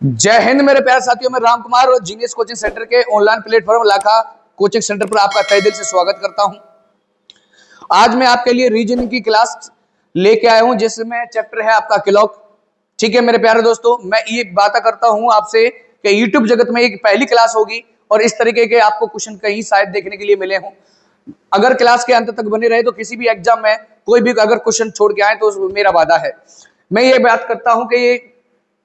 जय हिंद मेरे प्यारे साथियों, मैं राम कुमार और जीनियस कोचिंग सेंटर के ऑनलाइन प्लेटफॉर्म लाखा कोचिंग सेंटर पर आपका तहे दिल से स्वागत करता हूं। आज मैं आपके लिए रीजनिंग की क्लास लेके आया हूं जिसमें चैप्टर है आपका क्लॉक। ठीक है मेरे प्यारे दोस्तों, मैं ये बात करता हूं आपसे कि यूट्यूब जगत में एक पहली क्लास होगी और इस तरीके के आपको क्वेश्चन कहीं शायद देखने के लिए मिले हों। अगर क्लास के अंत तक बने रहे तो किसी भी एग्जाम में कोई भी अगर क्वेश्चन छोड़ के आए तो मेरा वादा है। मैं ये बात करता हूं कि ये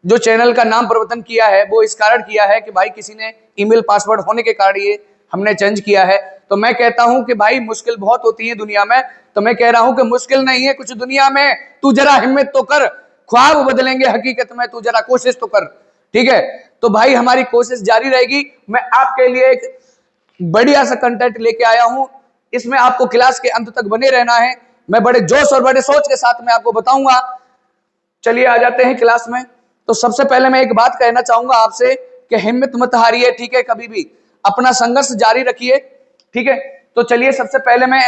जो चैनल का नाम परिवर्तन किया है वो इस कारण किया है कि भाई किसी ने ईमेल पासवर्ड होने के कारण ये हमने चेंज किया है। तो मैं कहता हूं कि भाई मुश्किल बहुत होती है दुनिया में, तो मैं कह रहा हूं कि मुश्किल नहीं है कुछ दुनिया में, तू जरा हिम्मत तो कर, ख्वाब बदलेंगे हकीकत में, तू जरा कोशिश तो कर। ठीक है, तो भाई हमारी कोशिश जारी रहेगी। मैं आपके लिए एक बढ़िया सा कंटेंट लेके आया हूं, इसमें आपको क्लास के अंत तक बने रहना है। मैं बड़े जोश और बड़े सोच के साथ में आपको बताऊंगा। चलिए आ जाते हैं क्लास में। तो सबसे पहले मैं एक बात कहना चाहूंगा आपसे कि हिम्मत मत हारिए। ठीक है, कभी भी अपना संघर्ष जारी रखिए। ठीक है, तो चलिए सबसे पहले मैं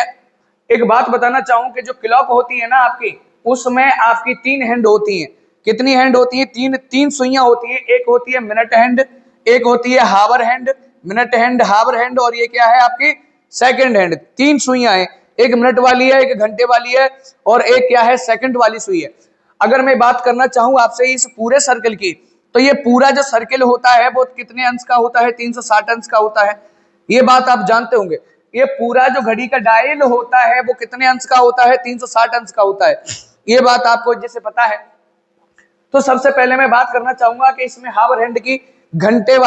एक बात बताना चाहूं कि जो क्लॉक होती है ना आपकी, उसमें आपकी 3 हैंड होती हैं। कितनी हैंड होती है? तीन सुइयां होती है। एक होती है मिनट हैंड, एक होती है हावर हैंड, मिनट हैंड, हावर हैंड, और ये क्या है आपकी सेकंड हैंड। 3 सुइयां हैं, एक मिनट वाली है, एक घंटे वाली है, और एक क्या है सेकंड वाली सुई है। अगर मैं बात करना चाहूं आपसे इस पूरे सर्कल की, तो ये पूरा जो सर्कल होता है वो कितने अंश का होता है? 360 अंश का होता है। ये बात आप जानते होंगे। ये पूरा जो घड़ी का डायल होता है वो कितने अंश का होता है? 360 अंश का होता है। ये बात आपको जिसे पता है। तो सबसे पहले मैं बात करना चाहूंगा कि इसमें हावर हैंड की घंटे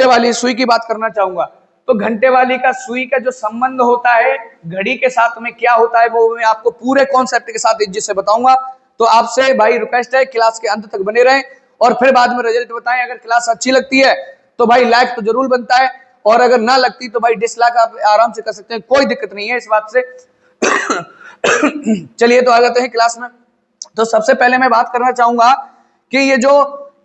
वाली सुई की बात करना चाहूंगा। तो घंटे वाली का सुई का जो संबंध होता है घड़ी के साथ में क्या होता है वो मैं आपको पूरे कॉन्सेप्ट के साथ जिससे बताऊंगा। तो आपसे भाई रिक्वेस्ट है क्लास के अंत तक बने रहें और फिर बाद में रिजल्ट बताएं। अगर क्लास अच्छी लगती है तो भाई लाइक तो जरूर बनता है, और अगर ना लगती तो भाई डिसलाइक आप आराम से कर सकते हैं, कोई दिक्कत नहीं है इस बात से। चलिए तो आ जाते हैं क्लास में। तो सबसे पहले मैं बात करना चाहूंगा कि ये जो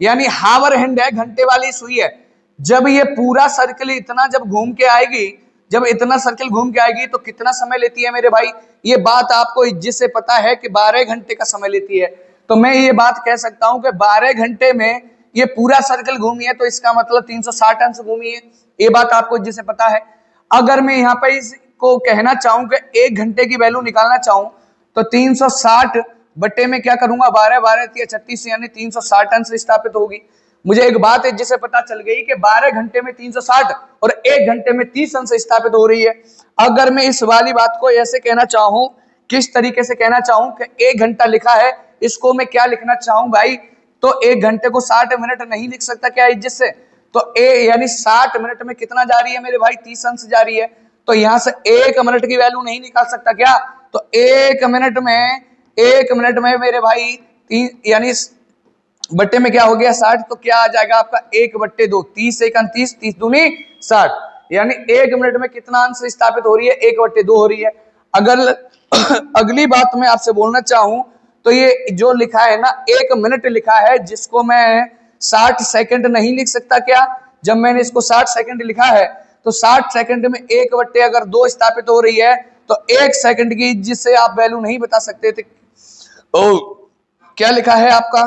यानी हावर हैंड है, घंटे वाली सुई है, जब ये पूरा सर्कल इतना जब घूम के आएगी, जब इतना सर्कल घूम के आएगी तो कितना समय लेती है मेरे भाई? ये बात आपको जिससे पता है कि 12 घंटे का समय लेती है। तो मैं ये बात कह सकता हूं कि 12 घंटे में ये पूरा सर्कल घूमी है, तो इसका मतलब 360 अंश घूमी है। ये बात आपको जिससे पता है। अगर मैं यहाँ पे इसको कहना चाहूं कि 1 घंटे की वैल्यू निकालना चाहूं तो 360 बट्टे में क्या करूंगा? 12 12 36 यानी 360 अंश स्थापित होगी। मुझे एक बात है जिसे पता चल गई कि 12 घंटे में 360 और 1 घंटे में 30 अंश स्थापित हो रही है। अगर मैं इस वाली बात को ऐसे कहना चाहूं, किस तरीके से कहना चाहूं कि 1 घंटा लिखा है, इसको मैं क्या लिखना चाहूं भाई? तो 1 घंटे को 60 मिनट नहीं लिख सकता क्या जिससे? तो यानी 60 मिनट में कितना जा रही है मेरे भाई? 30 अंश जा रही है। तो यहां से 1 मिनट की वैल्यू नहीं निकाल सकता क्या? तो 1 मिनट में मेरे भाई 3 यानी बट्टे में क्या हो गया? 60। तो क्या आ जाएगा आपका? 1/2, 30 1 30, 30 दूनी 60, यानी 1 मिनट में कितना अंश स्थापित हो रही है? 1/2 हो रही है। अगर अगली बात मैं आपसे बोलना चाहूं तो ये जो लिखा है ना 1 मिनट लिखा है, जिसको मैं 60 सेकंड नहीं लिख सकता क्या? जब मैंने इसको 60 सेकंड लिखा है तो 60 सेकंड में 1/2 स्थापित हो रही है, तो 1 सेकंड की जिससे आप वैल्यू नहीं बता सकते थे। क्या लिखा है आपका?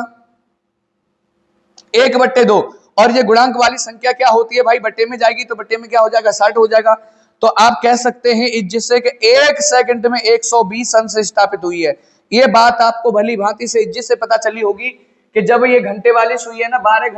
1/2। और ये गुणांक वाली संख्या क्या होती है भाई? बट्टे में जाएगी तो बट्टे में क्या हो जाएगा? 60 हो जाएगा। तो आप कह सकते हैं जिससे कि 1 सेकंड में 120 अंश स्थापित हुई है। ये बात आपको भली भांति से जिससे पता चली होगी कि जब ये घंटे वाली सुई है ना 12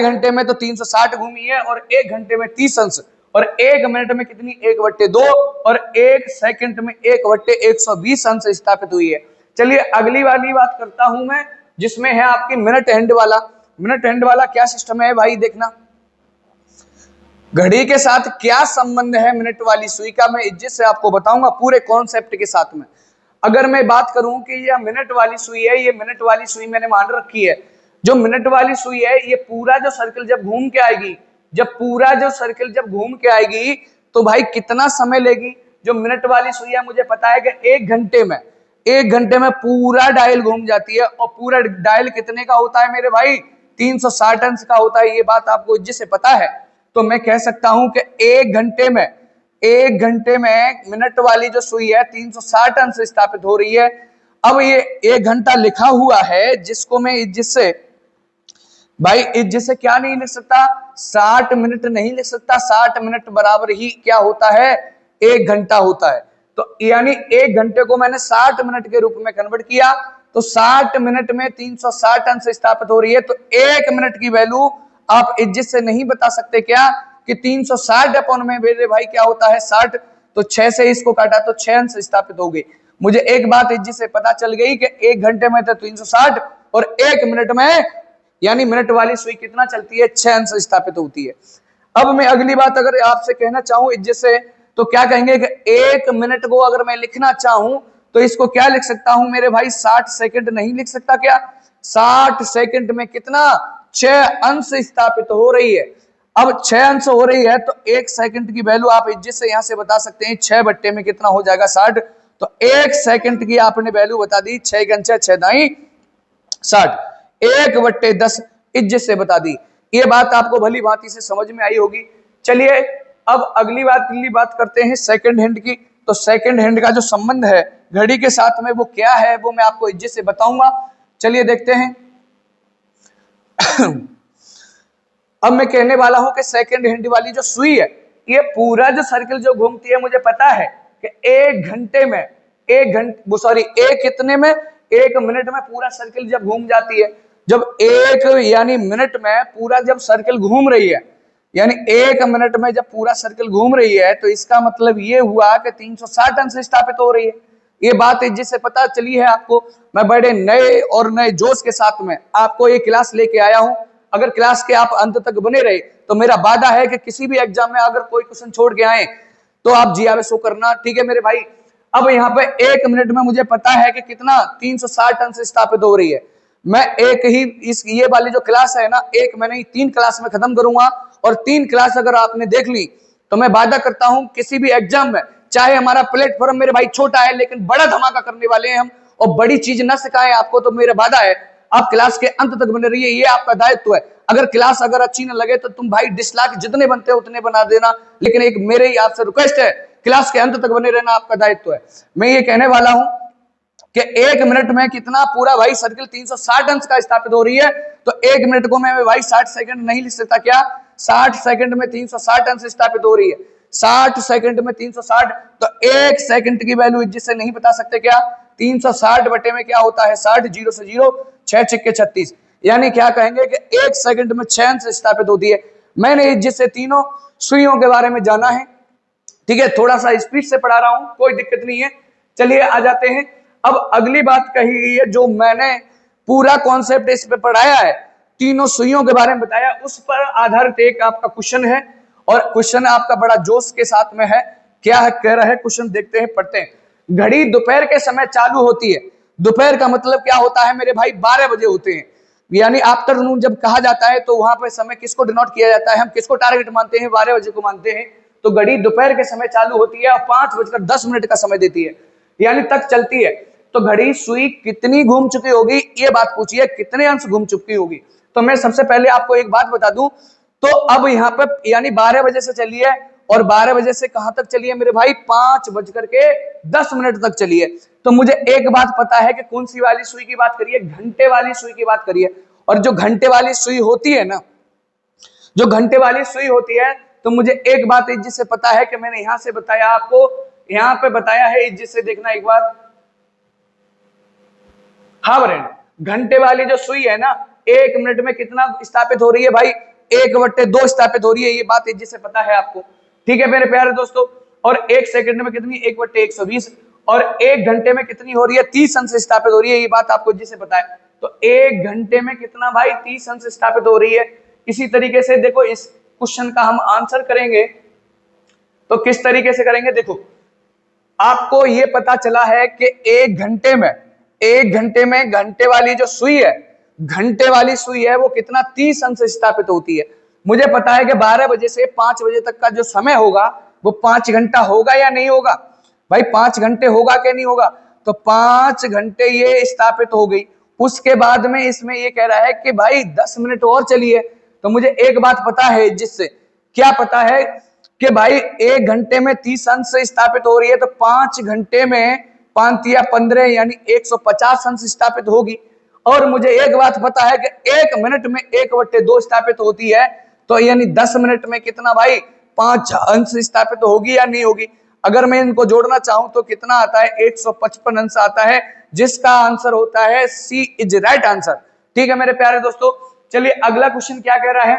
घंटे में तो 360 घूमी है, और 1 घंटे में 30 अंश, और 1 मिनट में कितनी? 1/2, और 1 सेकंड में 1/120 अंश स्थापित हुई है। चलिए अगली वाली बात करता हूं मैं, जिसमें है आपकी मिनट हैंड वाला। मिनट हैंड वाला क्या सिस्टम है भाई? देखना घड़ी के साथ क्या संबंध है मिनट वाली सुई का, मैं इज्जत से आपको बताऊंगा पूरे कॉन्सेप्ट के साथ में। अगर मैं बात करूं कि यह मिनट वाली सुई है, ये मिनट वाली सुई मैंने मान रखी है। जो मिनट वाली सुई है ये पूरा जो सर्कल जब घूम के आएगी, जब घूम के आएगी तो भाई कितना समय लेगी? जो मिनट वाली सुई है मुझे पता है कि 1 घंटे में पूरा डायल घूम जाती है, और पूरा डायल कितने का होता है मेरे भाई? 360 अंश का होता है। ये बात आपको जिससे पता है। तो मैं कह सकता हूं कि 1 घंटे में मिनट वाली जो सुई है 360 अंश स्थापित हो रही है। अब ये 1 घंटा लिखा हुआ है, जिसको मैं जिससे भाई इज्जित से क्या नहीं लिख सकता, 60 मिनट नहीं लिख सकता, 60 मिनट बराबर ही क्या होता है, 1 घंटा होता है। तो यानी 1 घंटे को मैंने 60 मिनट के रूप में कन्वर्ट किया, तो 60 मिनट में 360 अंश स्थापित हो रही है। तो 1 मिनट की वैल्यू आप इज्जित से नहीं बता सकते क्या कि 360 अपॉन में मेरे भाई क्या होता है 60, तो 6 से इसको काटा तो 6 अंश स्थापित हो गई। मुझे एक बात इज्जित से पता चल गई कि 1 घंटे में तो 360 और 1 मिनट में यानी मिनट वाली सुई कितना चलती है, 6 अंश स्थापित होती है। अब मैं अगली बात अगर आपसे कहना चाहूं इज्जित से, तो क्या कहेंगे कि 1 मिनट को अगर मैं लिखना चाहूं तो इसको क्या लिख सकता हूं मेरे भाई, 60 सेकंड नहीं लिख सकता क्या? 60 सेकंड में कितना, 6 अंश स्थापित हो रही है। अब 6 अंश हो रही है तो 1 सेकंड की वैल्यू आप इज्जित से यहां से बता सकते हैं, 6 बट्टे में कितना हो जाएगा 60। तो 1 सेकंड की आपने वैल्यू बता दी, 6 × 6 = 6 60, 1/10 इज्जत से बता दी। ये बात आपको भली भांति से समझ में आई होगी। चलिए अब अगली बात करते हैं सेकंड हैंड की। तो सेकंड हैंड का जो संबंध है घड़ी के साथ में वो क्या है, वो मैं आपको इज्जत से बताऊंगा। चलिए देखते हैं। अब मैं कहने वाला हूं कि सेकंड हैंड वाली जो सुई है, ये पूरा जो सर्कल जो घूमती है, मुझे पता है कि 1 घंटे में 1 मिनट में पूरा सर्कल जब घूम जाती है, जब 1 यानी मिनट में पूरा जब सर्कल घूम रही है, यानी 1 मिनट में जब पूरा सर्कल घूम रही है, तो इसका मतलब ये हुआ कि 360 अंश स्थापित हो रही है। ये बात है जिससे पता चली है आपको। मैं बड़े नए और नए जोश के साथ में आपको ये क्लास लेके आया हूं। अगर क्लास के आप अंत तक बने रहे तो मेरा वादा है कि किसी भी एग्जाम में अगर कोई क्वेश्चन छोड़ के आए तो आप जी शो करना, ठीक है मेरे भाई। अब यहाँ पे 1 मिनट में मुझे पता है कि कितना 360 अंश स्थापित हो रही है। मैं एक ही ये वाली जो क्लास है ना, एक मैंने 3 क्लास में खत्म करूंगा, और 3 क्लास अगर आपने देख ली तो मैं वादा करता हूं किसी भी एग्जाम में, चाहे हमारा प्लेटफॉर्म मेरे भाई छोटा है लेकिन बड़ा धमाका करने वाले हैं हम, और बड़ी चीज न सिखाएं आपको, तो मेरा वादा है आप क्लास के अंत तक बने रहिए, ये आपका दायित्व है। अगर क्लास अगर अच्छी न लगे तो तुम भाई डिसलाइक जितने बनते हैं उतने बना देना, लेकिन एक मेरे ही आपसे रिक्वेस्ट है, क्लास के अंत तक बने रहना आपका दायित्व है। मैं ये कहने वाला हूं कि 1 मिनट में कितना पूरा भाई सर्कल 360 अंश का स्थापित हो रही है। तो 1 मिनट को मैं भाई 60 सेकंड नहीं लिख सकता क्या? 60 सेकंड में 360 अंश स्थापित हो रही है, 60 सेकंड में 360, तो 1 सेकंड की वैल्यू जिससे नहीं बता सकते क्या? 360 बटे में क्या होता है 60, 0 से 0, 6 × 36, यानी क्या कहेंगे कि 1 सेकंड में 6 अंश स्थापित होती है। मैंने जिससे तीनों सुइयों के बारे में जाना है, ठीक है, थोड़ा सा स्पीड से पढ़ा रहा हूं, कोई दिक्कत नहीं है। चलिए आ जाते हैं। अब अगली बात कही गई है, जो मैंने पूरा कॉन्सेप्ट इस पे पढ़ाया है, तीनों सुइयों के बारे में बताया, उस पर आधारित एक आपका क्वेश्चन है, और क्वेश्चन आपका बड़ा जोश के साथ में है। क्या है कह रहा है क्वेश्चन, देखते हैं, पढ़ते हैं। घड़ी दोपहर के समय चालू होती है। दोपहर का मतलब क्या होता है मेरे भाई? 12 बजे होते हैं, यानी आफ्टरनून जब कहा जाता है तो वहां पे समय किसको डिनोट किया जाता है? हम किसको टारगेट मानते हैं? 12 बजे को मानते हैं। तो घड़ी दोपहर के समय चालू होती है और 5:10 का समय देती है, यानी तक चलती है। तो घड़ी सुई कितनी घूम चुकी होगी, ये बात पूछिए, कितने अंश घूम चुकी होगी? तो मैं सबसे पहले आपको एक बात बता दूं, तो अब यहाँ पे यानी 12 बजे से चली है, और 12 बजे से कहां तक चली है मेरे भाई? 5:10 तक चली है। तो मुझे एक बात पता है कि कौन सी वाली सुई की बात करिए? घंटे वाली सुई की बात करिए। और जो घंटे वाली सुई होती है ना, जो घंटे वाली सुई होती है, तो मुझे एक बात इज्जत से पता है कि मैंने यहां से बताया आपको, यहां पे बताया है, इज्जत से देखना एक बार। हाँ फ्रेंड, घंटे वाली जो सुई है ना, 1 मिनट में कितना स्थापित हो रही है भाई? 1/2 स्थापित हो रही है, ये बात इज्जत से पता है आपको, ठीक है मेरे प्यारे दोस्तों। और 1 सेकंड में कितनी? 1/120, और 1 घंटे में कितनी हो रही है? 30 अंश स्थापित हो रही है, ये बात आपको इज्जत से पता है। तो 1 घंटे में कितना भाई? 30 अंश स्थापित हो रही है। इसी तरीके से देखो, इस क्वेश्चन का हम आंसर करेंगे तो किस तरीके से करेंगे? देखो, आपको ये पता चला है कि 1 घंटे में घंटे वाली जो सुई है, घंटे वाली सुई है, वो कितना? 30 अंश स्थापित होती है। मुझे पता है कि 12 बजे से 5 बजे तक का जो समय होगा वो 5 घंटा होगा या नहीं होगा भाई? 5 घंटे होगा क्या नहीं होगा? तो 5 घंटे ये स्थापित हो गई। उसके बाद में इसमें ये कह रहा है कि भाई 10 मिनट और चलिए। तो मुझे एक बात पता है, जिससे क्या पता है कि भाई 1 घंटे में 30 अंश स्थापित हो रही है, तो 5 घंटे में 5 या 15 यानी 150 अंश स्थापित होगी। और मुझे एक बात पता है कि 1 मिनट में 1/2 स्थापित होती है, तो यानी 10 मिनट में कितना भाई 5 अंश स्थापित होगी या नहीं होगी। अगर मैं इनको जोड़ना चाहूं तो कितना आता है 155 अंश आता है, जिसका आंसर होता है सी इज राइट आंसर। ठीक है मेरे प्यारे दोस्तों, चलिए अगला क्वेश्चन क्या कह रहा है,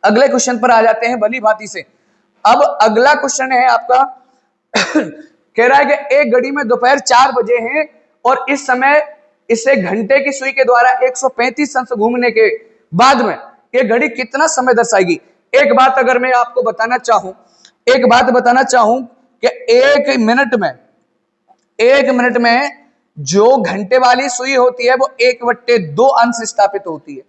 अगले क्वेश्चन पर आ जाते हैं भली भांति से। अब अगला क्वेश्चन है आपका कह रहा है कि एक घड़ी में दोपहर 4 बजे हैं और इस समय इसे घंटे की सुई के द्वारा 135 अंश घूमने के बाद में ये घड़ी कितना समय दर्शाएगी। एक बात अगर मैं आपको बताना चाहूं, एक बात बताना चाहूं कि एक मिनट में जो घंटे वाली सुई होती है वो 1/2 अंश स्थापित होती है,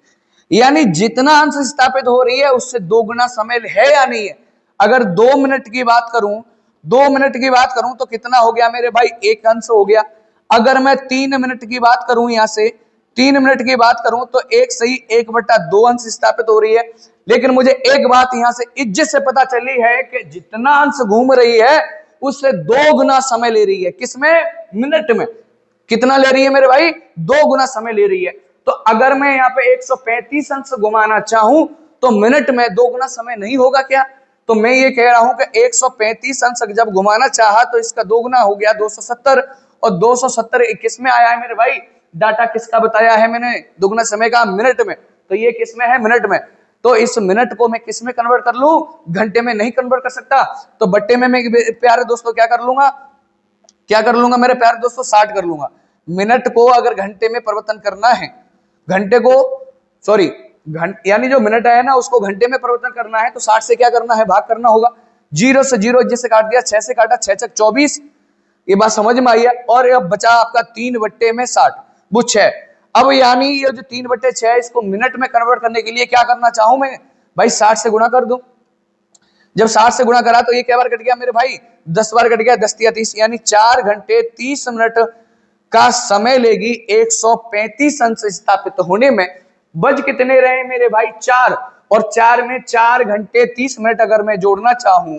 यानी जितना अंश स्थापित हो रही है उससे 2 गुना समय है या नहीं है। अगर 2 मिनट की बात करूं, 2 मिनट की बात करूं तो कितना हो गया मेरे भाई 1 अंश हो गया। अगर मैं 3 मिनट की बात करूं, यहां से 3 मिनट की बात करूं तो 1 सही 1/2 अंश स्थापित हो रही है। लेकिन मुझे एक बात यहां से इज्जत से पता चली है कि जितना अंश घूम रही है उससे 2 गुना समय ले रही है। किसमें? मिनट में। कितना ले रही है मेरे भाई? 2 गुना समय ले रही है। तो अगर मैं यहाँ पे 135 अंश घुमाना चाहूं तो मिनट में 2 गुना समय नहीं होगा क्या? तो मैं ये कह रहा हूं कि 135 अंश जब घुमाना चाहा तो इसका 2 गुना हो गया 270, और 270 किस में आया है मेरे भाई? डाटा किसका बताया है मैंने? दुगना समय का मिनट में। तो ये किस में है? मिनट में। तो इस मिनट को मैं किस में कन्वर्ट कर लूं? घंटे में नहीं कन्वर्ट कर सकता, तो बट्टे में मैं प्यारे दोस्तों क्या कर लूंगा? क्या कर लूंगा मेरे प्यारे दोस्तों? 60 कर लूंगा। मिनट को अगर घंटे में परिवर्तन करना है, घंटे को सॉरी यानी जो मिनट है ना उसको घंटे में परिवर्तन करना है तो 60 से क्या करना है? भाग करना होगा। 0 से 0 जिससे काट दिया, 6 से काटा, 6 6 24। ये बात समझ में आई है। और अब बचा आपका 3/60 वो 6। अब यानी ये जो 3/6 इसको मिनट में कन्वर्ट करने के लिए क्या करना चाहूं मैं भाई? 60 से गुणा कर दूं। जब 60 से गुणा करा तो ये क्या बार कट गया मेरे भाई? 10 बार कट गया, 10 या 30, यानी 4 घंटे 30 मिनट का समय लेगी 135 अंश स्थापित होने में। बज कितने रहे मेरे भाई? 4। और 4 में 4 घंटे 30 मिनट अगर मैं जोड़ना चाहूं,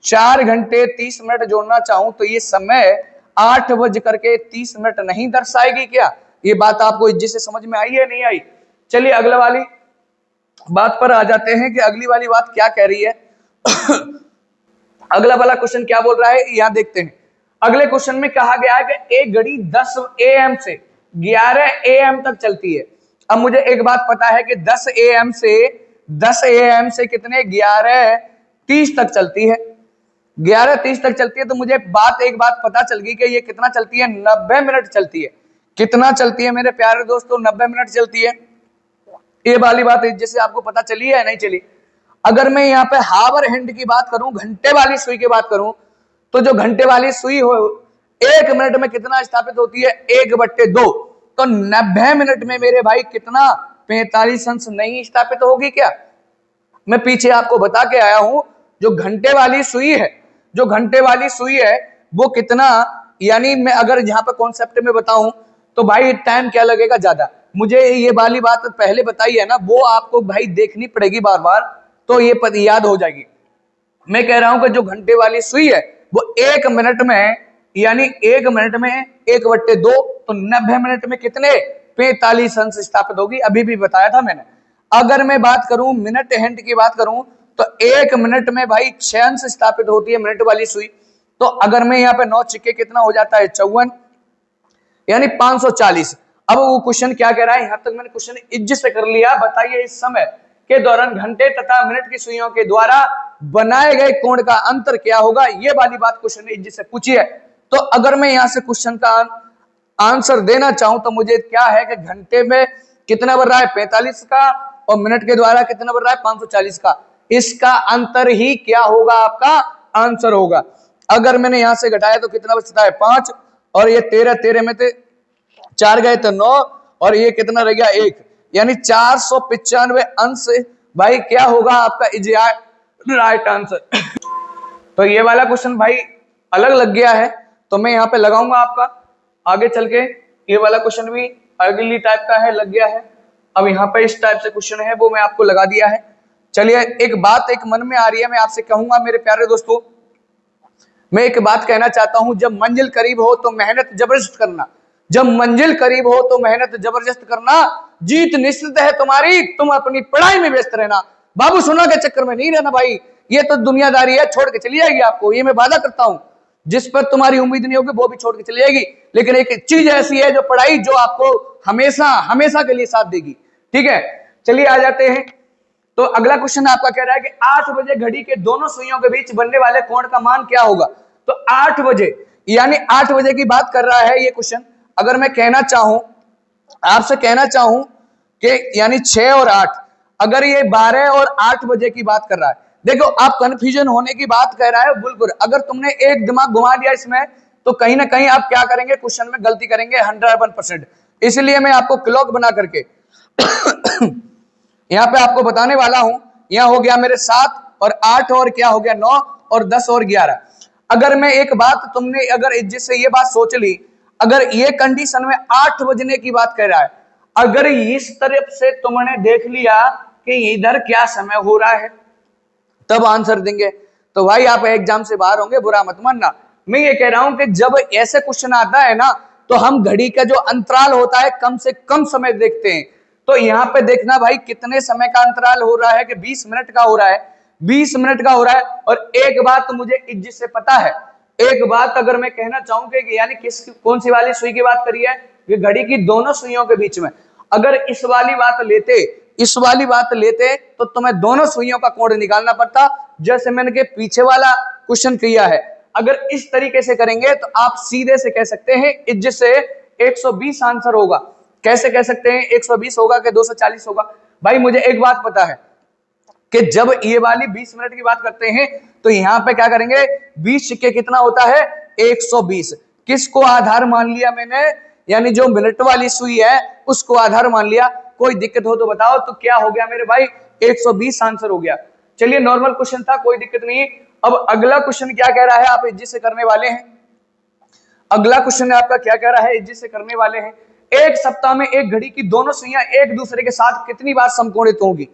4 घंटे 30 मिनट जोड़ना चाहूं तो ये समय 8:30 नहीं दर्शाएगी क्या? ये बात आपको इज्जत से समझ में आई है नहीं आई? चलिए अगला वाली बात पर आ जाते हैं कि अगली वाली बात क्या कह रही है। अगला वाला क्वेश्चन क्या बोल रहा है यहां देखते हैं। अगले क्वेश्चन में कहा गया है कि एक घड़ी 10 AM से 11 AM तक चलती है। अब मुझे एक बात पता है कि 10 AM से कितने 11:30 तक चलती है। 11:30 तक चलती है तो मुझे एक बात पता चल गई कि ये कितना चलती है? 90 मिनट चलती है। कितना चलती है मेरे प्यारे दोस्तों? 90 मिनट चलती है। ये वाली बात जैसे आपको पता चली है नहीं चली? अगर मैं यहाँ पे हावर हैंड की बात करूं, घंटे वाली सुई की बात करूं, तो जो घंटे वाली सुई हो 1 मिनट में कितना स्थापित होती है? 1/2। तो 90 मिनट में मेरे भाई कितना? 45 अंश नहीं स्थापित होगी क्या? मैं पीछे आपको बता के आया हूं, जो घंटे वाली सुई है वो कितना, यानी मैं अगर यहाँ पे कॉन्सेप्ट में बताऊं तो भाई टाइम क्या लगेगा? ज्यादा। मुझे ये वाली बात पहले बताई है ना, वो आपको भाई देखनी पड़ेगी बार बार, तो ये याद हो जाएगी। मैं कह रहा हूं कि जो घंटे वाली सुई है वो 1 मिनट में, यानी 1 मिनट में 1/2, तो 90 मिनट में कितने? 45 अंश स्थापित होगी। अभी भी बताया था मैंने। अगर मैं बात करूं मिनट हैंड की बात करूं तो 1 मिनट में भाई 6 अंश स्थापित होती है मिनट वाली सुई। तो अगर मैं यहाँ पे 9 चिक्के कितना हो जाता है? 54, यानी 540। अब वो क्वेश्चन क्या कह रहा है? यहां तक मैंने क्वेश्चन इज्जत से कर लिया। बताइए इस समय के दौरान घंटे तथा मिनट की सुइयों के द्वारा बनाए गए कोण का अंतर क्या होगा? ये वाली बात क्वेश्चन ने इज्जत से पूछी है। तो अगर मैं यहां से क्वेश्चन का आंसर देना चाहूं तो मुझे क्या है कि घंटे में कितना बन रहा है? 45 का, और मिनट के द्वारा कितना बन रहा है? 540 का। इसका अंतर ही क्या होगा? आपका आंसर होगा। अगर मैंने यहां से घटाया तो कितना बचता है? 5, और ये 13 में से 4 गए तो 9, और ये कितना रह गया? 1, यानी 495 अंश भाई क्या होगा आपका? Is right answer. तो ये वाला क्वेश्चन भाई अलग लग गया है, तो मैं यहाँ पे लगाऊंगा आपका। आगे चल के ये वाला क्वेश्चन भी अगली टाइप का है, लग गया है। अब यहाँ पे इस टाइप से क्वेश्चन है वो मैं आपको लगा दिया है। चलिए एक बात एक मन में आ रही है, मैं आपसे कहूंगा मेरे प्यारे दोस्तों, मैं एक बात कहना चाहता हूं, जब मंजिल करीब हो तो मेहनत जबरदस्त करना। जब मंजिल करीब हो तो मेहनत जबरदस्त करना, जीत निश्चित है तुम्हारी, तुम अपनी पढ़ाई में व्यस्त रहना। बाबू सोना के चक्कर में नहीं रहना भाई, ये तो दुनियादारी है, छोड़ के चली जाएगी आपको, ये मैं वादा करता हूं। जिस पर तुम्हारी उम्मीद नहीं होगी वो भी छोड़ के चली जाएगी, लेकिन एक चीज ऐसी है जो पढ़ाई जो आपको हमेशा हमेशा के लिए साथ देगी। ठीक है, चलिए आ जाते हैं। तो अगला क्वेश्चन आपका कह रहा है कि 8 बजे घड़ी के दोनों सुइयों के बीच बनने वाले कोण का मान क्या होगा। तो 8 बजे यानी 8 बजे की बात कर रहा है ये क्वेश्चन। अगर मैं कहना चाहूं, आपसे कहना चाहूं कि यानी 6 और 8, अगर ये 12 और 8 बजे की बात कर रहा है, देखो आप कंफ्यूजन होने की बात कह रहा है बिल्कुल। अगर तुमने एक दिमाग घुमा दिया इसमें तो कहीं ना कहीं आप क्या करेंगे, क्वेश्चन में गलती करेंगे 100%। इसलिए मैं आपको क्लॉक बना करके यहां पे आपको बताने वाला हूं। यहां हो गया मेरे 7 और 8 और क्या हो गया 9 और 10 और 11। अगर मैं एक बात तुमने अगर जिससे ये बात सोच ली, अगर ये कंडीशन में 8 बजने की बात कर रहा है, अगर इस तरफ से तुमने देख लिया कि इधर क्या समय हो रहा है तब आंसर देंगे, तो भाई आप एग्जाम से बाहर होंगे, बुरा मत मानना। मैं ये कह रहा हूं कि जब ऐसे क्वेश्चन आता है ना तो हम घड़ी का जो अंतराल होता है कम से कम समय देखते हैं। तो यहाँ पे देखना भाई कितने समय का अंतराल हो रहा है कि 20 मिनट का हो रहा है, 20 मिनट का हो रहा है। और एक बात तो मुझे इज्जत से पता है, एक बात अगर मैं कहना चाहूं कि यानी कौन सी वाली सुई की बात करी है, कि घड़ी की दोनों सुइयों के बीच में अगर इस वाली बात लेते तो तुम्हें दोनों सुइयों का कोण निकालना पड़ता, जैसे मैंने के पीछे वाला क्वेश्चन किया है। अगर इस तरीके से करेंगे तो आप सीधे से कह सकते हैं इज्जत से 120 आंसर होगा। कैसे कह सकते हैं 120 होगा कि 240 होगा? भाई मुझे एक बात पता है कि जब ये वाली 20 मिनट की बात करते हैं तो यहां पे क्या करेंगे, 20 सिक्के कितना होता है 120। किसको आधार मान लिया मैंने, यानी जो मिनट वाली सुई है उसको आधार मान लिया। कोई दिक्कत हो तो बताओ, तो क्या हो गया मेरे भाई 120 आंसर हो गया। चलिए नॉर्मल क्वेश्चन था, कोई दिक्कत नहीं। अब अगला क्वेश्चन क्या कह रहा है, आप इज्जत से करने वाले हैं। अगला क्वेश्चन आपका क्या कह रहा है, इज्जत से करने वाले हैं। एक सप्ताह में एक घड़ी की दोनों सुइयां एक दूसरे के साथ कितनी बार समकोणित होंगी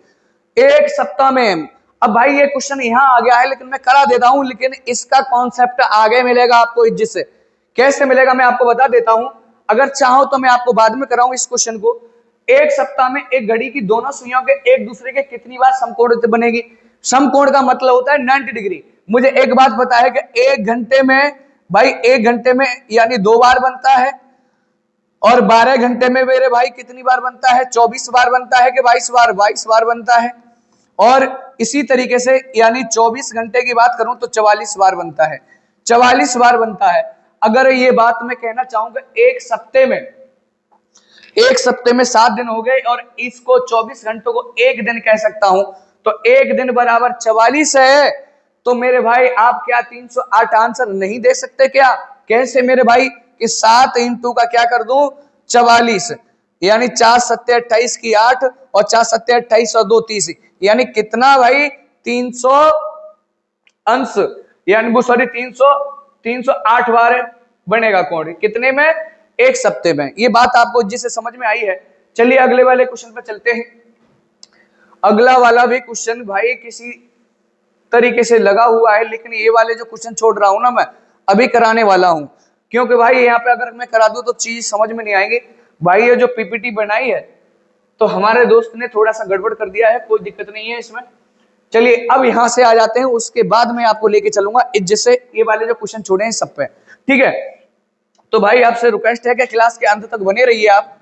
एक सप्ताह में। अब भाई ये क्वेश्चन यहां आ गया है लेकिन मैं करा देता हूं, लेकिन इसका कॉन्सेप्ट आगे मिलेगा आपको इज्जत से। कैसे मिलेगा मैं आपको बता देता हूं, अगर चाहो तो मैं आपको बाद में कराऊं इस क्वेश्चन को। एक सप्ताह में एक घड़ी की दोनों सुइयों के एक दूसरे के कितनी बार समकोणित बनेगी। समकोण का मतलब होता है 90 डिग्री। मुझे एक बात पता है कि एक घंटे में भाई, एक घंटे में यानी 2 बार बनता है, और 12 घंटे में मेरे भाई कितनी बार बनता है, 24 बार बनता है कि 22 बार, 22 बार बनता है। और इसी तरीके से यानी 24 घंटे की बात करूं तो 44 बार बनता है, 44 बार बनता है। अगर ये बात मैं कहना चाहूंगा एक सप्ते में 7 दिन हो गए और इसको 24 घंटों को एक दिन कह सकता हूं, तो एक दिन बराबर 44 है। तो मेरे भाई आप क्या 308 आंसर नहीं दे सकते क्या? कैसे मेरे भाई कि 7 इंटू का क्या कर दूं 44, यानी 4 सत्ते 28 की 8 और 4 सत्ते 28 और 2 30, यानी कितना भाई 300 अंश, यानी वो सॉरी 308 बार बनेगा कोण कितने में, एक सप्ते में। ये बात आपको जिससे समझ में आई है। चलिए अगले वाले क्वेश्चन पर चलते हैं। अगला वाला भी क्वेश्चन भाई किसी तरीके से लगा हुआ है, लेकिन ये वाले जो क्वेश्चन छोड़ रहा हूं ना मैं अभी कराने वाला हूं, क्योंकि भाई यहाँ पे अगर मैं करा दूं तो चीज समझ में नहीं आएगी। भाई ये जो पीपीटी बनाई है तो हमारे दोस्त ने थोड़ा सा गड़बड़ कर दिया है, कोई दिक्कत नहीं है इसमें। चलिए अब यहां से आ जाते हैं, उसके बाद मैं आपको लेके चलूंगा जैसे ये वाले जो क्वेश्चन छोड़े हैं सब पे। ठीक है, तो भाई आपसे रिक्वेस्ट है कि क्लास के अंत तक बने रहिए आप।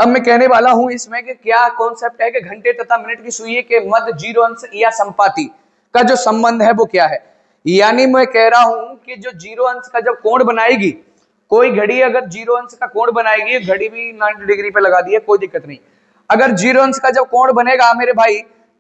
अब मैं कहने वाला हूं इसमें कि क्या कॉन्सेप्ट है कि घंटे तथा मिनट की सुई के मध्य 0 अंश या संपाति का जो संबंध है वो क्या है। यानी मैं कह रहा हूं कि जो 0 अंश का जब कोण बनाएगी कोई घड़ी, अगर 0 अंश का कोण बनाएगी, घड़ी भी 90 डिग्री पे लगा दी है कोई दिक्कत नहीं, अगर 0 अंश का जब कोण बनेगा मेरे भाई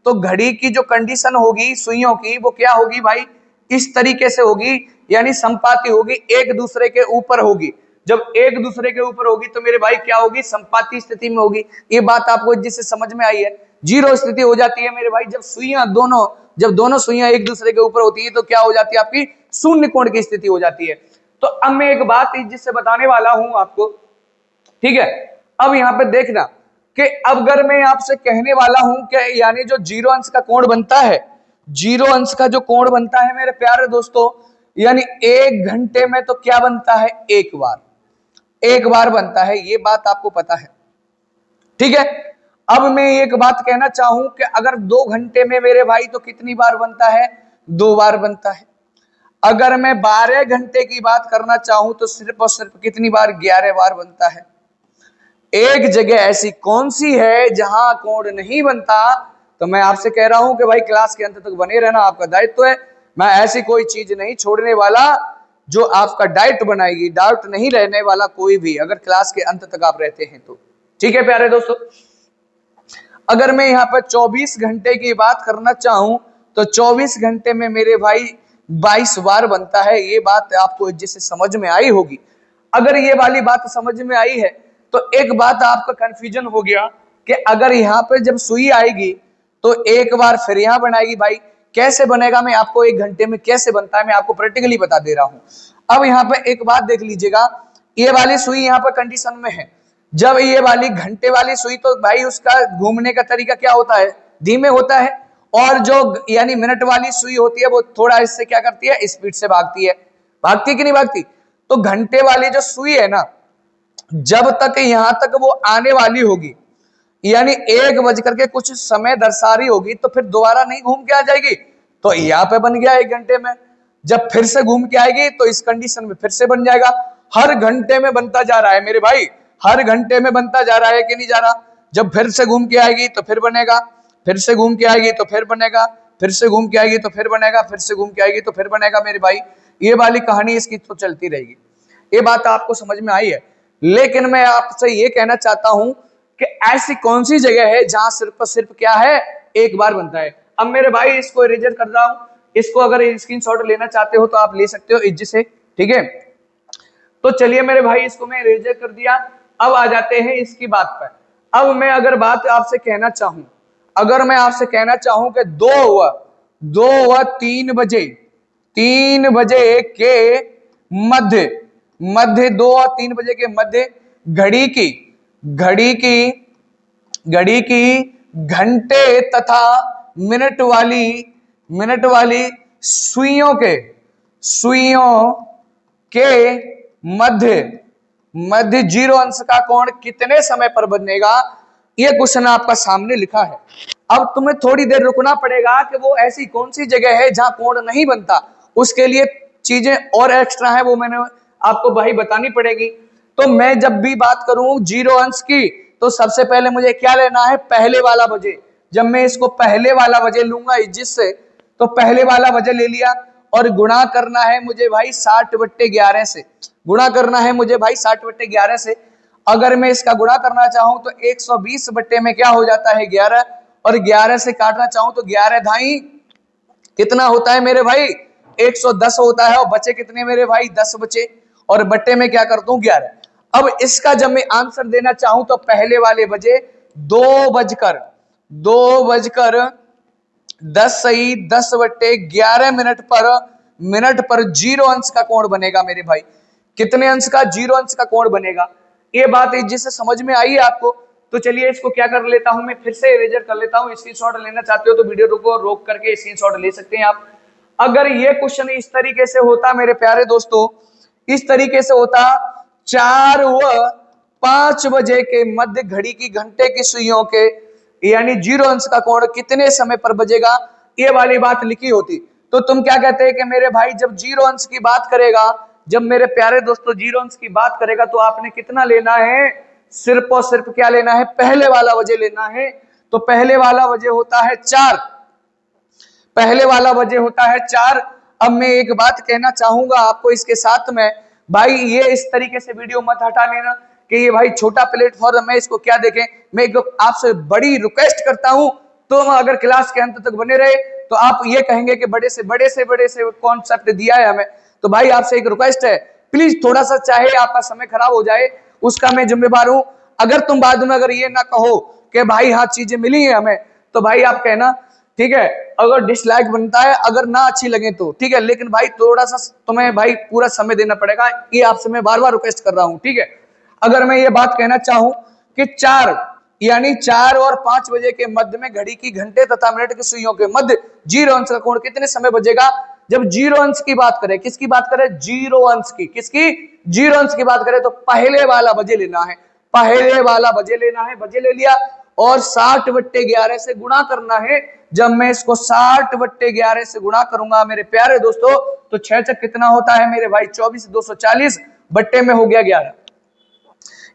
तो घड़ी की जो कंडीशन होगी सुइयों की वो क्या होगी भाई, इस तरीके से होगी, यानी संपाति होगी, एक दूसरे के ऊपर होगी। जब एक दूसरे के ऊपर होगी तो मेरे भाई क्या होगी, संपाती स्थिति में होगी। ये बात आपको जिससे समझ में आई है। 0 स्थिति हो जाती है मेरे भाई जब दोनों सुइयां एक दूसरे के ऊपर होती है तो क्या हो जाती है आपकी शून्य कोण की स्थिति हो जाती है। तो अब मैं एक बात जिससे बताने वाला हूं आपको, ठीक है। अब यहां पे देखना कि अगर मैं आपसे कहने वाला हूं कि यानी जो 0 अंश का कोण बनता है, 0 अंश का जो कोण बनता है मेरे प्यारे दोस्तों, यानी 1 घंटे में तो क्या बनता है, एक बार बनता है, ये बात आपको पता है। ठीक है, अब मैं एक बात कहना चाहूं कि अगर 2 घंटे में मेरे भाई तो कितनी बार बनता है, 2 बार बनता है। अगर मैं 12 घंटे की बात करना चाहूं तो सिर्फ और सिर्फ कितनी बार, 11 बार बनता है। एक जगह ऐसी कौन सी है जहां कोण नहीं बनता, तो मैं आपसे कह रहा हूं कि भाई क्लास के अंत तक बने रहना आपका दायित्व है। मैं ऐसी कोई चीज नहीं छोड़ने वाला जो आपका डाइट बनाएगी, डाउट नहीं रहने वाला कोई भी, अगर क्लास के अंत तक आप रहते हैं तो। ठीक है प्यारे दोस्तों, अगर मैं यहाँ पर 24 घंटे की बात करना चाहूं तो 24 घंटे में मेरे भाई 22 बार बनता है। ये बात आपको जिसे समझ में आई होगी। अगर ये वाली बात समझ में आई है तो एक बात आपका कंफ्यूजन हो गया कि अगर यहाँ पे जब सुई आएगी तो एक बार फिर यहाँ बनाएगी। भाई कैसे बनेगा, मैं आपको 1 घंटे में कैसे बनता है मैं आपको प्रैक्टिकली बता दे रहा हूं। अब यहाँ पे एक बात देख लीजिएगा, ये वाली सुई यहाँ पर कंडीशन में है, जब ये वाली घंटे वाली सुई तो भाई उसका घूमने का तरीका क्या होता है, धीमे होता है, और जो यानी मिनट वाली सुई होती है वो थोड़ा इससे क्या करती है, स्पीड से भागती है। भागती है कि नहीं भागती? तो घंटे वाली जो सुई है ना, जब तक यहां तक वो आने वाली होगी, यानी 1 बज करके कुछ समय दर्शा रही होगी, तो फिर दोबारा नहीं घूम के आ जाएगी। तो यहाँ पे बन गया 1 घंटे में। जब फिर से घूम के आएगी तो इस कंडीशन में फिर से बन जाएगा। हर घंटे में बनता जा रहा है मेरे भाई, हर घंटे में बनता जा रहा है कि नहीं जा रहा। जब फिर से घूम के आएगी तो फिर बनेगा, फिर से घूम के आएगी तो फिर बनेगा, फिर से घूम के आएगी तो फिर बनेगा, फिर से घूम के आएगी तो फिर बनेगा। मेरे भाई ये वाली कहानी इसकी तो चलती रहेगी। ये बात आपको समझ में आई है। लेकिन मैं आपसे ये कहना चाहता हूं कि ऐसी कौन सी जगह है जहां सिर्फ क्या है, एक बार बनता है। अब मेरे भाई इसको इरेजर कर रहा हूं, इसको अगर स्क्रीनशॉट लेना चाहते हो तो आप ले सकते हो इज्जत से। ठीक है, तो चलिए मेरे भाई इसको मैं इरेजर कर दिया। अब आ जाते हैं इसकी बात पर। अब मैं अगर बात आपसे कहना चाहूं, अगर मैं आपसे कहना चाहूं कि 2 व 3 बजे, 3 बजे के मध्य 2 और 3 बजे के मध्य घड़ी की घंटे तथा मिनट वाली सुइयों के मध्य 0 अंश का कोण कितने समय पर बनेगा, यह क्वेश्चन आपका सामने लिखा है। अब तुम्हें थोड़ी देर रुकना पड़ेगा कि वो ऐसी कौन सी जगह है जहां कोण नहीं बनता, उसके लिए चीजें और एक्स्ट्रा है, वो मैंने आपको भाई बतानी पड़ेगी। तो मैं जब भी बात करूं 0 अंश की, तो सबसे पहले मुझे क्या लेना है, पहले वाला वजह। जब मैं इसको पहले वाला वजह लूंगा जिससे, तो पहले वाला वजह ले लिया और गुणा करना है मुझे भाई 60/11 से, गुणा करना है मुझे भाई 60/11 से। अगर मैं इसका गुणा करना चाहूं तो 120 बट्टे में क्या हो जाता है 11, और 11 से काटना चाहूं तो 11 धाई कितना होता है मेरे भाई 110 होता है, और बचे कितने मेरे भाई 10 बचे, और बट्टे में क्या कर दूं 11। अब इसका जब मैं आंसर देना चाहूं तो पहले वाले बजे 2:10 मिनट पर 0 अंश का कोण बनेगा मेरे भाई। कितने अंश का, 0 अंश का कोण बनेगा। ये बात जिससे समझ में आई है आपको, तो चलिए इसको क्या कर लेता हूं मैं, फिर से इरेजर कर लेता हूं। स्क्रीनशॉट लेना चाहते हो तो वीडियो को रोक करके स्क्रीनशॉट ले सकते हैं आप। अगर ये क्वेश्चन इस तरीके से होता मेरे प्यारे दोस्तों, इस तरीके से होता, 4 व 5 बजे के मध्य घड़ी की घंटे की सुइयों के यानी 0 अंश का कोण कितने समय पर बजेगा, ये वाली बात लिखी होती, तो तुम क्या कहते हैं कि मेरे भाई जब 0 अंश की बात करेगा, जब मेरे प्यारे दोस्तों 0 अंश की बात करेगा तो आपने कितना लेना है, सिर्फ और सिर्फ क्या लेना है, पहले वाला वजह लेना है। तो पहले वाला वजह होता है 4, पहले वाला वजह होता है 4। अब मैं एक बात कहना चाहूंगा आपको इसके साथ में, भाई ये इस तरीके से वीडियो मत हटा लेना कि ये भाई छोटा प्लेटफॉर्म है, इसको क्या देखें। मैं एक आपसे बड़ी रिक्वेस्ट करता हूं, तो अगर क्लास के अंत तक बने रहे तो आप ये कहेंगे कि बड़े से कॉन्सेप्ट दिया है हमें। तो भाई आपसे एक रिक्वेस्ट है, प्लीज थोड़ा सा, चाहे आपका समय खराब हो जाए उसका मैं जिम्मेवार हूं। अगर तुम बाद में अगर ये ना कहो कि भाई हाँ चीजें मिली है हमें, तो भाई आप कहना ठीक है, अगर डिसलाइक बनता है, अगर ना अच्छी लगे तो ठीक है, लेकिन भाई थोड़ा सा तुम्हें भाई पूरा समय देना पड़ेगा, ये आपसे मैं बार बार रिक्वेस्ट कर रहा हूं। ठीक है, अगर मैं ये बात कहना चाहूं कि 4 और 5 बजे के मध्य में घड़ी की घंटे तथा मिनट की सुइयों के मध्य 0 अंश का कोण कितने समय बजेगा, जब जीरो अंश की बात करें, किसकी बात करें, जीरो अंश की, किसकी, जीरो अंश की बात करें, तो पहले वाला वजह लेना है, पहले वाला वजह लेना है, वजह ले लिया और 60/11 से गुणा करना है। जब मैं इसको 60/11 से गुणा करूंगा मेरे प्यारे दोस्तों, तो 6 चक कितना होता है मेरे भाई, 24, 240 बट्टे में हो गया 11।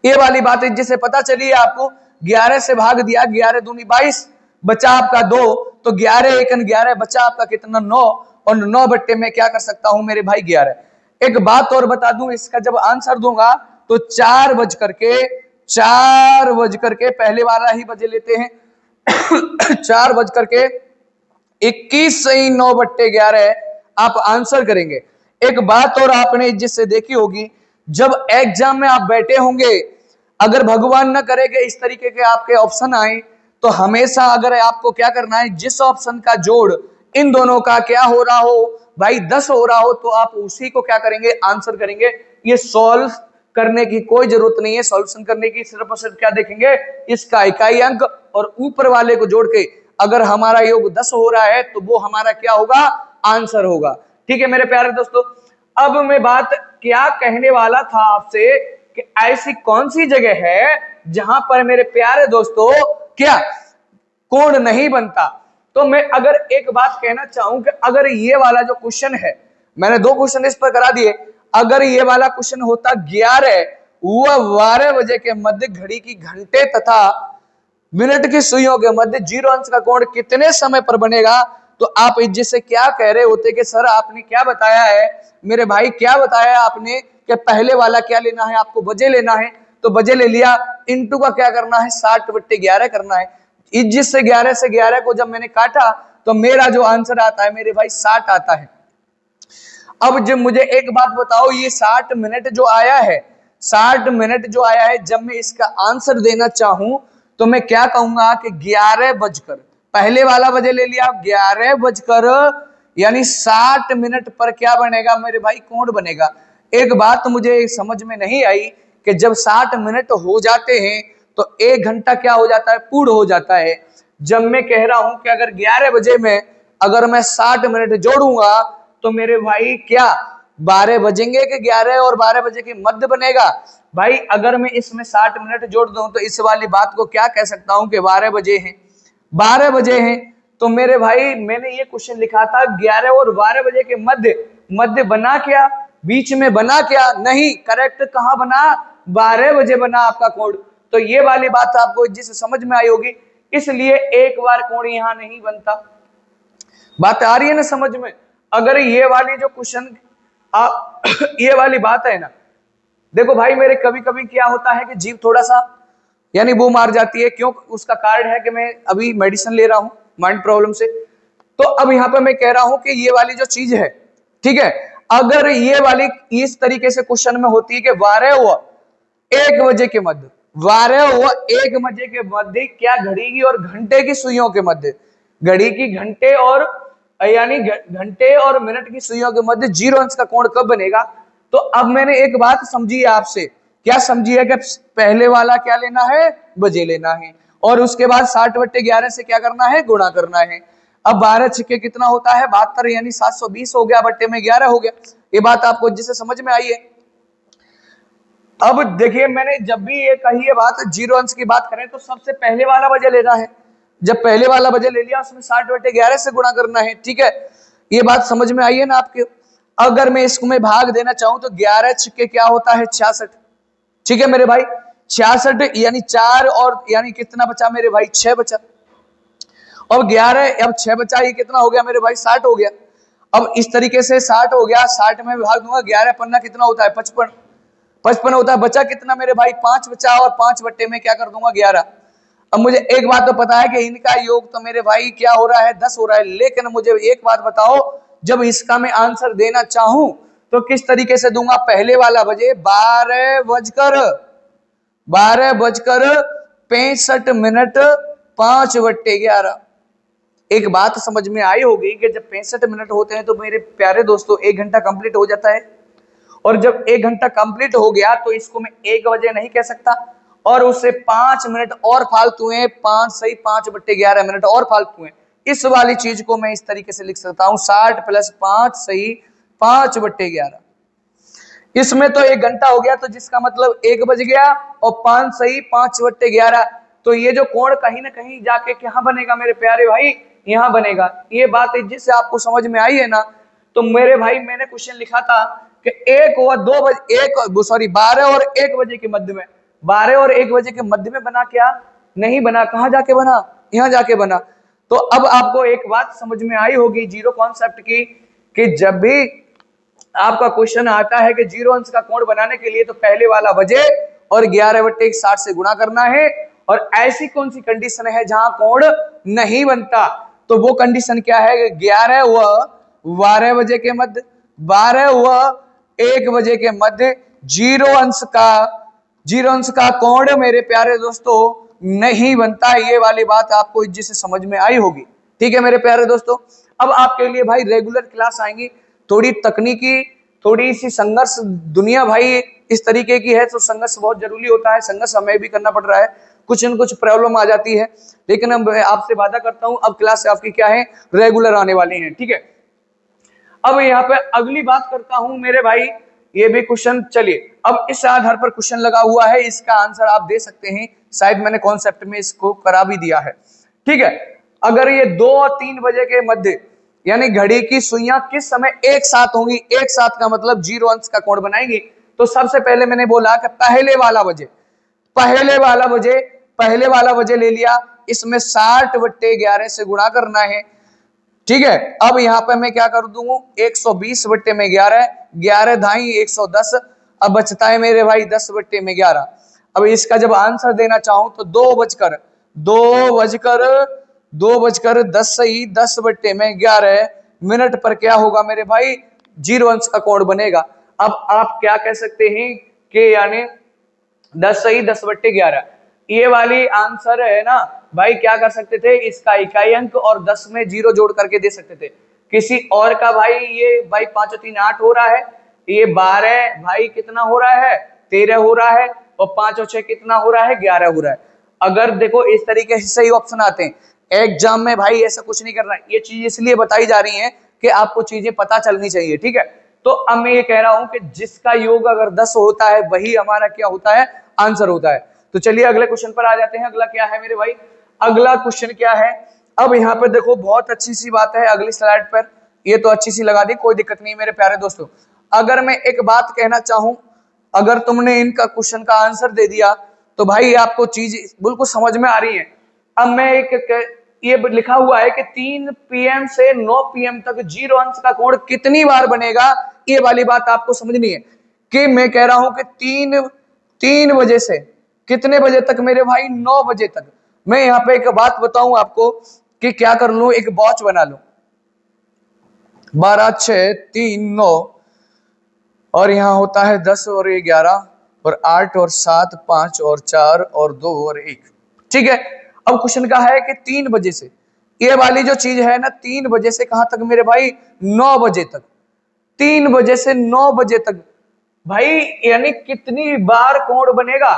ये वाली बात है जिसे पता चली है आपको, 11 से भाग दिया, 11 दूनी 22, बचा आपका 2, तो 11 एकन 11, बचा आपका कितना, 9, और 9 बट्टे में क्या कर सकता हूं मेरे भाई, 11। एक बात और बता दूं, इसका जब आंसर दूंगा तो 4 बज करके पहले वाला ही बजे लेते हैं 4 बज करके 21 सही 9/11 आप आंसर करेंगे। एक बात और आपने जिससे देखी होगी, जब एग्जाम में आप बैठे होंगे, अगर भगवान न करे कि इस तरीके के आपके ऑप्शन आए, तो हमेशा अगर आपको क्या करना है, जिस ऑप्शन का जोड़ इन दोनों का क्या हो रहा हो भाई 10 हो रहा हो, तो आप उसी को क्या करेंगे, आंसर करेंगे। ये सॉल्व करने की कोई जरूरत नहीं है, सॉल्यूशन करने की, सिर्फ और सिर्फ क्या देखेंगे, इसका इकाई अंक और ऊपर वाले को जोड़ के अगर हमारा योग 10 हो रहा है तो वो हमारा क्या होगा, आंसर होगा। ठीक है मेरे प्यारे दोस्तों, अब मैं बात क्या कहने वाला था आपसे कि ऐसी कौन सी जगह है जहां पर मेरे प्यारे दोस्तों क्या कोण नहीं बनता। तो मैं अगर एक बात कहना चाहूं कि अगर ये वाला जो क्वेश्चन है, मैंने 2 क्वेश्चन इस पर करा दिए, अगर ये वाला क्वेश्चन होता 11 व 12 बजे के मध्य घड़ी की घंटे तथा मिनट की सुइयों के मध्य जीरो अंश का कोण कितने समय पर बनेगा, तो आप जिससे क्या कह रहे होते कि सर आपने क्या बताया है मेरे भाई, क्या बताया आपने कि पहले वाला क्या लेना है, आपको बजे लेना है, तो बजे ले लिया, इंटू का क्या करना है, 60/11 करना है। जिससे 11 से 11 को जब मैंने काटा तो मेरा जो आंसर आता है मेरे भाई 60 आता है। अब जब मुझे एक बात बताओ, ये 60 मिनट जो आया है, 60 मिनट जो आया है, जब मैं इसका आंसर देना चाहूं तो मैं क्या कहूंगा कि 11 बजकर, पहले वाला बजे ले लिया, 11 बजकर यानी 60 मिनट पर क्या बनेगा मेरे भाई, कोण बनेगा। एक बात मुझे समझ में नहीं आई कि जब 60 मिनट हो जाते हैं तो 1 घंटा क्या हो जाता है, पूर्ण हो जाता है। जब मैं कह रहा हूं कि अगर 11 बजे में अगर मैं 60 मिनट जोड़ूंगा तो मेरे भाई क्या 12 बजेंगे कि 11 और 12 बजे के मध्य बनेगा। भाई अगर मैं इसमें 60 मिनट जोड़ दूं तो इस वाली बात को क्या कह सकता हूं कि 12 बजे हैं, 12 बजे हैं। तो मेरे भाई मैंने ये क्वेश्चन लिखा था 11 और 12 बजे के मध्य बना क्या, बीच में बना क्या, नहीं, करेक्ट कहां बना, 12 बजे बना आपका कोण। तो ये वाली बात आपको जिस समझ में आई होगी, इसलिए एक बार कोण यहां नहीं बनता। बात आ रही है ना समझ में। अगर ये वाली जो क्वेश्चन ये वाली बात है ना, देखो भाई मेरे कभी कभी क्या होता है कि जीभ थोड़ा सा यानी वो मार जाती है, क्यों, उसका कारण है कि मैं अभी मेडिसिन ले रहा हूं माइंड प्रॉब्लम से। तो अब यहाँ पे मैं कह रहा हूं कि ये वाली जो चीज है, ठीक है, अगर ये वाली इस तरीके से क्वेश्चन में होती है कि 12 व 1 बजे के मध्य, 12 व 1 बजे के मध्य क्या घड़ी की और घंटे की सुइयों के मध्य, घड़ी की घंटे और यानी घंटे और मिनट की सुइयों के मध्य जीरो अंश का कोण कब बनेगा। तो अब मैंने एक बात समझी है आपसे, क्या समझी है कि पहले वाला क्या लेना है, बजे लेना है, और उसके बाद 60/11 से क्या करना है, गुणा करना है। अब 12 छिक्के कितना होता है, 72, यानी 720 हो गया, बट्टे में 11 हो गया। ये बात आपको जिसे समझ में आई है। अब देखिए मैंने जब भी ये कही है बात, जीरो अंश की बात करें तो सबसे पहले वाला बजे लेना है। जब पहले वाला बजे ले लिया उसमें 60/11 से गुणा करना है, ठीक है, ये बात समझ में आई है ना आपके। अगर मैं इसको में भाग देना चाहूं तो 11 छिक्के क्या होता है, 66, ठीक है मेरे भाई, 66 यानी 4 और यानी कितना बचा मेरे भाई, 6 बचा। अब 11 अब 6 बचा, ये कितना हो गया मेरे भाई, 60 हो गया। अब इस तरीके से 60 हो गया, 60 में भाग दूंगा, 11 पन्ना कितना होता है, 55 होता है, बचा कितना मेरे भाई, 5 बचा, और 5 बट्टे में क्या कर दूंगा, 11। अब मुझे एक बात तो पता है कि इनका योग तो मेरे भाई क्या हो रहा है, 10 हो रहा है, लेकिन मुझे एक बात बताओ, जब इसका मैं आंसर देना चाहूं तो किस तरीके से दूंगा, पहले वाला बजे 12:65 5/11। एक बात समझ में आई होगी कि जब 65 मिनट होते हैं तो मेरे प्यारे दोस्तों 1 घंटा कंप्लीट हो जाता है, और जब 1 घंटा कंप्लीट हो गया तो इसको मैं 1 बजे नहीं कह सकता, और उससे 5 मिनट और फालतू हैं, 5 सही 5/11 मिनट और फालतू हैं, इस वाली चीज को मैं इस तरीके से लिख सकता हूं 60 + 5 सही 5/11। इसमें तो 1 घंटा हो गया, तो जिसका मतलब 1 बज गया, और 5 सही 5/11। तो ये जो कोण कहीं ना कहीं जाके क्या बनेगा मेरे प्यारे भाई, यहां बनेगा। ये बात जिससे आपको समझ में आई है ना। तो मेरे भाई मैंने क्वेश्चन लिखा था कि 12 और 1 बजे के मध्य में, 12 और 1 बजे के मध्य में बना क्या? नहीं बना। कहां जाके बना? यहां जाके बना। तो अब आपको एक बात समझ में आई होगी जीरो कॉन्सेप्ट की, कि जब भी आपका क्वेश्चन आता है कि जीरो अंश का कोण बनाने के लिए तो पहले वाला बजे और 11/60 से गुणा करना है। और ऐसी कौन सी कंडीशन है जहां कोण नहीं बनता? तो वो कंडीशन क्या है? 11 व 12 बजे के मध्य, 12 व 1 बजे के मध्य जीरो अंश का कोण मेरे प्यारे दोस्तों नहीं बनता। ये वाली बात आपको जिससे समझ में आई होगी। ठीक है मेरे प्यारे दोस्तों। अब आपके लिए भाई रेगुलर क्लास आएंगी, थोड़ी तकनीकी, थोड़ी सी संघर्ष दुनिया भाई इस तरीके की है, तो संघर्ष बहुत जरूरी होता है। संघर्ष हमें भी करना पड़ रहा है, कुछ न कुछ प्रॉब्लम आ जाती है, लेकिन अब आपसे वादा करता हूं अब क्लास आपकी क्या है, रेगुलर आने वाली है। ठीक है। अब यहाँ पे अगली बात करता हूं मेरे भाई, ये भी क्वेश्चन, चलिए अब इस आधार पर क्वेश्चन लगा हुआ है, इसका आंसर आप दे सकते हैं। शायद मैंने कॉन्सेप्ट में इसको करा भी दिया है। ठीक है। अगर ये 2 और 3 बजे के मध्य, यानी घड़ी की सुइयां किस समय एक साथ होंगी, एक साथ का मतलब जीरो अंश का कोण बनाएंगी। तो सबसे पहले मैंने बोला कि पहले वाला बजे ले लिया, इसमें 60/11 से गुणा करना है। ठीक है। अब यहाँ पे मैं क्या कर दूंगा, 120/11, 11 धाई 110, अब बचता है मेरे भाई 10/11। अब इसका जब आंसर देना चाहूं तो 2:10 सही 10/11 मिनट पर क्या होगा मेरे भाई, जीरो अंश का कोण बनेगा। अब आप क्या कह सकते हैं कि यानी 10 सही 10/11, ये वाली आंसर है ना भाई। क्या कर सकते थे, इसका इकाई अंक और 10 में जीरो जोड़ करके दे सकते थे। किसी और का भाई ये भाई 5 और 3 8 हो रहा है, ये 12 भाई कितना हो रहा है, 13 हो रहा है, और 5 और 6 कितना हो रहा है, 11 हो रहा है। अगर देखो इस तरीके से सही ऑप्शन आते हैं एग्जाम में भाई, ऐसा कुछ नहीं करना। ये चीज इसलिए बताई जा रही है कि आपको चीजें पता चलनी चाहिए। ठीक है। तो अब मैं ये कह रहा हूं कि जिसका योग अगर 10 होता है वही हमारा क्या होता है, आंसर होता है। तो चलिए अगले क्वेश्चन पर आ जाते हैं। अगला क्या है मेरे भाई, अगला क्वेश्चन क्या है। अब यहाँ पर देखो बहुत अच्छी सी बात है अगली स्लाइड पर, ये तो अच्छी सी लगा दी, कोई दिक्कत नहीं मेरे प्यारे दोस्तों। अगर मैं एक बात कहना चाहूं, अगर तुमने इनका क्वेश्चन का आंसर दे दिया तो भाई आपको चीज बिल्कुल समझ में आ रही है। अब मैं ये लिखा हुआ है कि 3 PM से 9 PM तक जीरो अंश का कोण कितनी बार बनेगा, ये वाली बात आपको समझनी है। कि मैं कह रहा हूं कि 3 बजे से कितने बजे तक मेरे भाई, 9 बजे तक। मैं यहाँ पे एक बात बताऊं आपको कि क्या कर लूं, एक वॉच बना लूं, 12 6 3 9, और यहाँ होता है 10 और 11 और 8 और 7 5 और 4 और 2 और 1। ठीक है। अब क्वेश्चन का है कि 3 बजे से, ये वाली जो चीज है ना, 3 बजे से कहां तक मेरे भाई, 9 बजे तक। 3 बजे से 9 बजे तक भाई यानी कितनी बार कोण बनेगा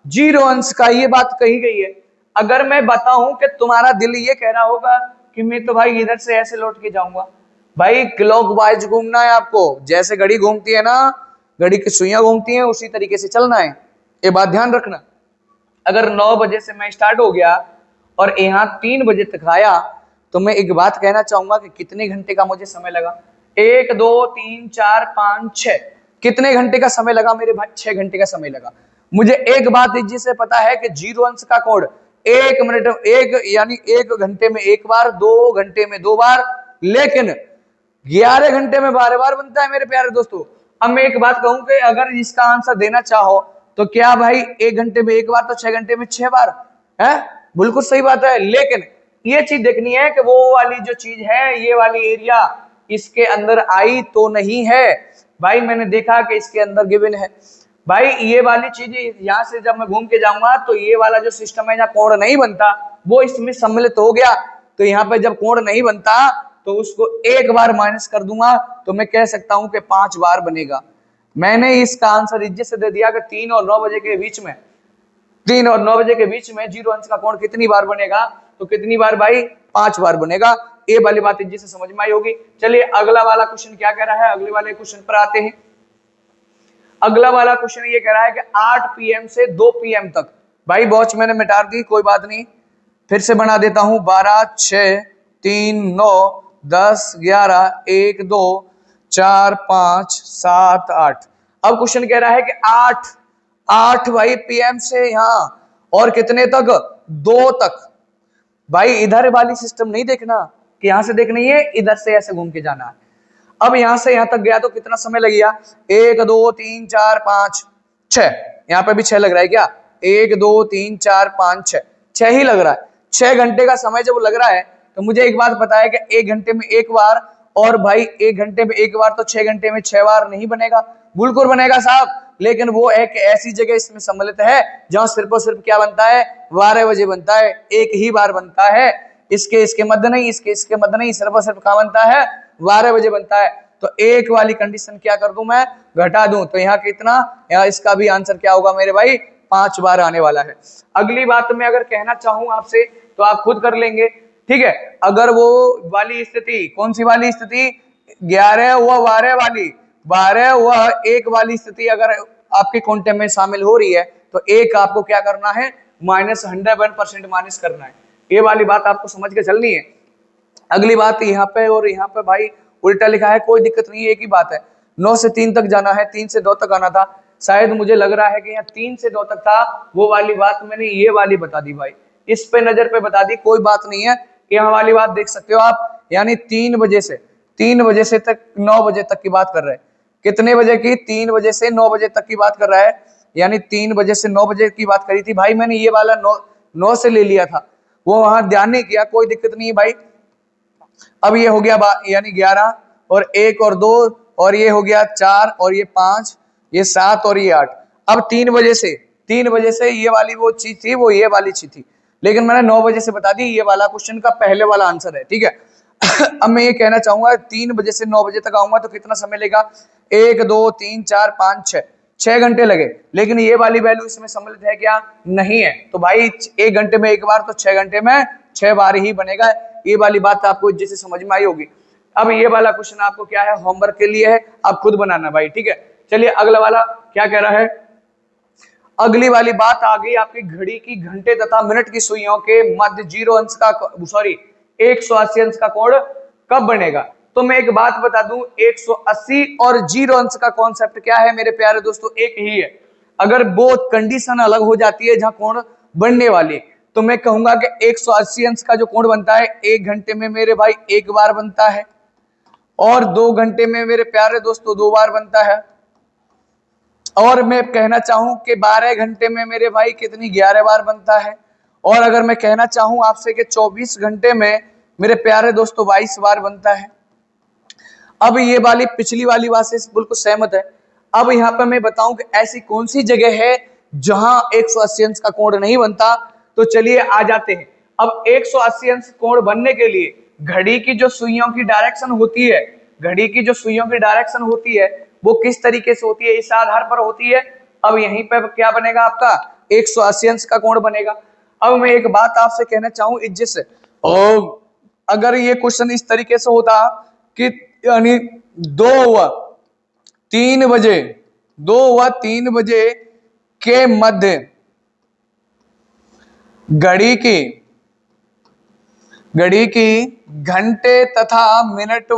जीरो अंश का, ये बात कही गई है। अगर मैं बताऊं कि तुम्हारा दिल ये कह रहा होगा कि मैं तो भाई इधर से ऐसे लौट के जाऊंगा, भाई क्लॉकवाइज घूमना है आपको, जैसे घड़ी घूमती है ना, घड़ी की सुइयां घूमती हैं, उसी तरीके से चलना है। ये बात ध्यान रखना। अगर 9 बजे से मैं स्टार्ट हो गया और यहाँ 3 बजे तक आया, तो मैं एक बात कहना चाहूंगा कि कितने घंटे का मुझे समय लगा, 1 2 3 4 5 6, कितने घंटे का समय लगा मेरे भाई, 6 घंटे का समय लगा। मुझे एक बात जिसे पता है कि जीरो अंश का कोण 1 मिनट यानी 1 घंटे में 1 बार, 2 घंटे में 2 बार, लेकिन 11 घंटे में 12 बार बनता है मेरे प्यारे दोस्तों। अब मैं एक बात कहूं कि अगर इसका आंसर देना चाहो तो क्या भाई 1 घंटे में 1 बार, तो 6 घंटे में 6 बार है, बिल्कुल सही बात है। लेकिन ये चीज देखनी है कि वो वाली जो चीज है, ये वाली एरिया इसके अंदर आई तो नहीं है। भाई मैंने देखा कि इसके अंदर गिवन है भाई, ये वाली चीज यहाँ से जब मैं घूम के जाऊंगा तो ये वाला जो सिस्टम है जहाँ कोण नहीं बनता वो इसमें सम्मिलित हो गया। तो यहाँ पे जब कोण नहीं बनता तो उसको 1 बार माइनस कर दूंगा, तो मैं कह सकता हूं कि 5 बार बनेगा। मैंने इसका आंसर इज्जत से दे दिया कि 3 और 9 बजे के बीच में 3 और 9 बजे के बीच में 0 अंश का कोण कितनी बार बनेगा? तो कितनी बार भाई? 5 बार बनेगा। ये वाली बात जिसे समझ में आई होगी। चलिए अगला वाला क्वेश्चन क्या कह रहा है, अगले वाले क्वेश्चन पर आते हैं। अगला वाला क्वेश्चन ये कह रहा है कि 8 PM से 2 PM तक, भाई वॉच मैंने मिटा दी, कोई बात नहीं, फिर से बना देता हूं। 12, 6, 3, 9, 10, 11, 1, 2, 4, 5, 7, 8। अब क्वेश्चन कह रहा है कि 8 भाई PM से यहां और कितने तक? 2 तक। भाई इधर वाली सिस्टम नहीं देखना कि यहां से देखना, है इधर से ऐसे घूम के जाना है। अब यहां से यहां तक गया तो कितना समय लग गया? 1, 2, 3, 4, 5, 6। यहां पे भी 6 लग रहा है क्या? 1, 2, 3, 4, 5, 6, 6 ही लग रहा है। 6 घंटे का समय जब लग रहा है तो मुझे एक बात पता है कि 1 घंटे में एक बार, और भाई 1 घंटे में एक बार तो 6 घंटे में 6 बार नहीं बनेगा, बिल्कुल बनेगा साहब। लेकिन वो एक ऐसी जगह इसमें सम्मिलित है जहां सिर्फ और सिर्फ क्या बनता है? 12 बजे बनता है, एक ही बार बनता है। इसके मध्य नहीं, इसके मध्य नहीं, सिर्फ और सिर्फ कहां बनता है? 12 बजे बनता है। तो एक वाली कंडीशन क्या कर दूं मैं? घटा दूं। तो यहाँ कितना? यहाँ इसका भी आंसर क्या होगा मेरे भाई? 5 बार आने वाला है। अगली बात मैं अगर कहना चाहूं आपसे तो आप खुद कर लेंगे, ठीक है। अगर वो वाली स्थिति, कौन सी वाली स्थिति? 11 व 12 वाली, 12 व 1 वाली स्थिति अगर आपके कॉन्टेक्ट में शामिल हो रही है तो एक आपको क्या करना है? -101% माइनस करना है। ये वाली बात आपको समझ के चलनी है। अगली बात यहाँ पे और यहाँ पे भाई उल्टा लिखा है, कोई दिक्कत नहीं है, एक ही बात है। 9 से 3 तक जाना है, 3 से 2 तक आना था। शायद मुझे लग रहा है कि यहाँ 3 से 2 तक था, वो वाली बात मैंने ये वाली बता दी भाई, इस पे नजर पे बता दी, कोई बात नहीं है। यहाँ वाली बात देख सकते हो आप, यानी 3 बजे से तक 9 बजे तक की बात कर रहे हैं। कितने बजे की? 3 बजे से 9 बजे तक की बात कर रहा है, यानी 3 बजे से 9 बजे की बात करी थी भाई मैंने। ये वाला 9 से ले लिया था, वो वहां ध्यान नहीं किया, कोई दिक्कत नहीं है भाई। अब ये हो गया यानी 11 और 1 और 2, और ये हो गया 4 और ये 5, ये 7 और ये 8। अब 3 बजे से ये वाली वो चीज थी, वो ये वाली चीज थी, लेकिन मैंने 9 बजे से बता दी। ये वाला क्वेश्चन का पहले वाला आंसर है, ठीक है। अब मैं ये कहना चाहूंगा 3 बजे से 9 बजे तक आऊंगा तो कितना समय लेगा? 1, 2, 3, 4, 5, 6 घंटे लगे। लेकिन ये वाली वैल्यू इसमें सम्मिलित है क्या? नहीं है। तो भाई 1 घंटे में एक बार तो 6 घंटे में 6 बार ही बनेगा। ये वाली बात आपको जैसे समझ में आई होगी। अब ये वाला क्वेश्चन आपको क्या है? होमवर्क के लिए है, आप खुद बनाना भाई, ठीक है। चलिए अगला वाला क्या कह रहा है? अगली वाली बात आ गई आपकी घड़ी की घंटे तथा मिनट की सुइयों के मध्य 0 अंश का 180 अंश का कोण कब बनेगा? तो मैं एक बात बता दूं, 180 और 0 अंश का कॉन्सेप्ट क्या है मेरे प्यारे दोस्तों? एक ही है। अगर वो कंडीशन अलग हो जाती है जहां कोण बनने वाली, तो मैं कहूंगा कि 180 अंश का जो कोण बनता है 1 घंटे में मेरे भाई 1 बार बनता है, और 2 घंटे में मेरे प्यारे दोस्तों 2 बार बनता है, और मैं कहना चाहूं कि 12 घंटे में मेरे भाई कितनी 11 बार बनता है, और अगर मैं कहना चाहूं आपसे कि 24 घंटे में मेरे प्यारे दोस्तों 22 बार बनता है। अब ये वाली पिछली वाली बात से बिल्कुल सहमत है। अब यहाँ पर मैं बताऊं कि ऐसी कौन सी जगह है जहां 180 अंश का कोण नहीं बनता, तो चलिए आ जाते हैं। अब 180 अंश कोण बनने के लिए घड़ी की जो सुइयों की डायरेक्शन होती है, घड़ी की जो सुइयों की डायरेक्शन होती है वो किस तरीके से होती है? इस आधार पर होती है। अब यहीं पर क्या बनेगा आपका? 180 अंश का कोण बनेगा। अब मैं एक बात आपसे कहना चाहूं इज्जत से, और अगर ये क्वेश्चन इस तरीके से होता कि यानी 2 व 3 बजे के मध्य घड़ी की घंटे तथा मिनट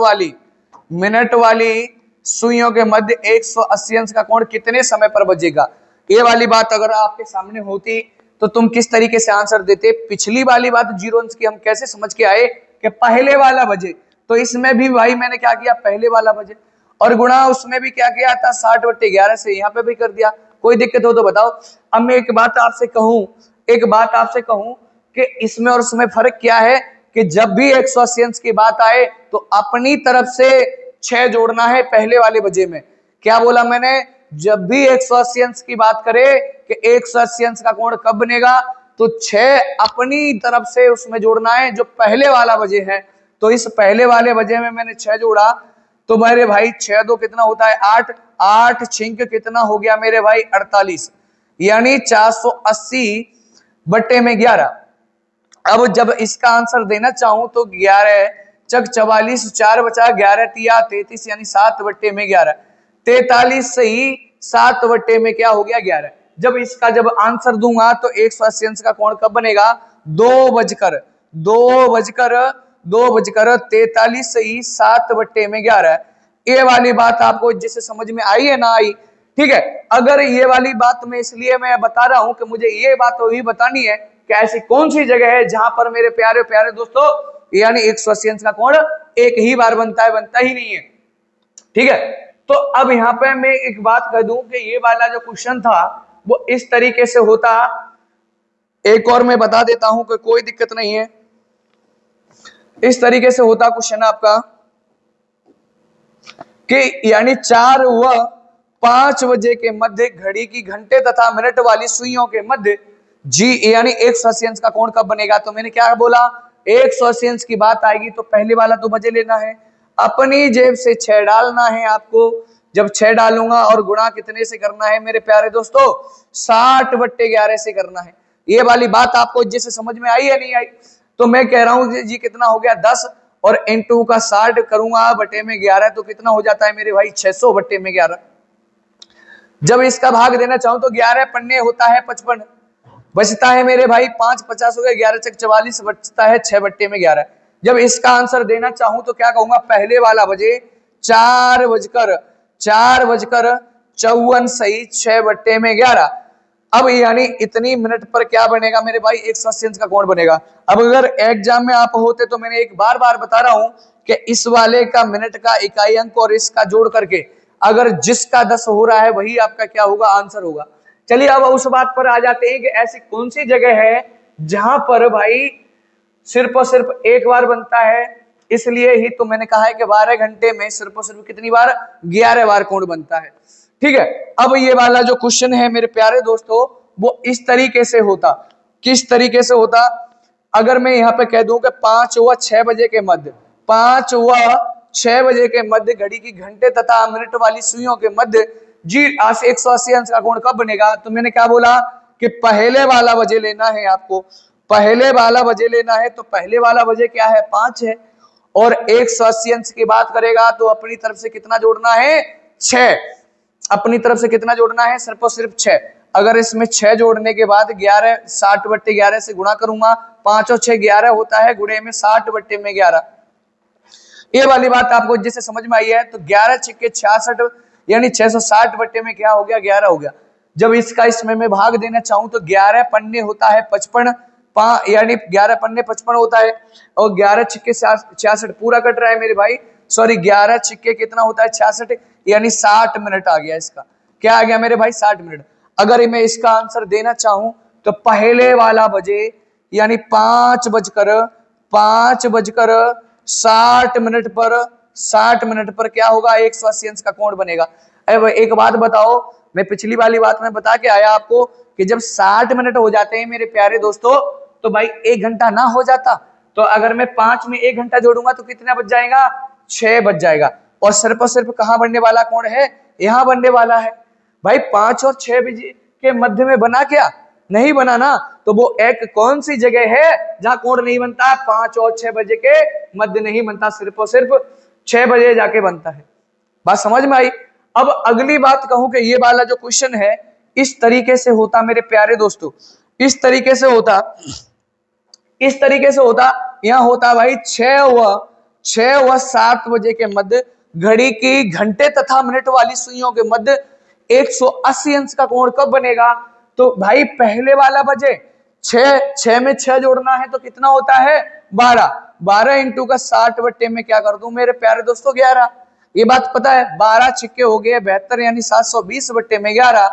वाली सुइयों के मध्य 180 अंश का कोण कितने समय पर बजेगा? ये वाली बात अगर आपके सामने होती तो तुम किस तरीके से आंसर देते? पिछली वाली बात 0 अंश की हम कैसे समझ के आए कि पहले वाला बजे, तो इसमें भी भाई मैंने क्या किया? पहले वाला बजे, और गुणा उसमें भी क्या किया था? 60/11 से यहाँ पे भी कर दिया। कोई दिक्कत हो तो बताओ। अब मैं एक बात आपसे कहूं कि इसमें और उसमें फर्क क्या है कि जब भी 180 अंश की बात आए तो अपनी तरफ से 6 जोड़ना है पहले वाले बजे में। क्या बोला मैंने? जब भी 180 अंश की बात करे कि 180 अंश का कोण कब बनेगा, तो 6 अपनी तरफ से उसमें जोड़ना है जो पहले वाला बजे है। तो इस पहले वाले बजे में मैंने 6 जोड़ा, तो मेरे भाई 6 2 कितना होता है? 8 8 छिंक कितना हो गया मेरे भाई? 48। यानी 480/11। अब जब इसका आंसर देना चाहूं तो 11 चक 44, 4 बचा 11 तिया 33, यानी 7/11। 43 से ही 7/में क्या हो गया 11। जब इसका जब आंसर दूंगा तो 180 अंश का कोण कब बनेगा? 2:43 से ही 7/11। ये वाली बात आपको जिससे समझ में आई है ना आई? ठीक है। अगर ये वाली बात मैं इसलिए मैं बता रहा हूं कि मुझे ये बात वही बतानी है कि ऐसी कौन सी जगह है जहां पर मेरे प्यारे प्यारे दोस्तों यानी 180 अंश का कोण एक ही बार बनता है, बनता ही नहीं है। ठीक है। तो अब यहां पे मैं एक बात कह दूं कि ये वाला जो क्वेश्चन था वो इस तरीके से होता। एक और मैं बता देता हूं कि कोई दिक्कत नहीं है। इस तरीके से होता क्वेश्चन आपका कि यानी 4 व 5 बजे के मध्य घड़ी की घंटे तथा मिनट वाली सुइयों के मध्य जी यानी 180 अंश का कोण कब बनेगा? तो मैंने क्या बोला, 180 अंश की बात आएगी तो पहले वाला तो बजे लेना है, अपनी जेब से 6 डालना है आपको। जब 6 डालूंगा और गुणा कितने से करना है मेरे प्यारे दोस्तों? 60/11 से करना है। ये वाली बात आपको जिससे समझ में आई या नहीं आई? तो मैं कह रहा हूं जी कितना हो गया 10 और इंटू का 60 करूंगा बटे में 11 तो कितना हो जाता है मेरे भाई? 600/11। जब इसका भाग देना चाहूं तो 11 पन्ने होता है 55, बचता है मेरे भाई 5 50 हो गए, 11 चक 44 बचता है 6/11। जब इसका आंसर देना चाहूं तो क्या कहूंगा? पहले वाला बजे 4:54 सही 6/11। अब यानी इतनी मिनट पर क्या बनेगा मेरे भाई? 180 अंश का कोण बनेगा। अब अगर एग्जाम में आप होते तो मैंने एक बार बता रहा हूं कि इस वाले का मिनट का इकाई अंक और इसका जोड़ करके अगर जिसका 10 हो रहा है वही आपका क्या होगा? आंसर होगा। चलिए अब उस बात पर आ जाते हैं कि ऐसी कौन सी जगह है जहां पर भाई सिर्फ और सिर्फ एक बार बनता है। इसलिए ही तो मैंने कहा है कि 12 घंटे में सिर्फ और सिर्फ कितनी बार? 11 बार कोण बनता है। ठीक है। अब ये वाला जो क्वेश्चन है मेरे प्यारे दोस्तों वो इस तरीके से होता। किस तरीके से होता? अगर मैं यहाँ पे कह दूं कि 5 व 6 बजे के मध्य, 5 व 6 बजे के मध्य घड़ी की घंटे तथा मिनट वाली सुइयों के मध्य जी 180 अंश का कोण कब बनेगा? तो मैंने क्या बोला कि पहले वाला बजे लेना है आपको। पहले वाला बजे लेना है तो पहले वाला बजे क्या है? 5 है। और 180 अंश की बात करेगा तो अपनी तरफ से कितना जोड़ना है? 6। अपनी तरफ से कितना जोड़ना है? सिर्फ और सिर्फ 6। अगर इसमें 6 जोड़ने के बाद 11 60/11 से गुणा करूंगा, 5 और 6 11 होता है, गुणे में 60/11। ये वाली बात आपको जिससे समझ में आई है तो 11 छिक्के 66 यानी 660 में क्या हो गया? 11 हो गया। जब इसका इसमें मैं भाग देना चाहूं तो 11 पन्ने होता है 55, यानी 11 पन्ने 55 होता है और 11 छिक्के 66 पूरा कट रहा है मेरे भाई, सॉरी 11 छिक्के कितना होता है? 66 यानी 60 मिनट आ गया। इसका क्या आ गया मेरे भाई? 60 मिनट। अगर मैं इसका आंसर देना चाहूं तो पहले वाला बजे यानी 5:60 पर 60 मिनट पर क्या होगा? 180 अंश का कोण बनेगा। अब एक बात बताओ, मैं पिछली वाली बात में बता के आया आपको कि जब 60 मिनट हो जाते हैं मेरे प्यारे दोस्तों तो भाई 1 घंटा ना हो जाता? तो अगर मैं 5 में 1 घंटा जोड़ूंगा तो कितना बच जाएगा? 6 बच जाएगा। और सिर्फ कहां बनने वाला कोण है? यहां बनने वाला है। भाई 5 और 6 बजे के मध्य में बना क्या? नहीं बना ना। तो वो एक कौन सी जगह है जहां कोण नहीं बनता? 5 और 6 बजे के मध्य नहीं बनता, सिर्फ और सिर्फ 6 बजे जाके बनता है। बात समझ में आई? अब अगली बात कहूं कि ये वाला जो क्वेश्चन है इस तरीके से होता मेरे प्यारे दोस्तों, इस तरीके से होता, इस तरीके से होता। यहां होता भाई 6 व 7 बजे के मध्य घड़ी की घंटे तथा मिनट वाली सुइयों के मध्य 180 अंश का कोण कब बनेगा? तो भाई पहले वाला बजे 6 में 6 जोड़ना है तो कितना होता है? 12 इंटू का 60 में क्या कर दूं मेरे प्यारे दोस्तों? 11। ये बात पता है? 12 छिक्के हो गए 72 यानी 720/11।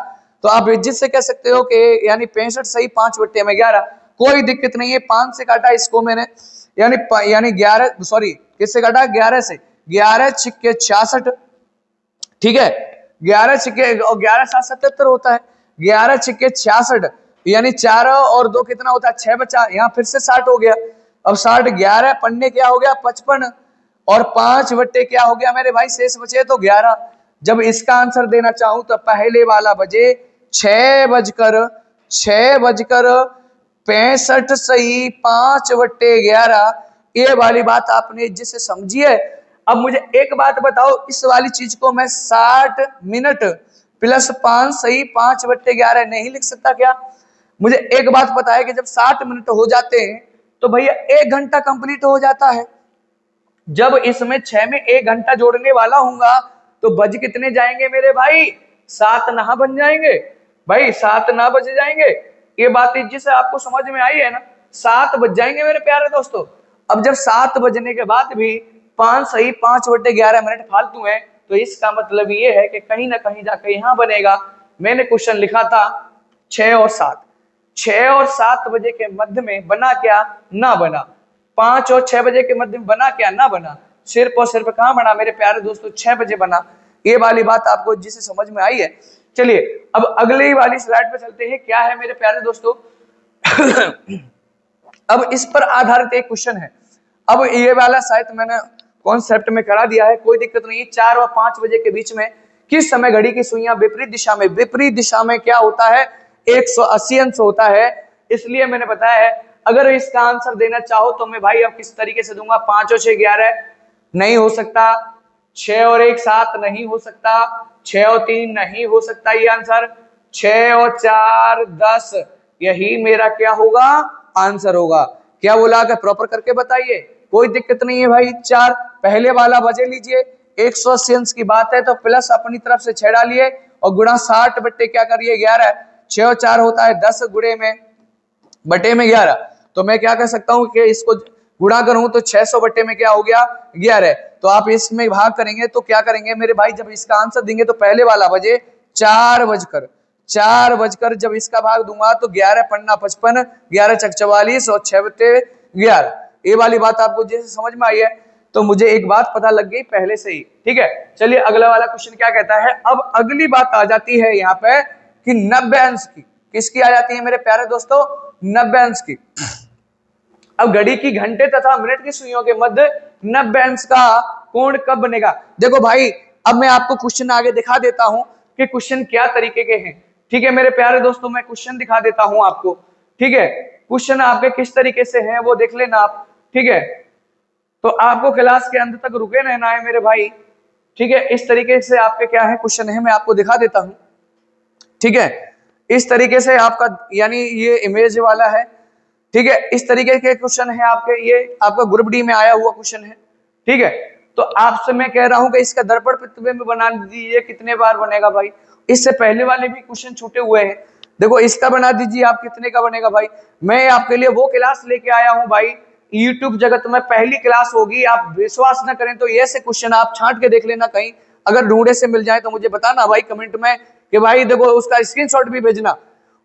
तो आप इज्जत से कह सकते हो कि यानी 65 सही 5/11। कोई दिक्कत नहीं है। 5 से काटा इसको मैंने, यानी 11 सॉरी किससे काटा? 11 से। 11 छिक्के 66, ठीक है। 11 छिक्के और 11 7 77 होता है। 11 छिक्के 66 यानी 4 और 2 कितना होता है? 6 बचा। यहाँ फिर से 60 हो गया। अब 60 11 पन्ने क्या हो गया? 55 और 5 बट्टे क्या हो गया मेरे भाई? शेष बचे तो 11। जब इसका आंसर देना चाहूं तो पहले वाला बजे 6:65 सही 5/11। ये वाली बात आपने जिसे समझी है। अब मुझे एक बात बताओ, इस वाली चीज को मैं 60 मिनट प्लस 5 सही 5/11 नहीं लिख सकता क्या? मुझे एक बात पता है कि जब 60 मिनट हो जाते हैं तो भैया 1 घंटा कंप्लीट हो जाता है। जब इसमें 6 में 1 घंटा जोड़ने वाला हूंगा तो बज कितने जाएंगे मेरे भाई? 7 ना बन जाएंगे भाई, 7 ना बज जाएंगे। ये बात जिसे आपको समझ में आई है ना, 7 बज जाएंगे मेरे प्यारे दोस्तों। अब जब 7 बजने के बाद भी 5 सही 5/11 मिनट फालतू है, तो इसका मतलब ये है कि कहीं ना कहीं जाकर यहां बनेगा। मैंने क्वेश्चन लिखा था 6 और 7, 6 और 7 बजे के मध्य में बना क्या? ना बना। 5 और 6 बजे के मध्य में बना क्या? ना बना। सिर्फ और सिर्फ कहां बना मेरे प्यारे दोस्तों? 6 बजे बना। ये वाली बात आपको जिसे समझ में आई है। चलिए अब अगली वाली स्लाइड पे चलते हैं। क्या है मेरे प्यारे दोस्तों? अब इस पर आधारित एक क्वेश्चन है। अब ये वाला शायद मैंने कॉन्सेप्ट में करा दिया है, कोई दिक्कत नहीं। 4 और 5 बजे के बीच में किस समय घड़ी की सुइयां विपरीत दिशा में क्या होता है? 180 अंश होता है। इसलिए मैंने बताया है, अगर इसका आंसर देना चाहो तो मैं भाई अब किस तरीके से दूंगा? 5 और 6 11 नहीं हो सकता, 6 और 1 7 नहीं हो सकता, 6 और 3 नहीं हो सकता ये आंसर, 6 और 4 10 यही मेरा क्या होगा? आंसर होगा। क्या बोला? कर प्रॉपर करके बताइए, कोई दिक्कत नहीं है भाई। 4 पहले वाला बजे लीजिए, 180 अंश की बात है तो प्लस अपनी तरफ से 6 डालिए और गुणा 60 बट्टे क्या करिए 11। 6 और 4 होता है 10 गुणे में बटे में 11। तो मैं क्या कर सकता हूं कि इसको गुणा करूं तो 600 बट्टे में क्या हो गया? 11। तो आप इसमें भाग करेंगे तो क्या करेंगे मेरे भाई? जब इसका आंसर देंगे तो पहले वाला बजे 4 बजकर जब इसका भाग दूंगा तो 11 पन्ना 55, 11 चक 44 और 6 बटे 11। ये वाली बात आपको जैसे समझ में आई है तो मुझे एक बात पता लग गई पहले से ही। ठीक है, चलिए अगला वाला क्वेश्चन क्या कहता है। अब अगली बात आ जाती है यहाँ पे कि 90 अंश की। किसकी आ जाती है मेरे प्यारे दोस्तों? 90 अंश की। अब घड़ी की घंटे तथा मिनट की सुइयों के मध्य 90 अंश का कोण कब बनेगा? देखो भाई, अब मैं आपको क्वेश्चन आगे दिखा देता हूं कि क्वेश्चन क्या तरीके के हैं। ठीक है मेरे प्यारे दोस्तों, मैं क्वेश्चन दिखा देता हूं आपको। ठीक है, क्वेश्चन आपके किस तरीके से हैं वो देख लेना आप। ठीक है, तो आपको क्लास के अंत तक रुके रहना है मेरे भाई। ठीक है, इस तरीके से आपके क्या है क्वेश्चन है, मैं आपको दिखा देता हूं। ठीक है, इस तरीके से आपका यानी ये इमेज वाला है। ठीक है, इस तरीके के क्वेश्चन है आपके, ये आपका ग्रुप डी में आया हुआ क्वेश्चन है। ठीक है, तो आपसे मैं कह रहा हूं कि इसका दर्पण प्रतिबिंब में बना दीजिए। कितने बार बनेगा भाई? इससे पहले वाले भी क्वेश्चन छूटे हुए हैं। देखो इसका बना दीजिए आप, कितने का बनेगा भाई? मैं आपके लिए वो क्लास लेके आया हूं भाई, यूट्यूब जगत में पहली क्लास होगी। आप विश्वास ना करें तो ऐसे क्वेश्चन आप छांट के देख लेना, कहीं अगर ढूंढे से मिल जाए तो मुझे बताना भाई कमेंट में कि भाई देखो उसका स्क्रीनशॉट भी भेजना।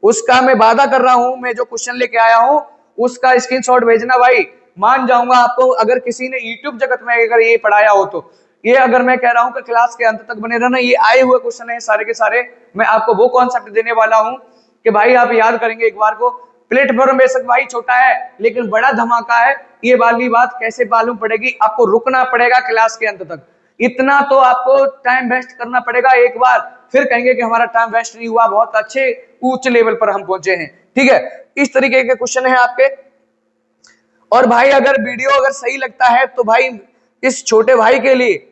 उसका मैं वादा कर रहा हूं, मैं जो क्वेश्चन लेके आया हूं उसका स्क्रीनशॉट भेजना भाई, मान जाऊंगा आपको। अगर किसी ने यूट्यूब जगत में अगर ये पढ़ाया हो तो ये, अगर मैं कह रहा हूं कि क्लास के अंत तक बने रहना, ये आए हुए क्वेश्चन है सारे के सारे। मैं आपको वो कॉन्सेप्ट देने वाला हूं कि भाई आप याद करेंगे एक बार को। प्लेटफॉर्म बेशक भाई छोटा है लेकिन बड़ा धमाका है। ये वाली बात कैसे मालूम पड़ेगी? आपको रुकना पड़ेगा क्लास के अंत तक। इतना तो आपको टाइम वेस्ट करना पड़ेगा एक बार, फिर कहेंगे कि हमारा टाइम वेस्ट नहीं हुआ, बहुत अच्छे उच्च लेवल पर हम पहुंचे हैं। ठीक है, इस तरीके के क्वेश्चन है आपके। और भाई अगर वीडियो अगर सही लगता है तो भाई इस छोटे भाई के लिए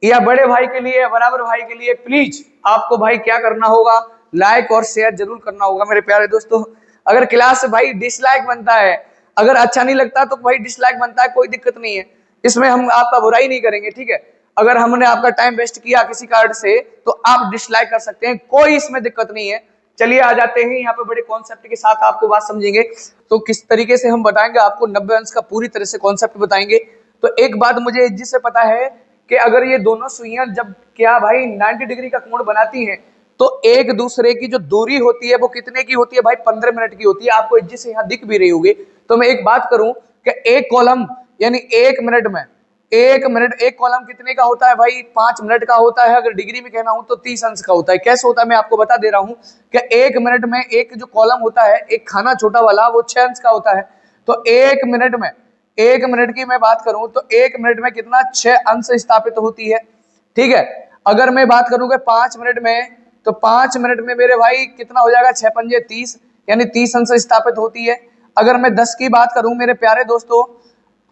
या बड़े भाई के लिए या बराबर भाई के लिए प्लीज आपको भाई क्या करना होगा? लाइक और शेयर जरूर करना होगा मेरे प्यारे दोस्तों। अगर क्लास भाई डिसलाइक बनता है, अगर अच्छा नहीं लगता तो भाई डिसलाइक बनता है, कोई दिक्कत नहीं है, इसमें हम आपका बुराई नहीं करेंगे। ठीक है, अगर हमने आपका टाइम वेस्ट किया किसी कार्ड से तो आप डिसलाइक कर सकते हैं, कोई इसमें दिक्कत नहीं है। चलिए आ जाते हैं यहाँ पे बड़े कॉन्सेप्ट के साथ, आपको बात समझेंगे तो किस तरीके से हम बताएंगे आपको 90 अंश का पूरी तरह से कॉन्सेप्ट बताएंगे। तो एक बात मुझे जिससे पता है कि अगर ये दोनों सुइयां जब क्या भाई 90 डिग्री का कोण बनाती हैं तो एक दूसरे की जो दूरी होती है वो कितने की होती है भाई? 15 मिनट की होती है। आपको जिससे यहाँ दिख भी रही होगी। तो मैं एक बात करूं कि एक कॉलम यानी 1 मिनट में 1 मिनट, एक कॉलम कितने का होता है भाई? 5 मिनट का होता है। अगर डिग्री में कहना हूं तो 30 अंश का होता है। कैसे होता है मैं आपको बता दे रहा हूं कि 1 मिनट में एक जो कॉलम होता है, एक खाना छोटा वाला, वो 6 अंश का होता है। तो 1 मिनट में, 1 मिनट की मैं बात करूं तो 1 मिनट में कितना? 6 अंश स्थापित होती है। ठीक है, अगर मैं बात करूं कि 5 मिनट में तो 5 मिनट में मेरे भाई कितना हो जाएगा, 6 पंजे 30, यानी 30 अंश स्थापित होती है। अगर मैं 10 की बात करूं मेरे प्यारे दोस्तों,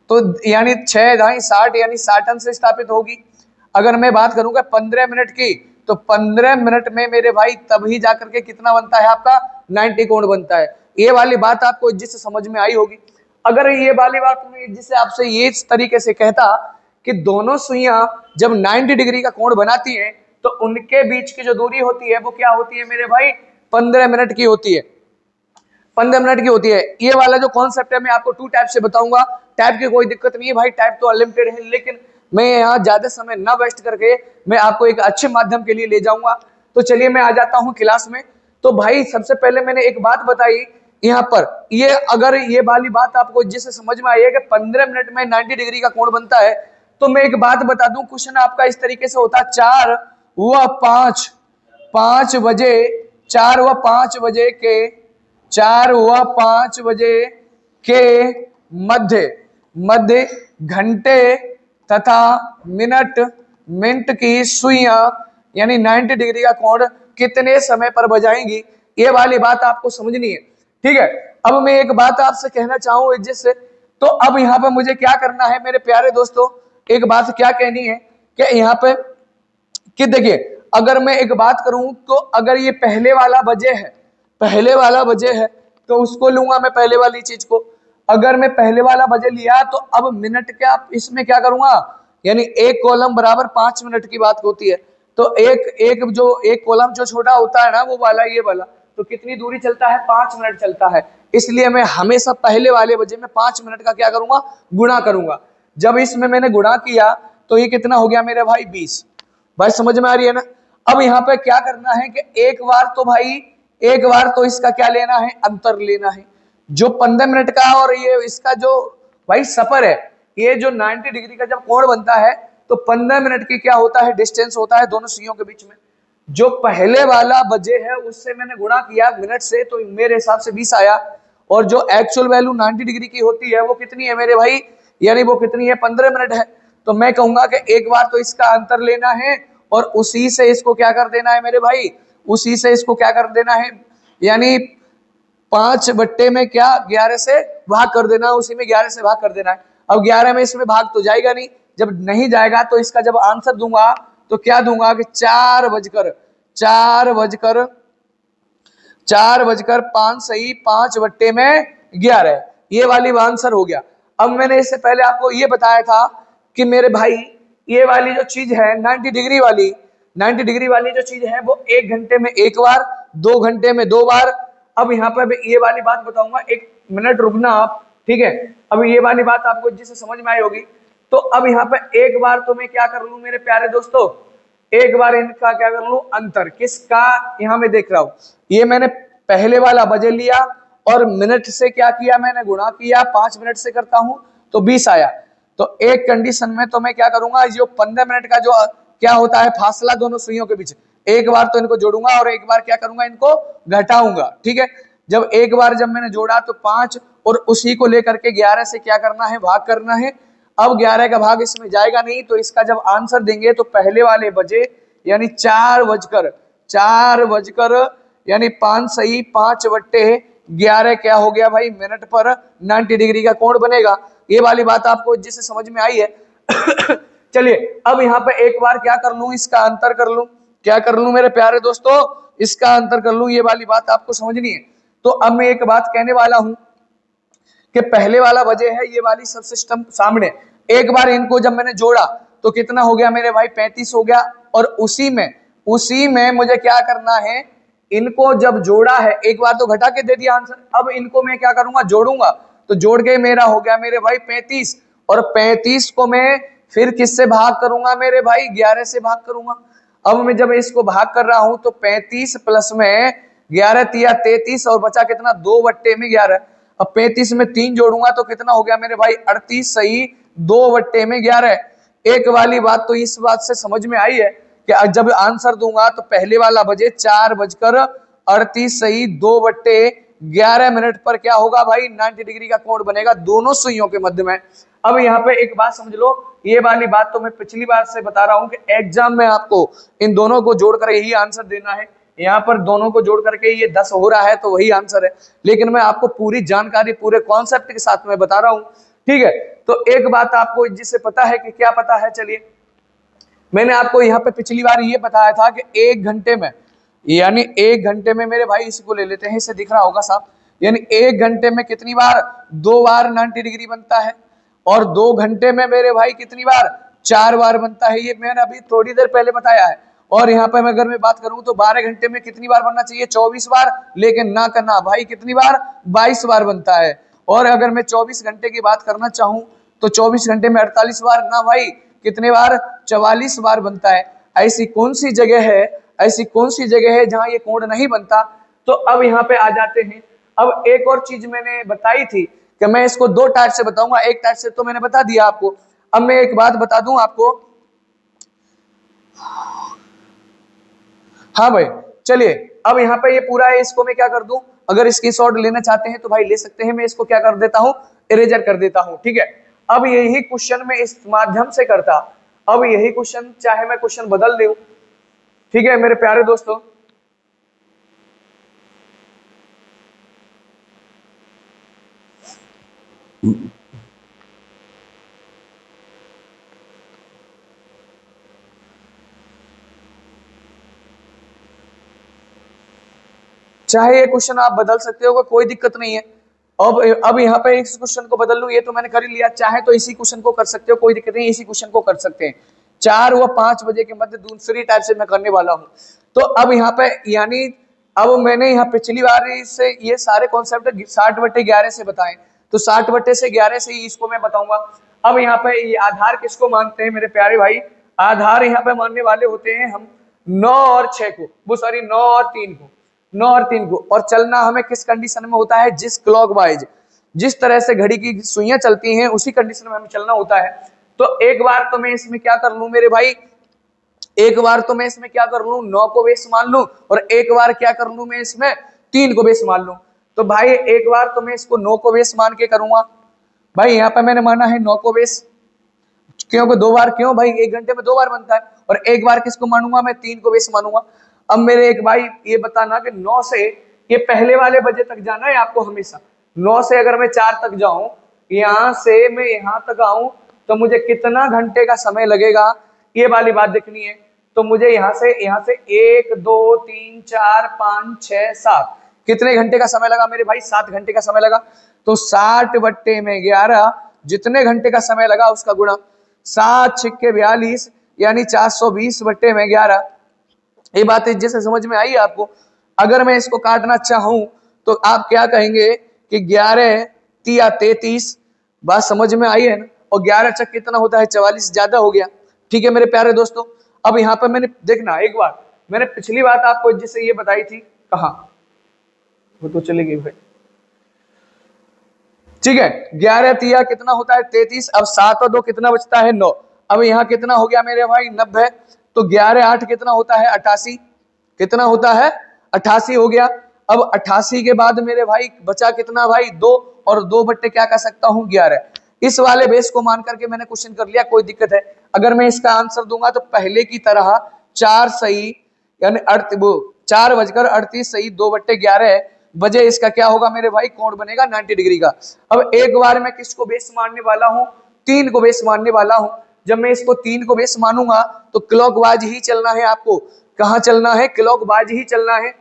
तो यानी 6 ढाई 60, यानी 60 अंश स्थापित होगी। अगर मैं बात करूंगा 15 मिनट की, तो 15 मिनट में मेरे भाई तभी जाकर के कितना बनता है आपका, 90 कोण बनता है। ये वाली बात आपको जिससे समझ में आई होगी। अगर ये वाली बात में जिससे आपसे ये इस तरीके से कहता कि दोनों सुइयां जब 90 डिग्री का कोण बनाती हैं, तो उनके बीच की जो दूरी होती है वो क्या होती है मेरे भाई, 15 मिनट की होती है। 15 मिनट की होती है। ये वाला जो कॉन्सेप्ट है मैं आपको 2 टाइप से बताऊंगा। टाइप की कोई दिक्कत नहीं है भाई, टाइप तो अनलिमिटेड है, लेकिन मैं यहाँ ज्यादा समय ना वेस्ट करके मैं आपको एक अच्छे माध्यम के लिए ले जाऊंगा। तो चलिए मैं आ जाता हूँ क्लास में। तो भाई सबसे पहले मैंने एक बात बताई यहाँ पर, ये अगर ये वाली बात आपको जिससे समझ में आई है कि 15 मिनट में 90 डिग्री का कोण बनता है, तो मैं एक बात बता दूं, क्वेश्चन आपका इस तरीके से होता है, 4 व 5 बजे, 4 व 5 बजे के, 4 व 5 बजे के मध्य घंटे तथा मिनट की सुइयां यानी 90 डिग्री का कोण कितने समय पर बजाएंगी, ये वाली बात आपको समझनी है। ठीक है, अब मैं एक बात आपसे कहना चाहूं जिससे, तो अब यहाँ पे मुझे क्या करना है मेरे प्यारे दोस्तों, एक बात क्या कहनी है कि यहाँ पे कि देखिए, अगर मैं एक बात करूं तो अगर ये पहले वाला बजे है तो उसको लूंगा मैं पहले वाली चीज को। अगर मैं पहले वाला बजे लिया तो अब मिनट क्या इसमें क्या करूंगा, यानी एक कॉलम बराबर 5 मिनट की बात होती है। तो एक कॉलम जो छोटा होता है ना वो वाला, ये वाला, तो कितनी दूरी चलता है, 5 मिनट चलता है। इसलिए मैं हमेशा पहले वाले बजे में 5 मिनट का क्या करूंगा, गुणा करूंगा। जब इसमें मैंने गुणा किया तो ये कितना हो गया मेरे भाई, 20। भाई समझ में आ रही है ना। अब यहाँ पे क्या करना है कि एक बार तो इसका क्या लेना है, अंतर लेना है। जो 15 मिनट का और ये इसका जो भाई सफर है, ये जो 90 डिग्री का जब कोण बनता है तो 15 मिनट की क्या होता है, डिस्टेंस होता है दोनों सुइयों के बीच में। जो पहले वाला बजे है उससे मैंने गुणा किया मिनट से, तो मेरे हिसाब से 20 आया। और जो एक्चुअल वैल्यू 90 डिग्री की होती है वो कितनी है मेरे भाई, यानी वो कितनी है, 15 मिनट है। तो मैं कहूंगा कि एक बार तो इसका अंतर लेना है और उसी से इसको क्या कर देना है मेरे भाई, उसी से इसको क्या कर देना है, यानी 5 बट्टे में क्या 11 से भाग कर देना, उसी में 11 से भाग कर देना है। अब 11 में इसमें भाग तो जाएगा नहीं, जब नहीं जाएगा तो इसका जब आंसर दूंगा तो क्या दूंगा कि 4:5 सही 5 बट्टे में 11, ये वाली आंसर हो गया। अब मैंने इससे पहले आपको ये बताया था कि मेरे भाई ये वाली जो चीज है 90 डिग्री वाली जो चीज है वो 1 घंटे में 1 बार, 2 घंटे में 2 बार। अब यहाँ पर ये वाली बात बताऊंगा, 1 मिनट रुकना आप, ठीक है। अब ये वाली बात आपको जिससे समझ में आई होगी। तो अब यहाँ पे एक बार तो मैं क्या कर लूं मेरे प्यारे दोस्तों, एक बार इनका क्या कर लूं, अंतर किसका, यहाँ मैं देख रहा हूं, ये मैंने पहले वाला बजे लिया और मिनट से क्या किया, मैंने गुणा किया, 5 मिनट से करता हूं तो 20 आया। तो एक कंडीशन में तो मैं क्या करूंगा, जो 15 मिनट का जो क्या होता है फासला दोनों सुइयों के बीच, एक बार तो इनको जोड़ूंगा और एक बार क्या करूंगा, इनको घटाऊंगा। ठीक है, जब एक बार जब मैंने जोड़ा तो 5 और उसी को लेकर के 11 से क्या करना है, भाग करना है। अब 11 का भाग इसमें जाएगा नहीं, तो इसका जब आंसर देंगे तो पहले वाले बजे यानी 4 बजकर यानी 5 सही 5 बट्टे 11 क्या हो गया भाई, मिनट पर 90 डिग्री का कोण बनेगा। ये वाली बात आपको जिससे समझ में आई है। चलिए अब यहाँ पे एक बार क्या कर लूं, इसका अंतर कर लूं, क्या कर लूं मेरे प्यारे दोस्तों, इसका अंतर कर लूं, ये वाली बात आपको समझनी है। तो अब मैं एक बात कहने वाला हूं कि पहले वाला बजे है, ये वाली सब सिस्टम सामने, एक बार इनको जब मैंने जोड़ा तो कितना हो गया मेरे भाई, 35 हो गया। और उसी में मुझे क्या करना है, इनको जब जोड़ा है, एक बार तो घटा के दे दिया आंसर, अब इनको मैं क्या करूंगा, जोड़ूंगा। तो जोड़ के मेरा हो गया मेरे भाई 35, और 35 को मैं फिर किससे भाग करूंगा मेरे भाई, 11 से भाग करूंगा। अब मैं जब इसको भाग कर रहा हूं तो 35 प्लस में 11 तिया 33 और बचा कितना, 2 बट्टे में 11। अब 35 में 3 जोड़ूंगा तो कितना हो गया मेरे भाई, 38 सही 2 बट्टे में 11। एक वाली बात तो इस बात से समझ में आई है कि जब आंसर दूंगा तो पहले वाला बजे 4:38 सही 2 बट्टे 11 मिनट पर क्या होगा भाई, 90 डिग्री का कोण बनेगा दोनों सुइयों के मध्य में। अब यहाँ पे एक बात समझ लो, ये वाली बात तो मैं पिछली बार से बता रहा हूं कि एग्जाम में आपको इन दोनों को जोड़कर यही आंसर देना है। यहाँ पर दोनों को जोड़ करके ये 10 हो रहा है, तो वही आंसर है। लेकिन मैं आपको पूरी जानकारी पूरे कॉन्सेप्ट के साथ में बता रहा हूं, ठीक है। तो एक बात आपको जिससे पता है कि क्या पता है, चलिए मैंने आपको यहाँ पे पिछली बार ये बताया था कि 1 घंटे में, यानी 1 घंटे में मेरे भाई इसी को ले लेते हैं, इसे दिख रहा होगा साहब, यानी 1 घंटे में कितनी बार, 2 बार 90 डिग्री बनता है, और 2 घंटे में मेरे भाई कितनी बार, 4 बार बनता है। ये मैंने अभी थोड़ी देर पहले बताया है। और यहाँ पे अगर मैं बात करूं तो 12 घंटे में कितनी बार बनना चाहिए, 24 बार, लेकिन ना करना भाई, कितनी बार, 22 बार बनता है। और अगर मैं 24 घंटे की बात करना चाहूं तो 24 घंटे में 48 बार, ना भाई कितने बार, 44 बार बनता है। ऐसी कौन सी जगह है, ऐसी कौन सी जगह है जहां ये कोण नहीं बनता। तो अब यहाँ पे आ जाते हैं। अब एक और चीज मैंने बताई थी कि मैं इसको 2 टाइप से बताऊंगा, एक टाइप से तो मैंने बता दिया आपको। अब मैं एक बात बता दूं आपको, हाँ भाई चलिए, अब यहाँ पे ये पूरा है, इसको मैं क्या कर दूं, अगर इसकी शॉट लेना चाहते हैं तो भाई ले सकते हैं, मैं इसको क्या कर देता हूं, इरेजर कर देता हूं, ठीक है। अब यही क्वेश्चन मैं इस माध्यम से करता, अब यही क्वेश्चन चाहे मैं क्वेश्चन बदल दूं, ठीक है मेरे प्यारे दोस्तों। चाहे ये क्वेश्चन आप बदल सकते हो, कोई दिक्कत नहीं है। अब यहाँ पे इस क्वेश्चन को बदल लूं, ये तो मैंने कर ही लिया, चाहे तो इसी क्वेश्चन को कर सकते हो, कोई दिक्कत नहीं, इसी क्वेश्चन को कर सकते हैं। 4 व 5 बजे के मध्य दूसरी टाइप से मैं करने वाला हूं। तो अब यहाँ पे यानी अब मैंने यहाँ पिछली बार से ये सारे कॉन्सेप्ट 60/11 से बताए, तो 60/11 से ही इसको मैं बताऊंगा। अब यहाँ पे ये आधार किसको मानते हैं मेरे प्यारे भाई, आधार यहाँ पे मानने वाले होते हैं हम 9 और 6 को, वो सॉरी 9 और 3 को, 9 और 3 को। और चलना हमें किस कंडीशन में होता है, जिस क्लॉकवाइज, जिस तरह से घड़ी की सुइयां चलती हैं उसी कंडीशन में हमें चलना होता है। तो एक बार तो मैं इसमें क्या कर लूं मेरे भाई, एक बार तो मैं इसमें क्या कर लूं, 9 को बेस मान लूं, और एक बार क्या कर लूं मैं इसमें 3 को बेस मान लूं। तो भाई एक बार तो मैं इसको 9 को बेस मान के करूंगा, भाई यहाँ पे मैंने माना है 9 को बेस, क्योंकि 2 बार, क्यों भाई 1 घंटे में 2 बार बनता है। और एक बार किसको मानूंगा मैं, 3 को बेस मानूंगा। अब मेरे एक भाई ये बताना कि 9 से ये पहले वाले बजे तक जाना है आपको हमेशा। 9 से अगर मैं 4 तक जाऊं, यहां से मैं यहां तक आऊं, तो मुझे कितना घंटे का समय लगेगा, ये वाली बात देखनी है। तो मुझे यहाँ से 1 2 3 4 5 6 7 कितने घंटे का समय लगा मेरे भाई, 7 घंटे का समय लगा। तो 60/11 जितने घंटे का समय लगा उसका गुणा 7 छिक्के 42, यानी 420/11। ये बात जैसे समझ में आई आपको। अगर मैं इसको काटना चाहूं तो आप क्या कहेंगे कि 11 तिया 33, बात समझ में आई है ना। और 11 चक कितना होता है, 44, ज्यादा हो गया, ठीक है मेरे प्यारे दोस्तों। अब यहाँ पर मैंने देखना एक बार, मैंने पिछली बात आपको जिससे ये बताई थी, कहा वो तो चली गई भाई, ठीक है। 11 तिया कितना होता है, 33। अब 7 और 2 कितना बचता है, 9। अब यहाँ कितना हो गया मेरे भाई, 90। तो 11 8 कितना होता है, 88। कितना होता है, 88 हो गया। अब 88 के बाद मेरे भाई बचा कितना भाई, 2, और 2 बट्टे क्या कर सकता हूँ, 11। इस वाले बेस को मान करके मैंने क्वेश्चन कर लिया, कोई दिक्कत है। अगर मैं इसका आंसर दूंगा तो पहले की तरह 4 सही, यानी 4:38 सही 2/11 बजे इसका क्या होगा मेरे भाई, कोण बनेगा 90 डिग्री का। अब एक बार मैं किसको बेस मानने वाला हूं, 3 को बेस मानने वाला हूं। जब मैं इसको 3 को बेस मानूंगा तो क्लॉकवाइज ही चलना है आपको। कहां चलना है, क्लॉकवाइज ही चलना है।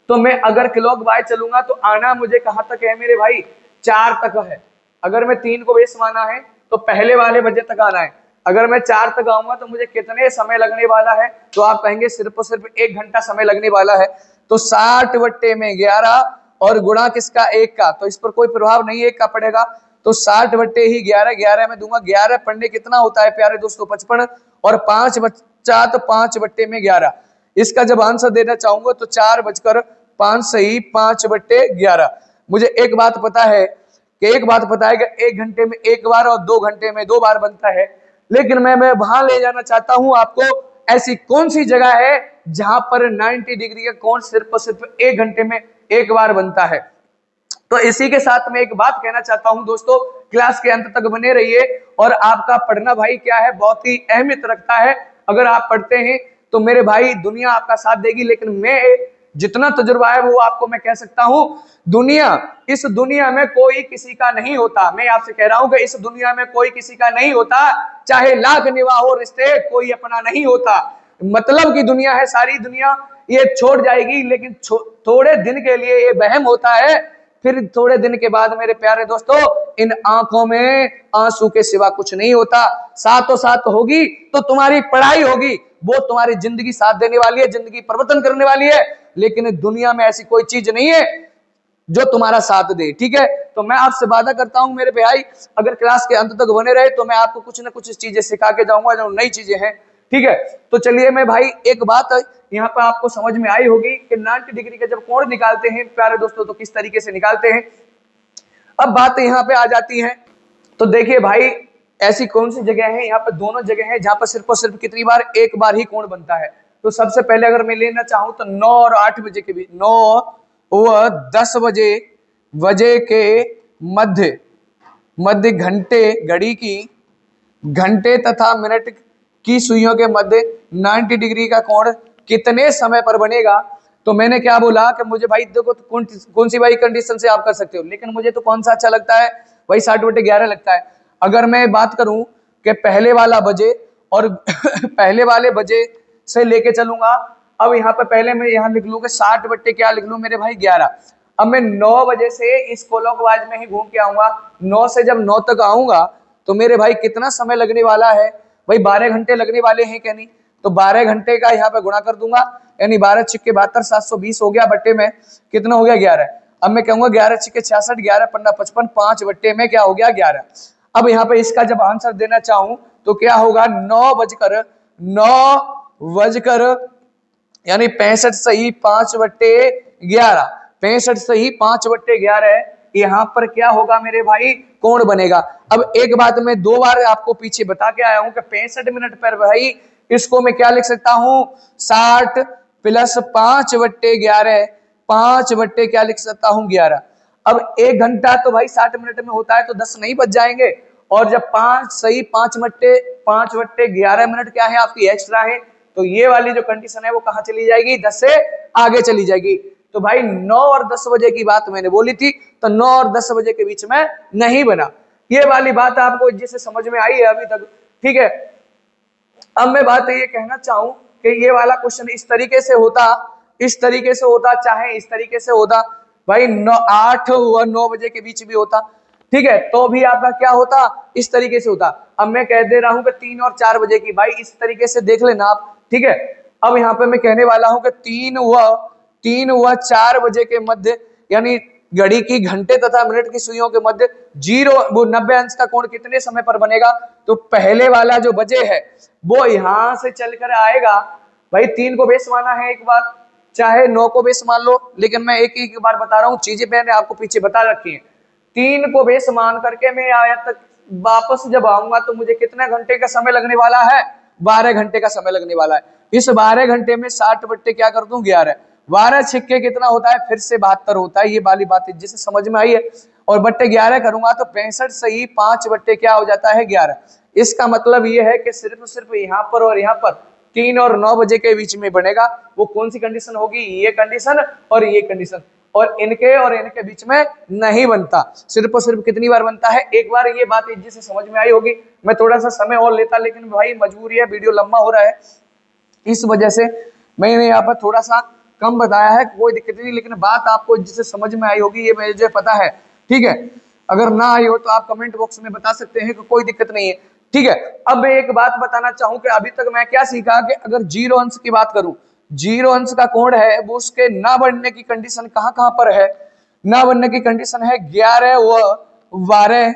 तो मैं अगर क्लॉकवाइज चलूंगा तो आना मुझे कहां तक है मेरे भाई, 4 तक है। अगर मैं 3 को बेस माना है तो पहले वाले बजे तक आना है। अगर मैं 4 तक आऊंगा तो मुझे कितने समय लगने वाला है, तो आप कहेंगे सिर्फ और सिर्फ 1 घंटा समय लगने वाला है। तो 60/11 और गुणा किसका, 1 का, तो इस पर कोई प्रभाव नहीं, 1 का पड़ेगा। तो 60/11, 11 में दूंगा, 11 पढ़ने कितना होता है प्यारे दोस्तों, 55, और 5 बच्चा तो 5/11। इसका जब आंसर देना चाहूंगा तो 4:05 सही 5/11। मुझे एक बात पता है कि 1 घंटे में 1 बार और 2 घंटे में 2 बार बनता है। लेकिन मैं वहां ले जाना चाहता हूं आपको, ऐसी कौन सी जगह है जहां पर 90 डिग्री का कोण सिर्फ और सिर्फ 1 घंटे में 1 बार बनता है। तो इसी के साथ मैं एक बात कहना चाहता हूं दोस्तों, क्लास के अंत तक बने रहिए। और आपका पढ़ना भाई क्या है, बहुत ही अहमियत रखता है। अगर आप पढ़ते हैं तो मेरे भाई दुनिया आपका साथ देगी। लेकिन मैं जितना तजुर्बा है वो आपको मैं कह सकता हूं, इस दुनिया में कोई किसी का नहीं होता। मैं आपसे कह रहा हूं कि इस दुनिया में कोई किसी का नहीं होता, चाहे लाख निभा हो रिश्ते, कोई अपना नहीं होता। मतलब की दुनिया है सारी दुनिया, ये छोड़ जाएगी, लेकिन थोड़े दिन के लिए ये वहम होता है, फिर थोड़े दिन के बाद मेरे प्यारे दोस्तों इन आंखों में आंसू के सिवा कुछ नहीं होता। साथों साथ होगी तो तुम्हारी पढ़ाई होगी, वो तुम्हारी जिंदगी साथ देने वाली है, जिंदगी परिवर्तन करने वाली है। लेकिन दुनिया में ऐसी कोई चीज नहीं है जो तुम्हारा साथ दे, ठीक है। तो मैं आपसे वादा करता हूं मेरे भाई, अगर क्लास के अंत तक बने रहे तो मैं आपको कुछ ना कुछ चीजें सिखा के जाऊंगा जो नई चीजें हैं, ठीक है। तो चलिए मैं भाई, एक बात यहाँ पर आपको समझ में आई होगी कि 90 डिग्री का जब कोण निकालते हैं प्यारे दोस्तों तो किस तरीके से निकालते हैं। अब बात यहाँ पे आ जाती है, तो देखिए भाई ऐसी कौन सी जगह है, यहाँ पे दोनों जगह है जहां पर सिर्फ और सिर्फ कितनी बार, एक बार ही कोण बनता है। तो सबसे पहले अगर मैं लेना चाहूं तो 9 और 8 बजे के बीच, 9 व 10 बजे के मध्य घड़ी की घंटे तथा मिनट की सुइयों के मध्य 90 डिग्री का कोण कितने समय पर बनेगा। तो मैंने क्या बोला कि मुझे भाई देखो तो कौन सी भाई कंडीशन से आप कर सकते हो, लेकिन मुझे तो कौन सा अच्छा लगता है भाई, 60/11 लगता है। अगर मैं बात करूं कि पहले वाला बजे और पहले वाले बजे से लेके चलूंगा, अब यहाँ पे पहले मैं यहाँ लिख लूं कि 60 क्या लिख लूं मेरे भाई 11। अब मैं 9 बजे से इस क्लॉकवाइज में ही घूम के आऊंगा, 9 से जब 9 तक आऊंगा तो मेरे भाई कितना समय लगने वाला है भाई, 12 घंटे लगने वाले हैं क्या नहीं। तो 12 घंटे का यहाँ पे गुणा कर दूंगा, यानी 12 छिक्के 72, 720 हो गया, बट्टे में कितना हो गया 11। अब मैं कहूंगा 11 छिक्के 66, 11 पंडा 55, 5 बट्टे में क्या हो गया 11। अब यहाँ पे इसका जब आंसर देना चाहूं तो क्या होगा, 9 बजकर यानी 65 सही 5/11, 65 सही 5/11 यहाँ पर क्या होगा मेरे भाई, कोण बनेगा। अब एक बात मैं 2 बार आपको पीछे बता के आया हूं कि 65 मिनट पर भाई इसको मैं क्या लिख सकता हूं, 60 + 5/11, 5 क्या लिख सकता हूं 11। अब 1 घंटा तो भाई 60 मिनट में होता है, तो 10 नहीं बच जाएंगे, और जब 5 सही 5/11 मिनट क्या है आपकी एक्स्ट्रा है, तो ये वाली जो कंडीशन है वो कहां चली जाएगी, 10 से आगे चली जाएगी। तो भाई 9 और 10 बजे की बात मैंने बोली थी, तो 9 और 10 बजे के बीच में नहीं बना। ये वाली बात आपको जिसे समझ में आई है अभी तक, ठीक है। अब मैं बात ये कहना चाहूं कि ये वाला क्वेश्चन इस तरीके से होता, चाहे इस तरीके से होता भाई, 8 व 9 बजे के बीच भी होता, ठीक है, तो भी आपका क्या होता, इस तरीके से होता। अब मैं कह दे रहा हूं कि 3 और 4 बजे की, भाई इस तरीके से देख लेना आप, ठीक है। अब यहाँ पे मैं कहने वाला हूं कि 3 व 4 बजे के मध्य, यानी घड़ी की घंटे तथा मिनट की सुइयों के मध्य 90 अंश का कोण कितने समय पर बनेगा। तो पहले वाला जो बजे है वो यहां से चलकर आएगा, भाई 3 को बेस माना है एक बार, चाहे 9 को बेस मान लो, लेकिन मैं एक बार बता रहा हूं, चीजें मैंने आपको पीछे बता रखी है। 3 को बेस मान करके मैं आया तक वापस जब आऊंगा तो मुझे कितने घंटे का समय लगने वाला है, 12 घंटे का समय लगने वाला है। इस 12 घंटे में 60 क्या कर दूं 11, 12 छिक्के कितना होता है, फिर से 72 होता है। ये वाली बात जिसे समझ में आई है, और बट्टे 11 करूंगा तो 65 सही 5 क्या हो जाता है 11। इसका मतलब ये है कि सिर्फ यहाँ पर और यहाँ पर 3 और 9 बजे के बीच में बनेगा। वो कौन सी कंडीशन होगी, ये कंडीशन और ये कंडीशन, और इनके बीच में नहीं बनता। सिर्फ और सिर्फ कितनी बार बनता है, एक बार। ये बात जिसे समझ में आई होगी। मैं थोड़ा सा समय और लेता, लेकिन भाई मजबूरी है, वीडियो लंबा हो रहा है, इस वजह से मैंने यहाँ पर थोड़ा सा कम बताया है। कोई दिक्कत नहीं, लेकिन बात आपको जिसे समझ में आई होगी ये मुझे पता है, ठीक है। अगर ना आई हो तो आप कमेंट बॉक्स में बता सकते हैं कि कोई दिक्कत नहीं है, ठीक है। अब मैं एक बात बताना चाहूं कि अभी तक मैं क्या सीखा कि अगर 0 अंश की बात करूं, 0 अंश का कोण है वो उसके ना बढ़ने की कंडीशन कहां पर है, ना बढ़ने की कंडीशन है 11 व 12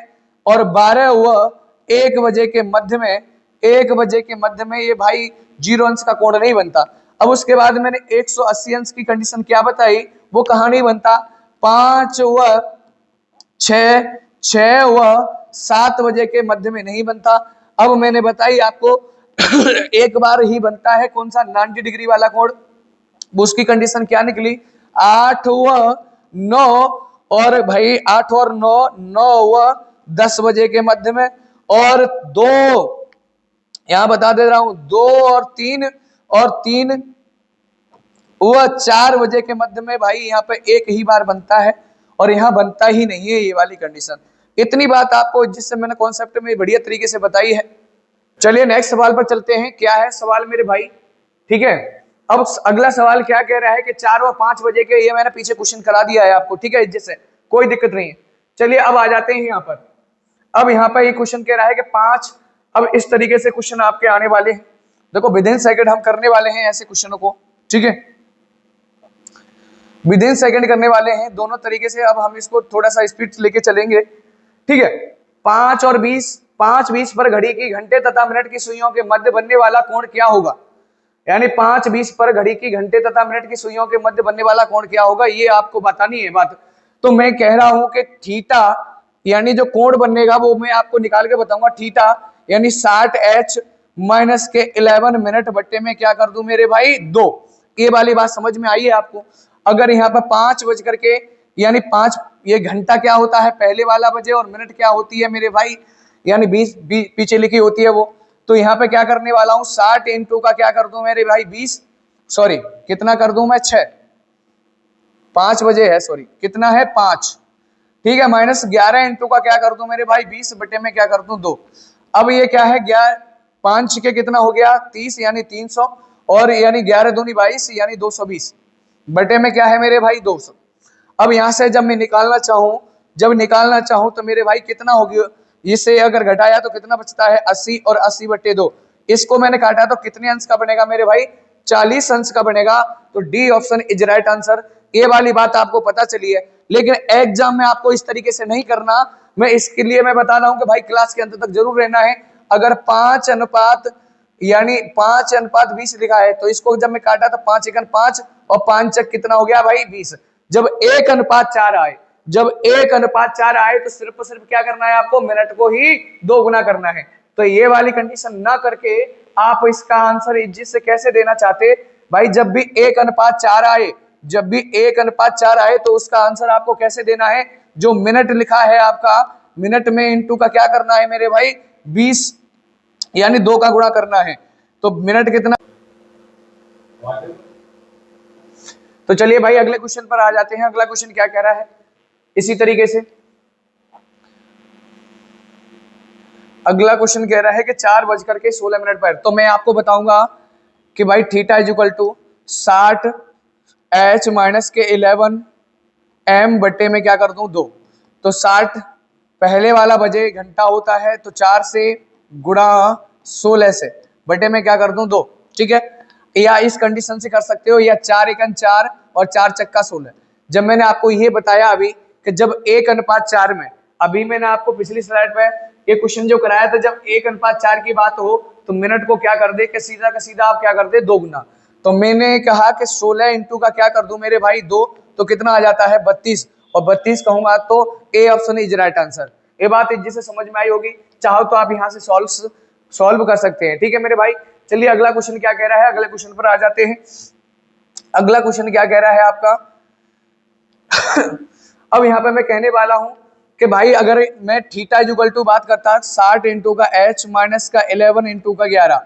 और 12 व 1 बजे के मध्य में, 1 बजे के मध्य में ये भाई 0 अंश का कोण नहीं बनता। अब उसके बाद मैंने 180 अंश की कंडीशन क्या बताई, वो कहां नहीं बनता, 5 व 6 व 7 बजे के मध्य में नहीं बनता। अब मैंने बताई आपको एक बार ही बनता है, कौन सा, 90 डिग्री वाला कोण। उसकी कंडीशन क्या निकली, 8 व 9, और भाई 8 और 9, 9 व 10 बजे के मध्य में, और 2 यहां बता दे रहा हूं, 2 और 3 और 3 व 4 बजे के मध्य में भाई यहाँ पे एक ही बार बनता है और यहाँ बनता ही नहीं है, ये वाली कंडीशन। इतनी बात आपको जिससे मैंने कॉन्सेप्ट में बढ़िया तरीके से बताई है। चलिए नेक्स्ट सवाल पर चलते हैं। क्या है सवाल मेरे भाई, ठीक है। अब अगला सवाल क्या कह रहा है कि 4 व 5 बजे के, ये मैंने पीछे क्वेश्चन करा दिया है आपको, ठीक है, जिससे कोई दिक्कत नहीं है। चलिए अब आ जाते हैं यहाँ पर। अब यहाँ पर ये क्वेश्चन कह रहा है कि 5, अब इस तरीके से क्वेश्चन आपके आने वाले हैं। देखो विदिन सेकंड हम करने वाले हैं ऐसे क्वेश्चनों को, ठीक है, विदिन सेकंड करने वाले हैं दोनों तरीके से। अब हम इसको थोड़ा सा स्पीड लेके चलेंगे, ठीक है। 5 और 20, 5:20 पर घड़ी की घंटे तथा मिनट की सुइयों के मध्य बनने वाला कोण क्या होगा? यानी 5:20 पर घड़ी की घंटे तथा मिनट की सुइयों के मध्य बनने वाला कोण क्या होगा, ये आपको बतानी है बात। तो मैं कह रहा हूं कि थीटा यानी जो कोण बनेगा वो मैं आपको निकाल के बताऊंगा। थीटा यानी 60h माइनस के 11 मिनट बट्टे में क्या कर दूं मेरे भाई 2। ये वाली बात समझ में आई है आपको? अगर यहाँ पर 5 बज करके यानी 5, ये घंटा क्या होता है पहले वाला बजे, और मिनट क्या होती है मेरे भाई यानी 20 पीछे लिखी होती है वो। तो यहाँ पे क्या करने वाला हूँ 60 इंटू का क्या कर दूं मेरे भाई 20, सॉरी कितना कर दूं मैं 6, 5 बजे है, सॉरी कितना है 5, ठीक है, माइनस 11 इंटू का क्या कर दूं मेरे भाई 20 बटे में क्या कर दूं 2। अब ये क्या है 11 5 के कितना हो गया 30 यानी 300, और यानी 11 दूनी 22 यानी 220 बटे में क्या है मेरे भाई 200। अब यहां से जब मैं निकालना चाहूं तो मेरे भाई कितना हो गया, इससे अगर घटाया तो कितना बचता है 80, और 80 बटे 2 इसको मैंने काटा तो कितने अंश का बनेगा मेरे भाई 40 अंश का बनेगा। तो D option is right answer. ये वाली बात आपको पता चली है, लेकिन एग्जाम में आपको इस तरीके से नहीं करना। मैं इसके लिए मैं बता रहा हूं कि भाई क्लास के अंत तक जरूर रहना है। अगर 5 अनुपात यानी 5:20 लिखा है तो इसको जब मैं काटा तो 5 एकन 5 और 5 चक कितना हो गया भाई 20। जब 1:4 आए, जब 1:4 आए तो सिर्फ और सिर्फ क्या करना है आपको मिनट को ही 2 गुना करना है। तो ये वाली कंडीशन ना करके आप इसका आंसर इज्जत से कैसे देना चाहते भाई, जब भी 1:4 आए, जब भी 1:4 आए तो उसका आंसर आपको कैसे देना है, जो मिनट लिखा है आपका मिनट में इंटू का क्या करना है मेरे भाई 20 यानी 2 का गुणा करना है। तो मिनट कितना, तो चलिए भाई अगले क्वेश्चन पर आ जाते हैं। अगला क्वेश्चन क्या कह रहा है इसी तरीके से। अगला क्वेश्चन कह रहा है कि 4:16 पर, तो मैं आपको बताऊंगा कि भाई theta is equal to 60h minus के 11 m बट्टे में क्या कर दूं 2। तो 60 पहले वाला बजे घंटा होता है, तो 4 से गुणा 16 से बटे में क्या कर दूं 2, ठीक है। या इस कंडीशन से कर सकते हो, या 4 एकन 4 और 4 चक्का 16। जब मैंने आपको ये बताया अभी कि जब 1:4 में, अभी मैंने आपको पिछली स्लाइड पे ये क्वेश्चन जो कराया था, जब 1:4 की बात हो तो मिनट को क्या कर दे कि सीधा का सीधा आप क्या कर दे 2 गुना। तो मैंने कहा कि 16 इंटू का क्या कर दूं मेरे भाई 2, तो कितना आ जाता है 32, और 32 कहूंगा तो A option is right answer. ये बात जिसे समझ में आई होगी, चाहो तो आप यहाँ से सॉल्व कर सकते हैं, ठीक है मेरे भाई। चलिए अगला क्वेश्चन क्या कह रहा है, अगले क्वेश्चन पर आ जाते हैं। अगला क्वेश्चन क्या कह रहा है आपका अब यहाँ पे मैं कहने वाला हूं कि भाई अगर मैं थीटा इज इक्वल टू बात करता 60 इंटू का h माइनस का 11 इंटू का 11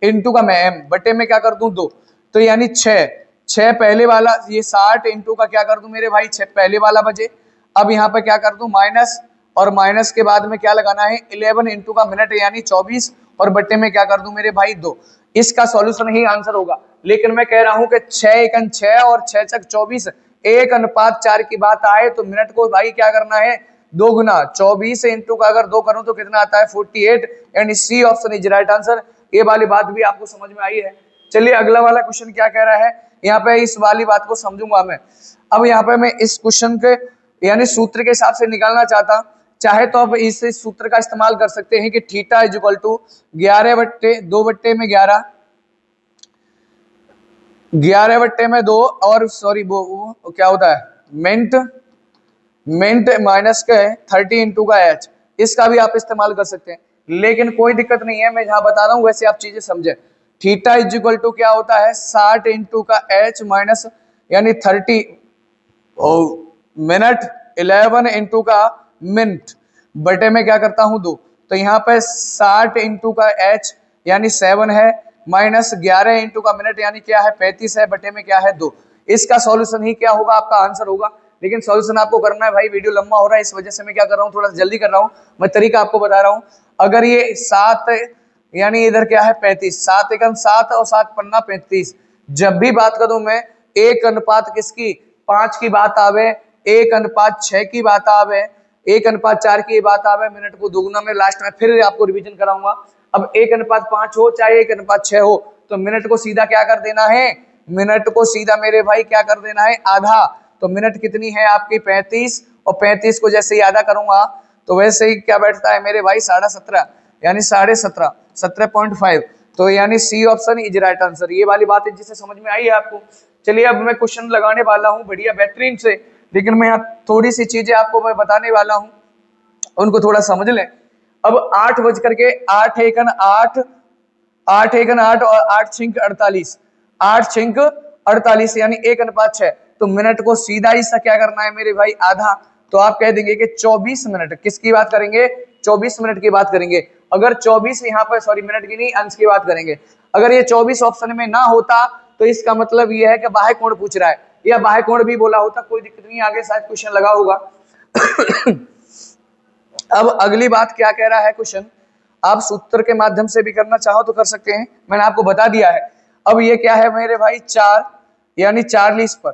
इंटू का मैं m बटे में क्या कर दूं 2, तो यानी 6 पहले वाला, ये 60 इंटू का क्या कर दूं मेरे भाई 6 पहले वाला बजे। अब यहाँ पे क्या कर दूं माइनस, और माइनस के बाद में क्या लगाना है 11 इंटू का मिनट यानी 24, और बट्टे में क्या कर दूं मेरे भाई 2। इसका सॉल्यूशन ही आंसर होगा, लेकिन मैं कह रहा हूं कि 6 एकन 6 और 6 चक 24, 1:4 की बात आए तो मिनट को भाई क्या करना है 2 गुना। 24 इंटू का अगर 2 करूं तो कितना आता है 48, यानी C option is right answer. ये वाली बात भी आपको समझ में आई है। चलिए अगला वाला क्वेश्चन क्या कह रहा है, यहाँ पे इस वाली बात को समझूंगा मैं। अब यहाँ पे मैं इस क्वेश्चन के यानी सूत्र के हिसाब से निकालना चाहे तो आप इस सूत्र का इस्तेमाल कर सकते हैं कि थीटा इज इक्वल टू 11 बट्टे 2 बट्टे में 11 बट्टे में 2, और सॉरी वो क्या होता है मिनट माइनस के 30 इंटू का h, इसका भी आप इस्तेमाल कर सकते हैं, लेकिन कोई दिक्कत नहीं है, मैं जहां बता रहा हूं वैसे आप चीजें समझे। थीटा इज इक्वल टू क्या होता है 60 इंटू का h माइनस यानी 30 मिनट 11 इंटू का मिनट बटे में क्या करता हूं 2। तो यहाँ पे 60 इंटू का h यानी 7 है, माइनस 11 इंटू का मिनट यानी क्या है 35 है, बटे में क्या है 2। इसका सॉल्यूशन ही क्या होगा, आपका आंसर होगा। लेकिन सॉल्यूशन आपको करना है भाई, वीडियो लंबा हो रहा है इस वजह से मैं क्या कर रहा हूँ, थोड़ा जल्दी कर रहा हूँ। मैं तरीका आपको बता रहा हूँ। अगर ये 7 यानी इधर क्या है 35, 7 एकम 7 और 7 पन्ना 35, जब भी बात करूं मैं 1 अनुपात किसकी 5 की बात आवे, 1 अनुपात 6 की बात आवे, 1 अनुपात 4 की बात आवे, मिनट को दोगुना में लास्ट में फिर आपको रिवीजन कराऊंगा। अब 1 अनुपात 5 हो चाहे 1 अनुपात 6 हो, तो मिनट को सीधा क्या कर देना है, मिनट को सीधा मेरे भाई क्या कर देना है, आधा। तो मिनट कितनी है आपकी 35, और 35 को जैसे ही आधा करूंगा तो वैसे ही क्या बैठता है मेरे भाई 17.5 यानी 17.5 17.5। तो यानी C option is right answer. ये वाली बात है जिसे समझ में आई है आपको। चलिए अब मैं क्वेश्चन लगाने वाला हूँ बढ़िया बेहतरीन से, लेकिन मैं यहाँ थोड़ी सी चीजें आपको मैं बताने वाला हूँ, उनको थोड़ा समझ लें। अब 8 बज करके 8 एकन 8 8 एकन 8 और 8 छिंक 48, 8 छिंक 48 यानी 1 अनुपात 6। तो मिनट को सीधा ही सा क्या करना है मेरे भाई, आधा। तो आप कह देंगे कि 24 मिनट, किसकी बात करेंगे, 24 मिनट की बात करेंगे। अगर 24 यहाँ पर, सॉरी मिनट की नहीं, अंश की बात करेंगे। अगर ये 24 ऑप्शन में ना होता तो इसका मतलब ये है कि बाह्य कोण पूछ रहा है, या बाह्य कोण भी बोला होता, कोई दिक्कत नहीं, आगे शायद क्वेश्चन लगा होगा। अब अगली बात क्या कह रहा है क्वेश्चन, आप सूत्र के माध्यम से भी करना चाहो तो कर सकते हैं, मैंने आपको बता दिया है। अब ये क्या है मेरे भाई 4 यानी 40 पर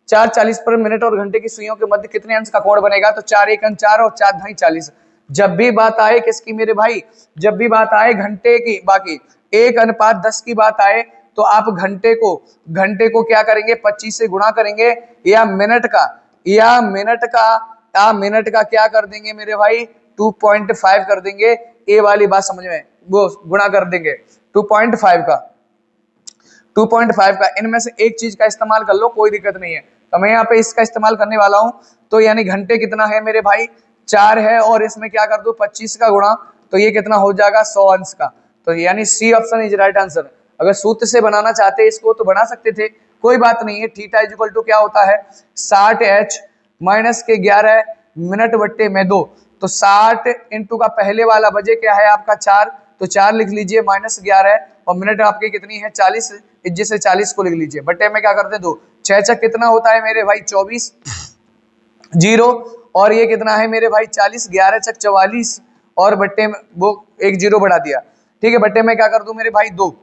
4:40 पर मिनट और घंटे की सुइयों के मध्य कितने अंश का कोण बनेगा। तो 4 एकन 4 और 4 ढाई 40। जब भी बात आए किसकी मेरे भाई, जब भी बात आए घंटे की, बाकी 1 अनुपात 10 की बात आए तो आप घंटे को क्या करेंगे 25 से गुणा करेंगे, या मिनट का क्या कर देंगे मेरे भाई 2.5 कर देंगे। ये वाली बात समझ में, वो गुणा कर देंगे 2.5 का। इनमें से एक चीज का इस्तेमाल कर लो, कोई दिक्कत नहीं है। तो मैं यहाँ पे इसका इस्तेमाल करने वाला हूं। तो यानी घंटे कितना है मेरे भाई 4 है, और इसमें क्या कर दो 25 का गुणा, तो ये कितना हो जाएगा 100 अंश का। तो यानी C option is right answer. अगर सूत्र से बनाना चाहते इसको तो बना सकते थे, कोई बात नहीं है। थीटा इज इक्वल टू क्या होता है 60h माइनस के 11 मिनट बट्टे में 2। तो 60 इंटू का पहले वाला बजे क्या है आपका 4, तो 4 लिख लीजिए माइनस 11, और मिनट आपकी कितनी है 40, जिससे 40 को लिख लीजिए, बट्टे में क्या करते 2। 6 चक कितना होता है मेरे भाई 24, 0, और ये कितना है मेरे भाई 40, 11 चक 44, और बट्टे में वो एक 0 बढ़ा दिया, ठीक है। बट्टे में क्या कर दूं मेरे भाई 2।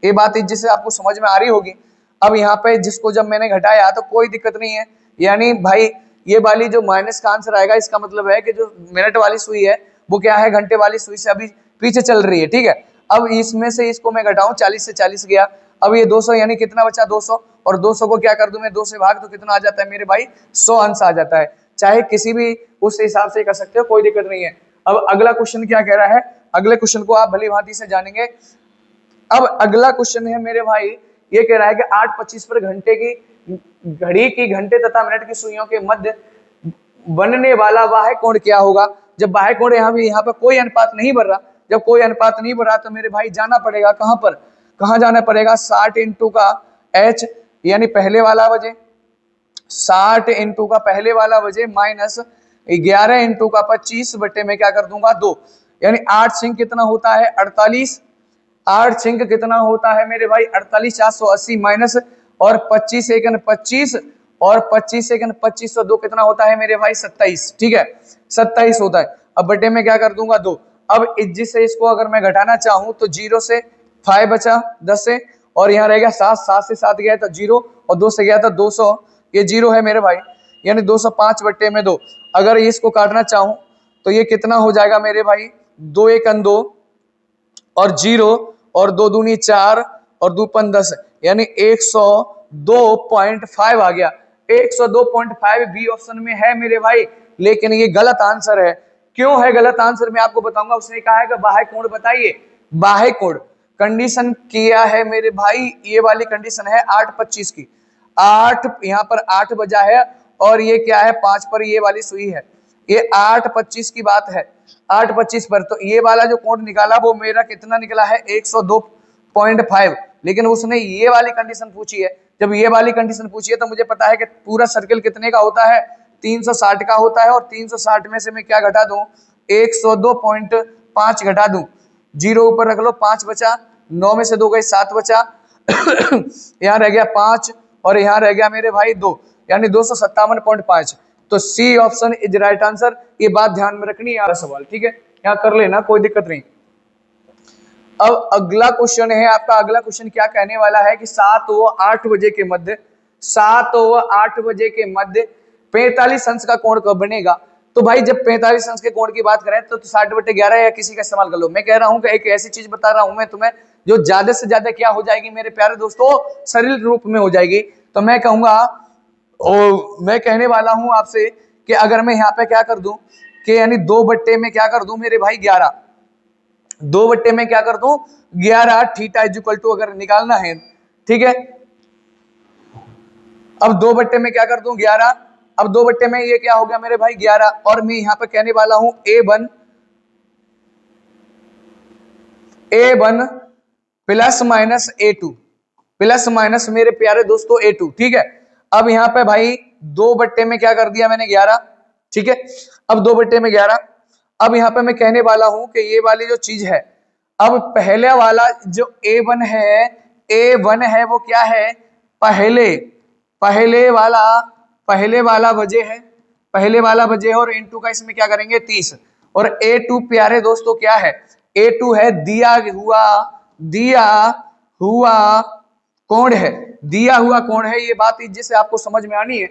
ये बात जिससे आपको समझ में आ रही होगी। अब यहाँ पे जिसको जब मैंने घटाया तो कोई दिक्कत नहीं है, यानी भाई ये वाली जो माइनस का आंसर आएगा, इसका मतलब है कि जो मिनट वाली सुई है वो क्या है घंटे वाली सुई से अभी पीछे चल रही है, ठीक है। अब इसमें से इसको मैं घटाऊं, 40 से 40 गया, अब ये 200 यानी कितना बचा 200, और 200 को क्या कर दूं मैं 2 से भाग, तो कितना आ जाता है मेरे भाई 100 अंश आ जाता है। चाहे किसी भी उस हिसाब से कर सकते हो, कोई दिक्कत नहीं है। अब अगला क्वेश्चन क्या कह रहा है, अगले क्वेश्चन को आप भली भांति से जानेंगे। अब अगला क्वेश्चन है मेरे भाई, ये कह रहा है कि 8:25 पर घंटे की घड़ी की घंटे तथा मिनट की सुइयों के मध्य बनने वाला बाह्य कोण क्या होगा। जब बाह्य कोण यहाँ पे कोई अनुपात नहीं बन रहा, जब कोई अनुपात नहीं बन रहा तो मेरे भाई जाना पड़ेगा कहां पर, कहां जाना पड़ेगा 60 इंटू का h यानी पहले वाला बजे, 60 इंटू का पहले वाला बजे माइनस 11 इंटू का 25 बट्टे में क्या कर दूंगा 2, यानी 8 सिंक कितना होता है 48, 8 सिंक कितना होता है मेरे भाई 48, 480 माइनस, और 25 एकन 25, और 25 सेकंड 2502 कितना होता है मेरे भाई 27, ठीक है 27 होता है। अब बटे में क्या कर दूंगा 2। अब जिससे इसको अगर मैं घटाना चाहूं तो 0 से 5 बचा 10 से, और यहाँ रहेगा 7, 7 से 7 गया था 0, और 2 से गया था 200, ये 0 है मेरे भाई, यानी 205 बट्टे में 2। अगर इसको काटना चाहूं तो ये कितना हो जाएगा मेरे भाई 2 एकन 2 और 0, और 2 दूनी 4 और 2 पन 10, यानी 102.5 आ गया। 102.5 बी ऑप्शन में है मेरे भाई, लेकिन ये गलत आंसर है। क्यों है गलत आंसर, मैं आपको बताऊंगा। उसने कहा है कि बाह्य कोण बताइए, बाह्य कोण कंडीशन किया है मेरे भाई, ये वाली कंडीशन है 8:25 की, 8 यहाँ पर 8 बजा है, और ये क्या है 5 पर ये वाली सुई है, ये 8:25 की बात है, 8:25 पर। तो ये वाला जो कोण निकाला वो मेरा कितना निकला है 102.5, लेकिन उसने ये वाली कंडीशन पूछी है। जब ये वाली कंडीशन पूछी है तो मुझे पता है कि पूरा सर्कल कितने का होता है 360 का होता है, और 360 में से मैं क्या घटा दूं 102.5 घटा दूं, 0 ऊपर रख लो 5 बचा, 9 में से 2 गए 7 बचा यहाँ रह गया 5 और यहाँ रह गया मेरे भाई 2, यानी 257.5। तो C option is right answer. ये बात ध्यान में रखनी है सवाल, ठीक है, यहाँ कर लेना, कोई दिक्कत नहीं। अब अगला क्वेश्चन है आपका, अगला क्वेश्चन क्या कहने वाला है कि 7 व 8 बजे के मध्य 7 व 8 बजे के मध्य 45 अंश का कोण कब बनेगा। तो भाई जब 45 अंश के कोण की बात करें तो 60/11 या किसी का इस्तेमाल कर लो। मैं कह रहा हूं कि एक ऐसी चीज बता रहा हूं मैं तुम्हें जो ज्यादा से ज्यादा क्या हो जाएगी मेरे प्यारे दोस्तों, सरल रूप में हो जाएगी। तो मैं कहूंगा और मैं कहने वाला हूं आपसे कि अगर मैं यहाँ पे क्या कर दूं कि यानी 2 बट्टे में क्या कर दूं मेरे भाई 11, 2 बट्टे में क्या कर दूं 11 थीटा इज इक्वल टू अगर निकालना है, ठीक है। अब 2 बट्टे में क्या कर दूं 11, अब 2 बट्टे में ये क्या हो गया मेरे भाई 11, और मैं यहां पे कहने वाला हूं A1 plus minus A2 plus minus मेरे प्यारे दोस्तों A2, ठीक है। अब यहाँ पे भाई 2 बट्टे में क्या कर दिया मैंने 11, ठीक है। अब 2 बट्टे में 11, अब यहाँ पे मैं कहने वाला हूं कि ये वाली जो चीज है, अब पहले वाला जो A1 है वो क्या है, पहले वाला वजह है, पहले वाला वजह है, और इनटू का इसमें क्या करेंगे 30, और A2 प्यारे दोस्तों क्या है, A2 है दिया हुआ कोण है, दिया हुआ कोण है। ये बात जिसे आपको समझ में आनी है,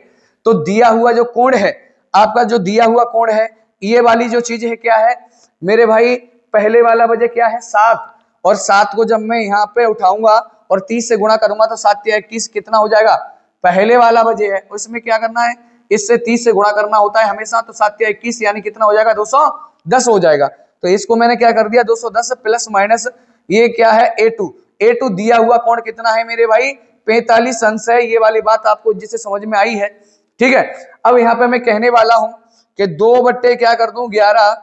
तो दिया हुआ जो कोण है आपका, जो दिया हुआ कोण है, ये वाली जो चीज है क्या है मेरे भाई, पहले वाला वजह क्या है 7, और 7 को जब मैं यहाँ पे उठाऊंगा और 30 से गुणा करूंगा तो 7 या 21 कितना हो जाएगा, पहले वाला वजह है, उसमें क्या करना है, इससे 30 से गुणा करना होता है हमेशा, तो 7 या 21 यानी कितना हो जाएगा 210 हो जाएगा। तो इसको मैंने क्या कर दिया 210 प्लस माइनस ये क्या है A2 दिया हुआ कोण कितना है मेरे भाई 45 अंश है। ये वाली बात आपको जिसे समझ में आई है, ठीक है। अब यहाँ पे मैं कहने वाला हूं कि 2 बट्टे क्या कर दूं 11,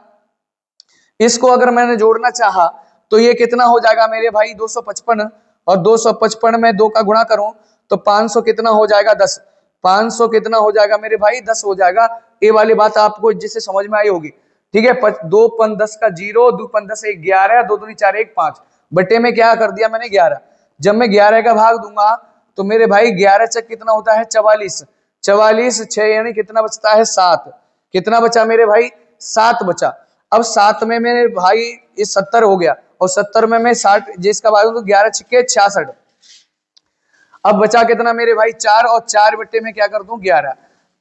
इसको अगर मैंने जोड़ना चाहा तो ये कितना हो जाएगा मेरे भाई 255, और 255 में 2 का गुणा करूं तो 500 कितना हो जाएगा 10, 500 कितना हो जाएगा मेरे भाई 10 हो जाएगा। ये वाली बात आपको जिससे समझ में आई होगी, ठीक है। 2 पन 10 का 0, 2 पन 10 1 11, 2 दूनी 4 1 5, बट्टे में क्या कर दिया मैंने 11। जब मैं 11 का भाग दूंगा तो मेरे भाई 11 चक कितना होता है 44, 44 6 यानी कितना बचता है 7, कितना बचा मेरे भाई 7 बचा। अब 7 में मेरे भाई ये 70 हो गया, और 70 में मैं 60 जिसका भाग तो 11 छिक्के 66। अब बचा कितना मेरे भाई 4, और 4 बट्टे में क्या कर दूं 11।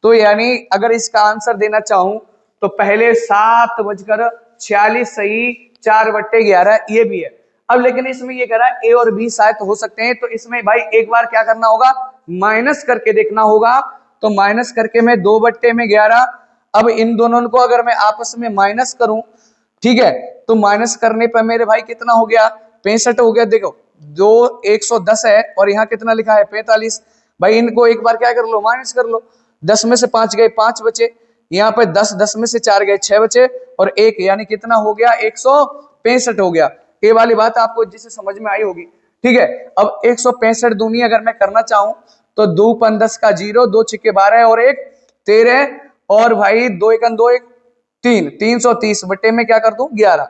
तो यानी अगर इसका आंसर देना चाहूं तो पहले 7:46 सही, 4/11 ये भी है। अब लेकिन इसमें ये कह रहा है ए और बी शायद हो सकते हैं, तो इसमें भाई एक बार क्या करना होगा माइनस करके देखना होगा। तो माइनस करके मैं 2/11, अब इन दोनों को अगर मैं आपस में माइनस करूं, ठीक है, तो माइनस करने पर मेरे भाई कितना हो गया 65 हो गया। देखो 110 है और यहाँ कितना लिखा है 45, भाई इनको एक बार क्या कर लो माइनस कर लो। 10 में से 5 गए 5 बचे, यहाँ पे 10 में से 4 गए 6 बचे, और 1 यानी कितना हो गया 165 हो गया। ये वाली बात आपको जिसे समझ में आई होगी, ठीक है। अब 165 दूनी अगर मैं करना चाहूं तो 2 पन 10 का 0, 2 छिक्के 12 और 1 13, और भाई 2 1 2 1 3, 330 बट्टे में क्या कर दूं 11।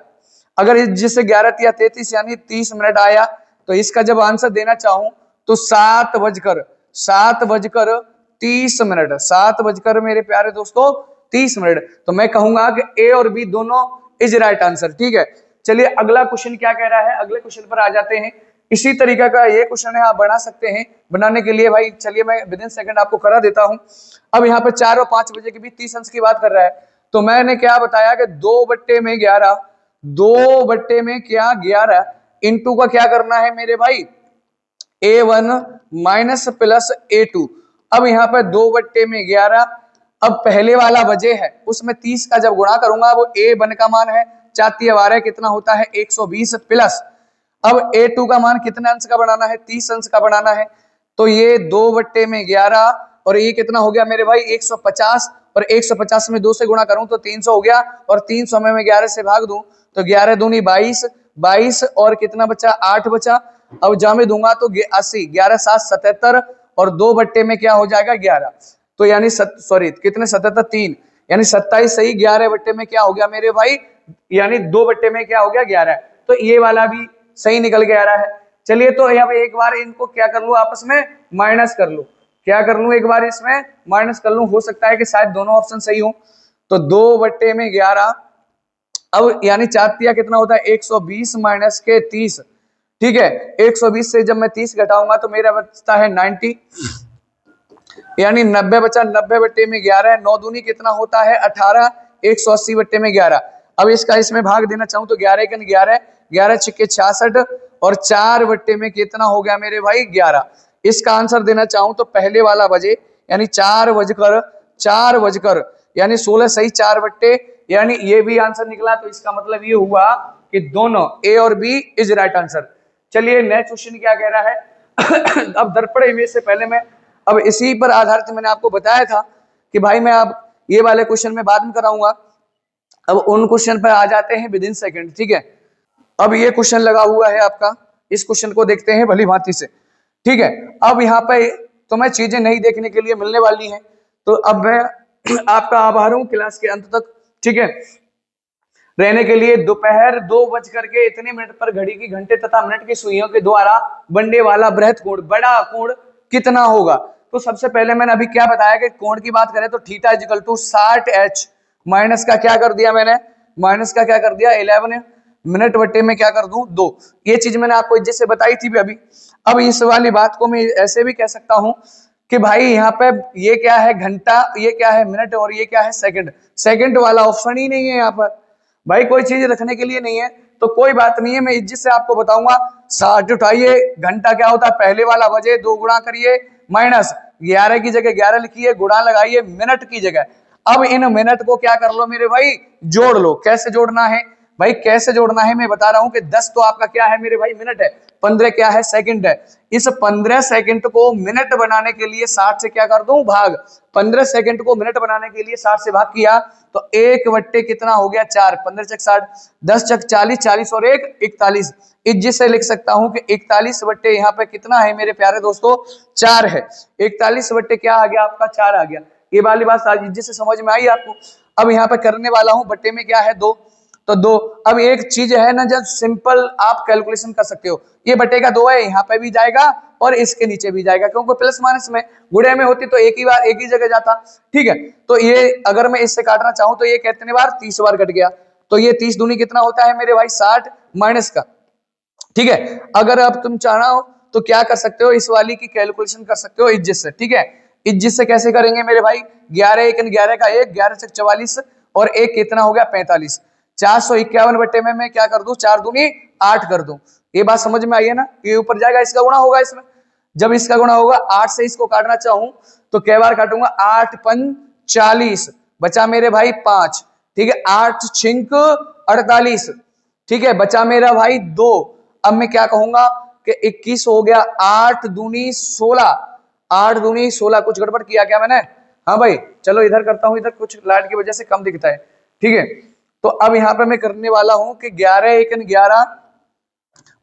अगर जिससे 11 या 33 यानी 30 मिनट आया, तो इसका जब आंसर देना चाहूं तो 7:30 मेरे प्यारे दोस्तों 30 मिनट। तो मैं कहूंगा कि ए और बी दोनों इज राइट आंसर, ठीक है। चलिए अगला क्वेश्चन क्या कह रहा है, अगले क्वेश्चन पर आ जाते हैं। इसी तरीके का ये क्वेश्चन है, आप बना सकते हैं। बनाने के लिए भाई चलिए मैं विद इन सेकंड आपको करा देता हूं। अब यहाँ पे 4 और 5 बजे के बीच 30 अंश की बात कर रहा है, तो मैंने क्या बताया कि 2/11, 2/11 इंटू का क्या करना है मेरे भाई A1 माइनस प्लस A2। अब यहाँ पे 2/11, अब पहले वाला वजह है उसमें 30 का जब गुणा करूंगा वो A1 का मान है 4×12 कितना होता है 120 प्लस, अब A2 का मान कितने अंश का बनाना है 30 अंश का बनाना है। तो ये 2/11 और ये कितना हो गया मेरे भाई 150, और 150 में 2 से गुणा करूं तो 300 हो गया, और 300 में मैं 11 से भाग दूं तो 11 दूनी 22 और कितना बचा 8 बचा। अब जामे दूंगा तो 80, 11 7 77, और 2 में क्या हो जाएगा 11, तो यानी सॉरी कितने 77 3 यानी 27 सही। 11 में क्या हो गया मेरे भाई यानी 2 में क्या हो गया 11। तो ये वाला भी सही निकल के आ रहा है। चलिए तो यहाँ पे एक बार इनको क्या कर लूं, आपस में माइनस कर लूं। क्या कर लूं, एक बार इसमें माइनस कर लूं। हो सकता है कि शायद दोनों ऑप्शन सही हो। तो 2/11, अब यानी 4 तिया कितना होता है 120 माइनस के 30। ठीक है, 120 से जब मैं 30 घटाऊंगा तो मेरा बचता है 90, यानी 90 बचा। 90/11, 9 दूनी कितना होता है 18, 180/11। अब इसका इसमें भाग देना चाहूं तो 11 × 11, 11 छिक्के 66 और 4 में कितना हो गया मेरे भाई 11। इसका आंसर देना चाहूं तो पहले वाला बजे, यानी 4 यानी 16 सही 4 यानी ये भी आंसर निकला। तो इसका मतलब ये हुआ कि दोनों ए और बी इज राइट आंसर। चलिए नेक्स्ट क्वेश्चन क्या कह रहा है। अब दर्पण इमेज से पहले मैं अब इसी पर आधारित मैंने आपको बताया था कि भाई मैं अब ये वाले क्वेश्चन में बाद में कराऊंगा। अब उन क्वेश्चन पर आ जाते हैं विद इन सेकंड। ठीक है, अब ये क्वेश्चन लगा हुआ है आपका, इस क्वेश्चन को देखते हैं भली भांति से। ठीक है, अब यहाँ पे तो मैं चीजें नहीं देखने के लिए मिलने वाली हैं, तो अब मैं आपका आभार हूं क्लास के अंत तक। ठीक है, रहने के लिए। दोपहर 2:इतने पर घड़ी की घंटे तथा मिनट की सुइयों के द्वारा बनने वाला बृहत कोण, बड़ा कोण कितना होगा। तो सबसे पहले मैंने अभी क्या बताया कि कोण की बात करें तो थीटा = 60h माइनस का क्या कर दिया मैंने, माइनस का क्या कर दिया 11 मिनट बटे में क्या कर दूं 2। ये चीज मैंने आपको जैसे बताई थी भी अभी। अब इस वाली बात को मैं ऐसे भी कह सकता हूं कि भाई यहाँ पे ये क्या है घंटा, ये क्या है मिनट और ये क्या है सेकंड। सेकंड वाला ऑप्शन ही नहीं है यहाँ पर भाई, कोई चीज रखने के लिए नहीं है। तो कोई बात नहीं है, मैं इज्जत से आपको बताऊंगा। 60 उठाइए, घंटा क्या होता है पहले वाला बजे, 2 गुणा करिए, माइनस 11 की जगह 11 लिखिए, गुणा लगाइए मिनट की जगह। अब इन मिनट को क्या कर लो मेरे भाई, जोड़ लो। कैसे जोड़ना है भाई, कैसे जोड़ना है मैं बता रहा हूं कि 10 तो आपका क्या है मेरे भाई मिनट है, 15 क्या है सेकंड है। इस 15 सेकंड को मिनट बनाने के लिए 60 से क्या कर दूं भाग। 15 सेकंड को मिनट बनाने के लिए 60 से भाग किया तो 1 कितना हो गया 4, 15 × 60, 10 × 40, 40 और 1 41। इज्जत से लिख सकता हूं कि 41 यहाँ पे कितना है मेरे प्यारे दोस्तों 4 है। 41 क्या आ गया आपका 4 आ गया। ये वाली बात आज इज्जत से समझ में आई आपको। अब यहाँ पे करने वाला हूं बट्टे में क्या है 2, तो 2। अब एक चीज है ना जब सिंपल आप कैलकुलेशन कर सकते हो, ये बटे का 2 है, यहाँ पे भी जाएगा और इसके नीचे भी जाएगा, क्योंकि प्लस माइनस में गुणे में होती तो एक ही बार एक ही जगह जाता। ठीक है, तो ये अगर मैं इससे काटना चाहूं तो ये कितने बार 30 बार कट गया। तो ये 30 दूनी कितना होता है मेरे भाई 60 माइनस का। ठीक है, अगर अब तुम चाहना हो तो क्या कर सकते हो, इस वाली की कैलकुलेशन कर सकते हो इज्जत से। ठीक है, इज्जत से कैसे करेंगे मेरे भाई, 11 × 11 का 1, 11 × 44 और 1 कितना हो गया 45। 451 बटे में मैं क्या कर दूं 4 दूनी 8 कर दूं। ये बात समझ में आई है ना, ये ऊपर जाएगा इसका गुणा होगा इसमें। जब इसका गुणा होगा 8 से इसको काटना चाहूं तो कै बार काटूंगा 8 × 5 = 40, बचा मेरे भाई 5। ठीक है, 8 × 6 = 48। ठीक है, बचा मेरा भाई 2। अब मैं क्या कहूंगा कि 21 हो गया, 8 दूनी 16, 8 दूनी 16। कुछ गड़बड़ किया क्या मैंने? हाँ भाई, चलो इधर करता हूं, इधर कुछ लाइट की वजह से कम दिखता है। ठीक है, तो अब यहाँ पे मैं करने वाला हूं कि 11 × 11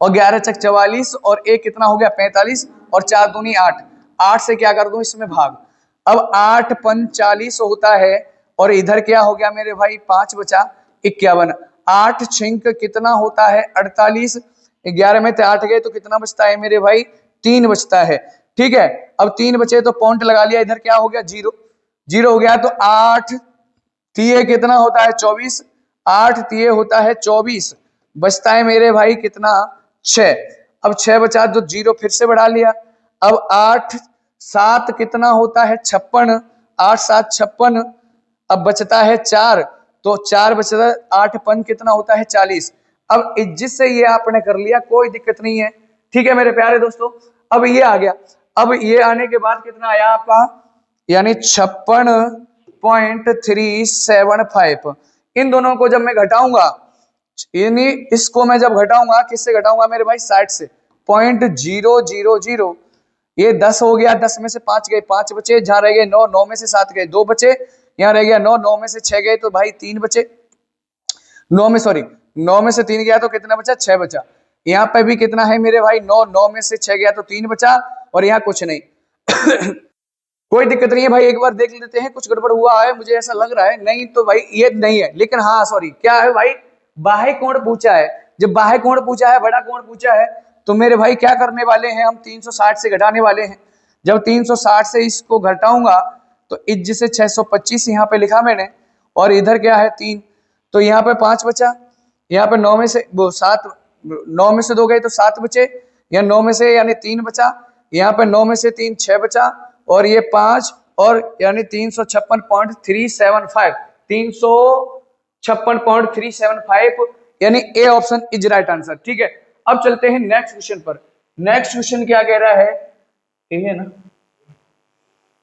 और 11 × 44 और 1 कितना हो गया 45 और 4 दूनी 8। 8 से क्या कर दूं इसमें भाग। अब 8 × 5 = 40 होता है और इधर क्या हो गया मेरे भाई 5 बचा 51। 8 × 6 कितना होता है 48, 11 में से 8 गए तो कितना बचता है मेरे भाई 3 बचता है। ठीक है, अब 3 बचे तो पॉइंट लगा लिया, इधर क्या हो गया 0, 0 हो गया। तो 8 तिये कितना होता है 24, 8 तिये होता है 24, बचता है मेरे भाई कितना 6। अब 6 बचा तो 0 फिर से बढ़ा लिया। अब 8 7 कितना होता है 56, 8 7 56। अब बचता है 4, तो 4 बचता है, 8 × 5 कितना होता है 40। अब इज्जत से ये आपने कर लिया, कोई दिक्कत नहीं है। ठीक है मेरे प्यारे दोस्तों, अब ये आ गया। अब ये आने के बाद कितना आया आपका, यानी 56.375। इन दोनों को जब मैं घटाऊंगा, यानी इसको मैं जब घटाऊंगा किससे घटाऊंगा मेरे भाई 60 से, 0.000। ये 10 हो गया, 10 में से 5 गए, 5 बचे, जहां रह गए 9, 9 में से 7 गए, 2 बचे, यहाँ रह गया 9, 9 में से 6 गए तो भाई 3 बचे। 9 में से 3 गया तो कितना बचा 6 बचा। यहाँ पे भी कितना है मेरे भाई 9, 9 में से 6 गया तो 3 बचा और यहाँ कुछ नहीं। कोई दिक्कत नहीं है भाई, एक बार देख लेते हैं, कुछ गड़बड़ हुआ है मुझे ऐसा लग रहा है। नहीं तो भाई ये नहीं है, लेकिन हाँ सॉरी क्या है भाई बाह्य कोण पूछा है, जब बाह्य कोण पूछा है, बड़ा कोण पूछा है, तो मेरे भाई क्या करने वाले हैं हम, 360 से घटाने वाले हैं। जब 360 से इसको घटाऊंगा तो इज्ज से 625 यहाँ पे लिखा मैंने, और इधर क्या है 3, तो यहाँ पे 5 बचा, यहाँ पे 9 में से वो 7, 9 में से 2 गए तो 7 बचे, या 9 में से यानी 3 बचा, यहाँ पे 9 में से 3 6 बचा, और ये 5, और यानी 356.375, 356.375, यानी A option is right answer. ठीक है, अब चलते हैं नेक्स्ट क्वेश्चन पर। नेक्स्ट क्वेश्चन क्या कह रहा है, ये है ना।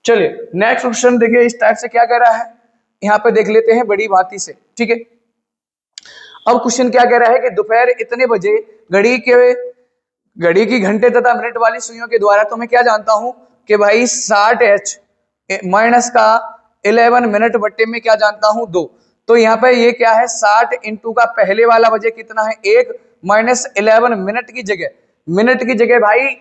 चलिए नेक्स्ट क्वेश्चन देखिए इस टाइप से क्या कह रहा है, यहाँ पे देख लेते हैं बड़ी भांति से। ठीक है, अब क्वेश्चन क्या कह रहा है कि दोपहर इतने बजे घड़ी की घंटे तथा मिनट वाली सुइयों के द्वारा, तो मैं क्या जानता हूं कि भाई 60h माइनस का 11 मिनट बट्टे में क्या जानता हूं 2, तो यहाँ पे ये क्या है 60 इंटू का पहले वाला बजे कितना है 1 माइनस 11 मिनट की जगह भाई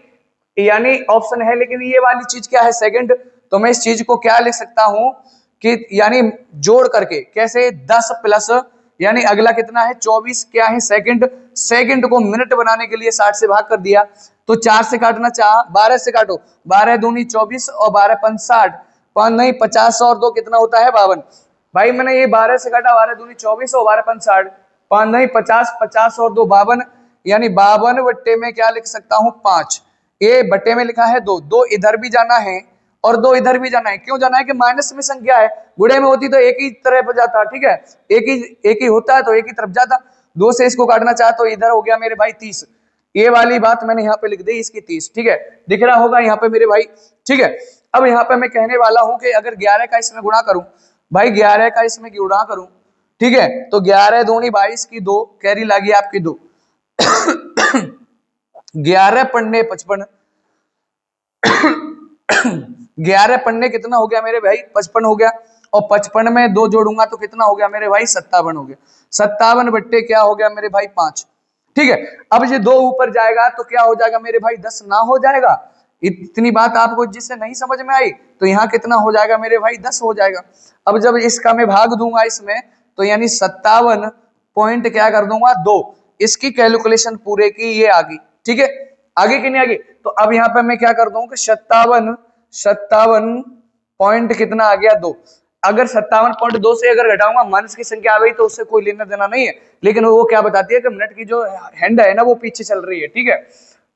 यानी ऑप्शन है, लेकिन ये वाली चीज क्या है सेकंड, तो मैं इस चीज को क्या लिख सकता हूं कि यानी जोड़ करके कैसे 10 प्लस यानी अगला कितना है 24 क्या है सेकंड को मिनट बनाने के लिए 60 से भाग कर दिया, तो 4 से काटना चाह 12 से काटो, 12 दूनी 24 और 12 पंच 60, 5 नहीं 50 और 2 कितना होता है 52। भाई मैंने ये 12 से काटा, 12 दूनी 24 और 12 पंच 60, 5 नहीं 50, 50 और 2 52, यानी 52 बट्टे में क्या लिख सकता हूं 5, ये बट्टे में लिखा है 2, 2 इधर भी जाना है और 2 इधर भी जाना है। क्यों जाना है कि माइनस में संख्या है, गुणे में होती तो एक ही तरफ जाता। ठीक है, एक ही होता है तो एक ही तरफ जाता। 2 से इसको काटना चाह तो इधर हो गया मेरे भाई 30, ये वाली बात मैंने यहाँ पे लिख दी इसकी 30। ठीक है, दिख रहा होगा यहाँ पे मेरे भाई। ठीक है, अब यहाँ पे मैं कहने वाला हूं कि अगर 11 का इसमें गुणा करूं, भाई 11 का इसमें गुणा करूं, ठीक है, तो 11 दूनी 22 की 2 कैरी लागी आपकी 2, 11 पन्ने 55, 11 पन्ने कितना हो गया मेरे भाई 55 हो गया, और 55 में 2 जोड़ूंगा तो कितना हो गया मेरे भाई 57 हो गया, 57 बट्टे क्या हो गया मेरे भाई 5। ठीक है, अब ये 2 ऊपर जाएगा तो क्या हो जाएगा मेरे भाई 10 ना हो जाएगा। इतनी बात आपको जिससे नहीं समझ में आई तो यहाँ कितना हो जाएगा मेरे भाई 10 हो जाएगा। अब जब इसका मैं भाग दूंगा इसमें तो यानी 57 पॉइंट क्या कर दूंगा 2, इसकी कैलकुलेशन पूरे की ये आ गई। ठीक है, आगे की नहीं आगे, तो अब यहाँ पे मैं क्या कर दूं कि 57 पॉइंट कितना आ गया 2, अगर 57.2 से अगर घटाऊंगा माइनस की संख्या आ गई तो उससे कोई लेना देना नहीं है, लेकिन वो क्या बताती है कि मिनट की जो हैंड है ना वो पीछे चल रही है। ठीक है,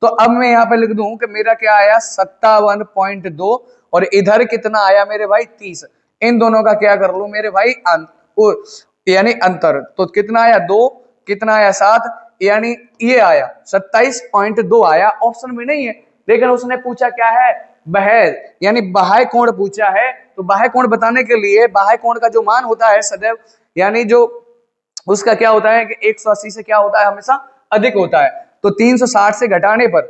तो अब मैं यहाँ पे लिख दूं कि मेरा क्या आया 57.2 और इधर कितना आया मेरे भाई 30, इन दोनों का क्या कर लूं मेरे भाई यानी अंतर, तो कितना आया 2, कितना आया 7, यानी ये आया 27.2 आया। ऑप्शन में नहीं है, लेकिन उसने पूछा क्या है बहर यानी बाह्य कोण पूछा है, तो बाह्य कोण बताने के लिए बाह्य कोण का जो मान होता है सदैव यानी जो उसका क्या होता है कि 180 से क्या होता है हमेशा अधिक होता है। तो 360 से घटाने पर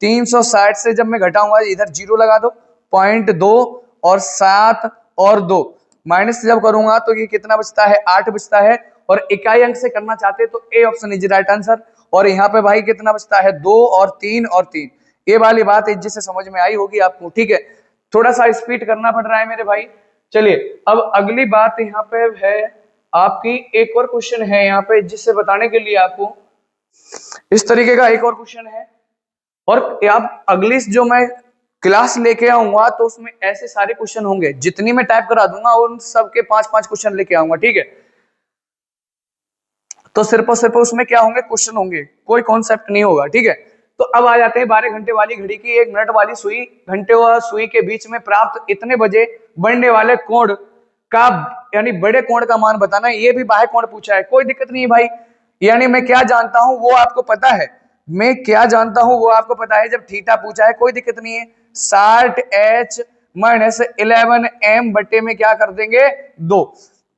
360 से जब मैं घटाऊंगा इधर 0 लगा दो 0.2 और 7 और 2 माइनस जब करूंगा तो ये कितना बचता है 8 बचता है, और इकाई अंक से करना चाहते तो A option is right answer. और यहाँ पे भाई कितना बचता है 2 और 3 और 3, ये वाली बात जिससे समझ में आई होगी आपको। ठीक है, थोड़ा सा स्पीड करना पड़ रहा है मेरे भाई। चलिए अब अगली बात यहाँ पे है आपकी, एक और क्वेश्चन है यहाँ पे जिससे बताने के लिए आपको इस तरीके का एक और क्वेश्चन है, और आप अगली जो मैं क्लास लेके आऊंगा तो उसमें ऐसे सारे क्वेश्चन होंगे, जितनी मैं टाइप करा दूंगा उन सबके 5-5 क्वेश्चन लेके आऊंगा। ठीक है, तो सिर्फ और सिर्फ उसमें क्या होंगे क्वेश्चन होंगे, कोई कॉन्सेप्ट नहीं होगा। ठीक है, तो अब आ जाते हैं 12 घंटे वाली घड़ी की 1 मिनट वाली सुई घंटे और सुई के बीच में प्राप्त इतने बजे बढ़ने वाले कोण का यानी बड़े कोण का मान बताना है। ये भी बाह्य कोण पूछा है, कोई दिक्कत नहीं है भाई, यानी मैं क्या जानता हूं वो आपको पता है, मैं क्या जानता हूं वो आपको पता है। जब थीटा पूछा है कोई दिक्कत नहीं है, 60h माइनस 11m बट्टे में क्या कर देंगे 2।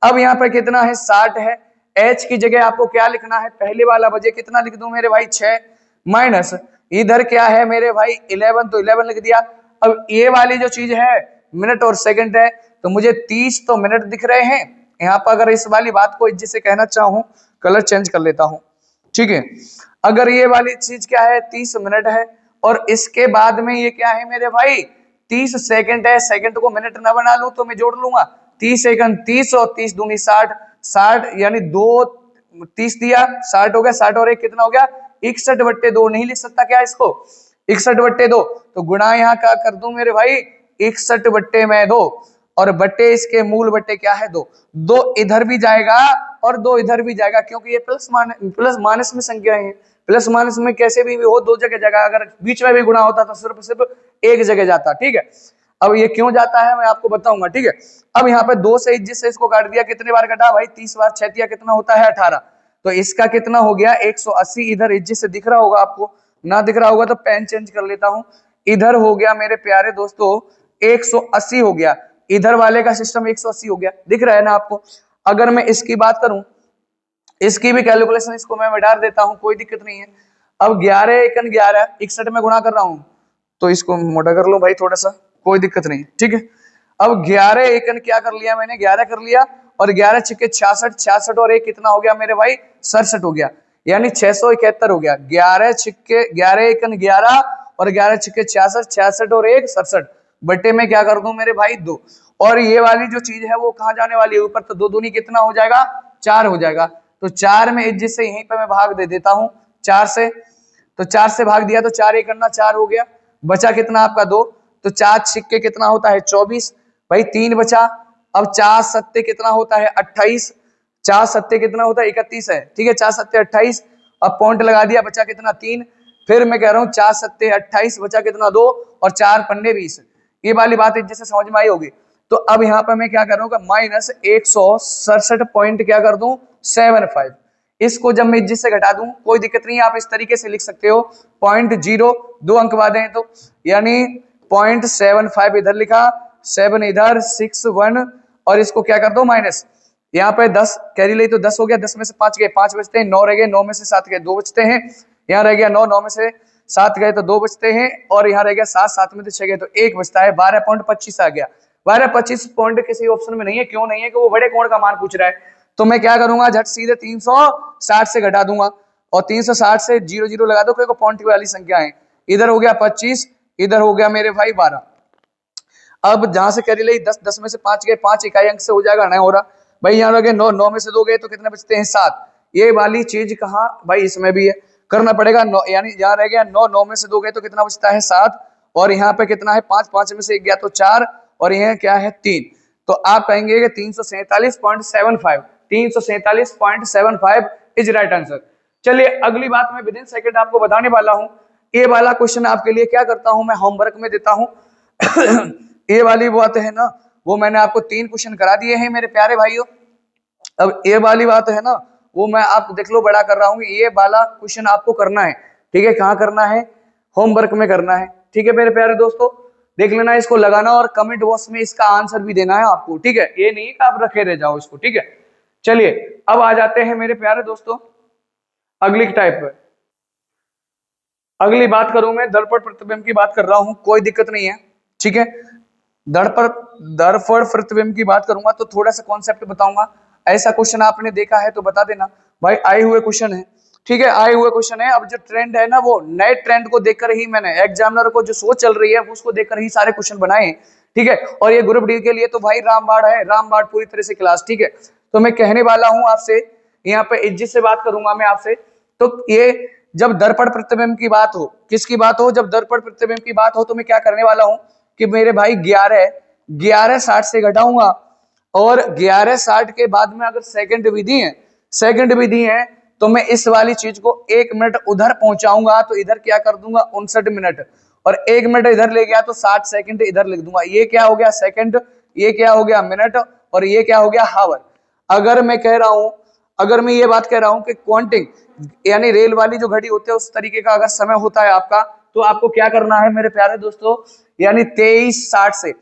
अब यहाँ पे कितना है 60 है, h की जगह आपको क्या लिखना है पहले वाला बजे कितना लिख दूं मेरे भाई 6 माइनस इधर क्या है मेरे भाई 11, तो 11 लिख दिया। अब ये वाली जो चीज है मिनट और सेकंड है, तो मुझे 30 तो मिनट दिख रहे हैं यहाँ पर। अगर इस वाली बात को जिसे कहना चाहूं कलर चेंज कर लेता हूं। ठीक है, अगर ये वाली चीज क्या है 30 मिनट है, और इसके बाद में ये क्या है मेरे भाई 30 सेकंड है, सेकंड को मिनट ना बना लूं तो मैं जोड़ लूंगा 30 सेकंड 30 और 30 दूनी 60, 60 यानी 2 30 दिया, 60 हो गया, 60 और 1 कितना हो गया 61/2। नहीं लिख सकता क्या इसको 61/2, तो गुणा यहाँ क्या कर दूं मेरे भाई 61/2 और बट्टे इसके मूल बट्टे क्या है 2। 2 इधर भी जाएगा और 2 इधर भी जाएगा, क्योंकि ये प्लस माइनस में संख्याएं हैं। प्लस माइनस में कैसे भी हो 2 जगह जाएगा, अगर बीच में भी गुणा होता तो सिर्फ एक जगह जाता। ठीक है, अब ये क्यों जाता है मैं आपको बताऊंगा। ठीक है, अब यहाँ पे 2 से जिससे इसको काट दिया, कितने बार कटा भाई 30 बार, 6 दिया कितना होता है 18। तो इसका कितना हो गया 180। इधर इज्जित से दिख रहा होगा आपको, ना दिख रहा होगा तो पेन चेंज कर लेता हूं। इधर हो गया मेरे प्यारे दोस्तों 180 हो गया, इधर वाले का सिस्टम 180 हो गया, दिख रहा है ना आपको। अगर मैं इसकी बात करूं, इसकी भी कैलकुलेशन इसको मैं डाल देता हूं, कोई दिक्कत नहीं है। अब 11 एकन 11 61 में गुणा कर रहा हूं, तो इसको मोटा कर लो भाई थोड़ा सा, कोई दिक्कत नहीं। ठीक है, अब 11 एकन क्या कर लिया मैंने 11 कर लिया, और 11 छिक्के 66, 66 और 1 कितना हो गया मेरे भाई 67 हो गया, यानी 671 हो गया। 11 छिक्के 11 एकन 11 और 11 छिक्के 66, 66 और 1 67 बट्टे में क्या कर दूं मेरे भाई 2। और ये वाली जो चीज है वो कहां जाने वाली है ऊपर, तो 2 दूनी कितना हो जाएगा 4 हो जाएगा। तो 4 में इज्जत से यहीं पे मैं भाग दे देता हूं 4 से, तो 4 से भाग दिया तो 4 एक करना 4 हो गया, बचा कितना आपका 2, तो 4 छिक्के कितना होता है 24 भाई, 3 बचा। अब 4 सत्ते कितना होता है 28, 4 सत्ते कितना होता है 31 है। ठीक है, 4 सत्ते 28, अब पॉइंट लगा दिया, बचा कितना 3। फिर मैं कह रहा हूँ 4 सत्ते 28, बचा कितना 2 और 4 पन्ने 20। ये वाली बात जैसे समझ में आई होगी। तो अब यहाँ पर मैं क्या करूंगा माइनस 167 पॉइंट क्या कर दूं 75। इसको जब मैं इज्जत से घटा दूं कोई दिक्कत नहीं है, आप इस तरीके से लिख सकते हो 0.0 2 अंक बाद हैं, तो यानी 0.75 इधर लिखा, 7 इधर, 6 1 और इसको क्या कर दो माइनस। यहाँ पे 10 कैरी ली तो 10 हो गया, 10 में से 5 गए 5 बचते हैं, 9 रह गए, 9 में से 7 गए 2 बचते हैं, यहाँ रह गया 9, 9 में से 7 गए तो 2 बचते हैं, और यहाँ रह गया 7, 7 में से 6 गए तो 1 बचता है। 12.25 आ गया। 12.25 पॉइंट किसी ऑप्शन में नहीं है, क्यों नहीं है कि वो बड़े कोण का मान पूछ रहा है। तो मैं क्या करूंगा झट सीधे 360 से घटा दूंगा, और 360 से 0 0 लगा दो क्योंकि पॉइंट वाली संख्या है। इधर हो गया 25, इधर हो गया मेरे भाई 12। अब जहां से कैरी ली 10, 10 में से 5 गए 5 इकाई अंक से हो जाएगा, नहीं हो रहा भाई। यहाँ लगे 9, 9 में से 2 गए तो कितने बचते हैं 7। ये वाली चीज कहाँ भाई इसमें भी है, करना पड़ेगा 9, यानी यहाँ रह गया 9, 9 में से 2 गए तो कितना बचता है 7, और यहाँ पे कितना है 5, 5 में से 1 गया तो 4, और यह क्या है 3। तो आप कहेंगे कि 347.75, 347.75 इज राइट आंसर। चलिए अगली बात मैं विद इन सेकंड आपको बताने वाला हूं। ये वाला क्वेश्चन आपके लिए क्या करता हूं मैं होमवर्क में देता हूं। ये वाली बात है ना, वो मैंने आपको 3 क्वेश्चन करा दिए हैं मेरे प्यारे भाइयों। अब ये वाली बात है ना, वो मैं आप देख लो बड़ा कर रहा हूँ, ये वाला क्वेश्चन आपको करना है। ठीक है, कहाँ करना है होमवर्क में करना है। ठीक है मेरे प्यारे दोस्तों, देख लेना, इसको लगाना और कमेंट बॉक्स में इसका आंसर भी देना है आपको। ठीक है, ये नहीं कि आप रखे रह जाओ इसको। ठीक है, चलिए अब आ जाते हैं मेरे प्यारे दोस्तों अगली टाइप पर। अगली बात करूं मैं दर्पण प्रतिबिंब की बात कर रहा हूं, कोई दिक्कत नहीं है। ठीक है, दर्पण प्रतिबिंब की बात करूंगा तो थोड़ा सा कॉन्सेप्ट बताऊंगा। ऐसा क्वेश्चन आपने देखा है तो बता देना भाई, आए हुए क्वेश्चन है। ठीक है, आए हुए क्वेश्चन है। अब जो ट्रेंड है ना, वो नए ट्रेंड को देखकर ही मैंने एग्जामिनर को जो सोच चल रही है उसको देखकर ही सारे क्वेश्चन बनाए। ठीक है, और ये ग्रुप डी के लिए तो भाई रामबाड़ है, रामबाड़ पूरी तरह से क्लास। ठीक है, तो मैं कहने वाला हूं आपसे, यहाँ पे इज्जत से बात करूंगा मैं आपसे। तो ये जब दर्पण प्रतिबिंब की बात हो, किसकी बात हो, जब दर्पण प्रतिबिंब की बात हो, तो मैं क्या करने वाला हूं कि मेरे भाई 11 60 से घटाऊंगा, और 11 60 के बाद में अगर सेकंड विधि है तो मैं इस वाली चीज को 1 मिनट उधर पहुंचाऊंगा, तो इधर क्या कर दूंगा 59 मिनट, और 1 मिनट इधर ले गया तो 60 सेकंड इधर लिख दूंगा। ये क्या हो गया सेकंड, ये क्या हो गया मिनट, और ये क्या हो गया हावर। अगर मैं ये बात कह रहा हूं कि क्वांटिंग यानी रेल वाली जो घड़ी होती है उस तरीके का अगर समय होता है आपका, तो आपको क्या करना है मेरे प्यारे दोस्तों, यानी 23 60 से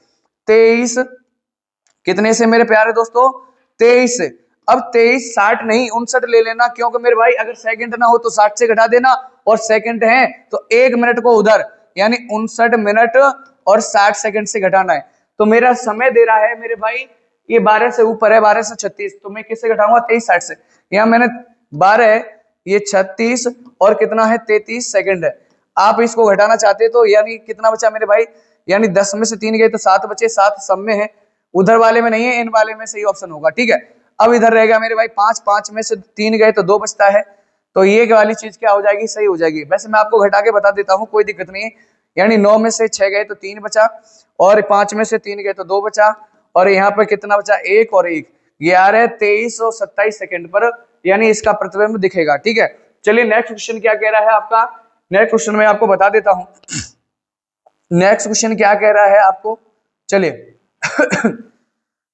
23 कितने से मेरे प्यारे दोस्तों 23 से। अब 23 60 नहीं 59 ले लेना, क्योंकि मेरे भाई अगर सेकंड ना हो तो 60 से घटा देना, और सेकंड है तो 1 मिनट को उधर, यानी 59 मिनट और 60 सेकंड से घटाना है। तो मेरा समय दे रहा है मेरे भाई ये 12 से ऊपर है, 12 से 36, तो मैं किससे घटाऊंगा 23 60 से। यहाँ मैंने 12 ये 36 और कितना है 33 सेकंड है। आप इसको घटाना चाहते तो यानी कितना बचा मेरे भाई, यानी 10 में से 3 गए तो 7 बचे, 7 सब में है, उधर वाले में नहीं है, इन वाले में सही ऑप्शन होगा। ठीक है, अब इधर रहेगा मेरे भाई 5, 5 में से 3 गए तो 2 बचता है, तो ये वाली चीज क्या हो जाएगी, सही हो जाएगी। वैसे मैं आपको घटा के बता देता हूँ, कोई दिक्कत नहीं है। यानी 9 में से 6 गए तो 3 बचा, और 5 में से 3 गए तो 2 बचा, और यहाँ पे कितना बचा, 1 और 1, 11, 23 और 27 सेकंड पर यानी इसका प्रतिबिंब दिखेगा। ठीक है, चलिए नेक्स्ट क्वेश्चन क्या कह रहा है आपका। नेक्स्ट क्वेश्चन मैं आपको बता देता हूँ। नेक्स्ट क्वेश्चन क्या कह रहा है आपको, चलिए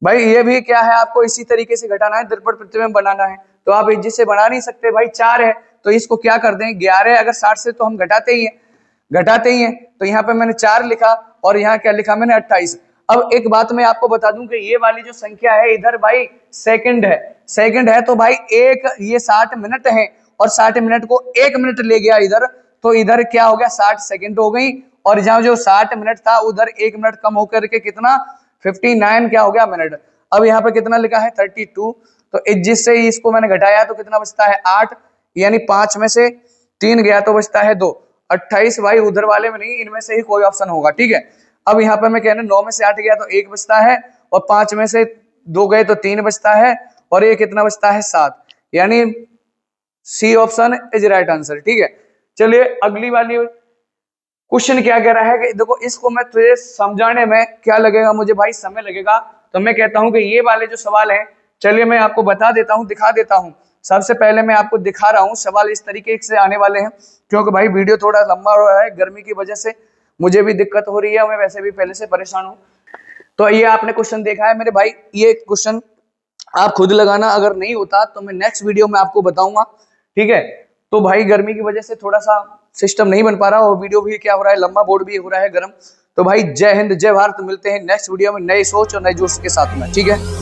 भाई ये भी क्या है, आपको इसी तरीके से घटाना है, दर्पण प्रतिबिंब बनाना है। तो आप जिससे बना नहीं सकते भाई, 4 है तो इसको क्या कर दें, 11 अगर 60 से तो हम घटाते ही हैं, तो यहाँ पे मैंने 4 लिखा, और यहाँ क्या लिखा मैंने, 28। अब एक बात मैं आपको बता दूं कि ये वाली जो संख्या है इधर भाई सेकंड है, तो भाई ये 60 मिनट है, और 60 मिनट को 1 मिनट ले गया इधर, तो इधर क्या हो गया, 60 सेकंड हो गई, और जहां जो 60 मिनट था उधर 1 मिनट कम होकर के कितना, 59 क्या हो गया मिनट। अब यहाँ पे कितना लिखा है, 32, तो जिससे इसको मैंने घटाया तो कितना बचता है, 8, यानी 5 में से 3 गया तो बचता है 2, 28 भाई उधर वाले में नहीं, इनमें से ही कोई ऑप्शन होगा। ठीक है, अब यहाँ पे मैं कहना 9 में से 8 गया तो 1 बचता है, और 5 में से 2 गए तो 3 बचता है, और ये कितना बचता है, 7, यानी C option is right answer. ठीक है, चलिए अगली वाली क्वेश्चन क्या कह रहा है कि देखो इसको मैं तुझे समझाने में क्या लगेगा मुझे भाई, समय लगेगा, तो मैं कहता हूं कि ये वाले जो सवाल हैं, चलिए मैं आपको बता देता हूं, दिखा देता हूं। सबसे पहले मैं आपको दिखा रहा हूं, सवाल इस तरीके से आने वाले हैं, क्योंकि भाई वीडियो थोड़ा लंबा हो रहा है, गर्मी की वजह से मुझे भी दिक्कत हो रही है, मैं वैसे भी पहले से परेशान हूं। तो ये आपने क्वेश्चन देखा है मेरे भाई, ये क्वेश्चन आप खुद लगाना, अगर नहीं होता तो मैं नेक्स्ट वीडियो में आपको बताऊंगा। ठीक है, तो भाई गर्मी की वजह से थोड़ा सा सिस्टम नहीं बन पा रहा, और वीडियो भी क्या हो रहा है, लंबा बोर्ड भी हो रहा है गर्म। तो भाई जय हिंद जय भारत, मिलते हैं नेक्स्ट वीडियो में नई सोच और नए जोश के साथ में। ठीक है।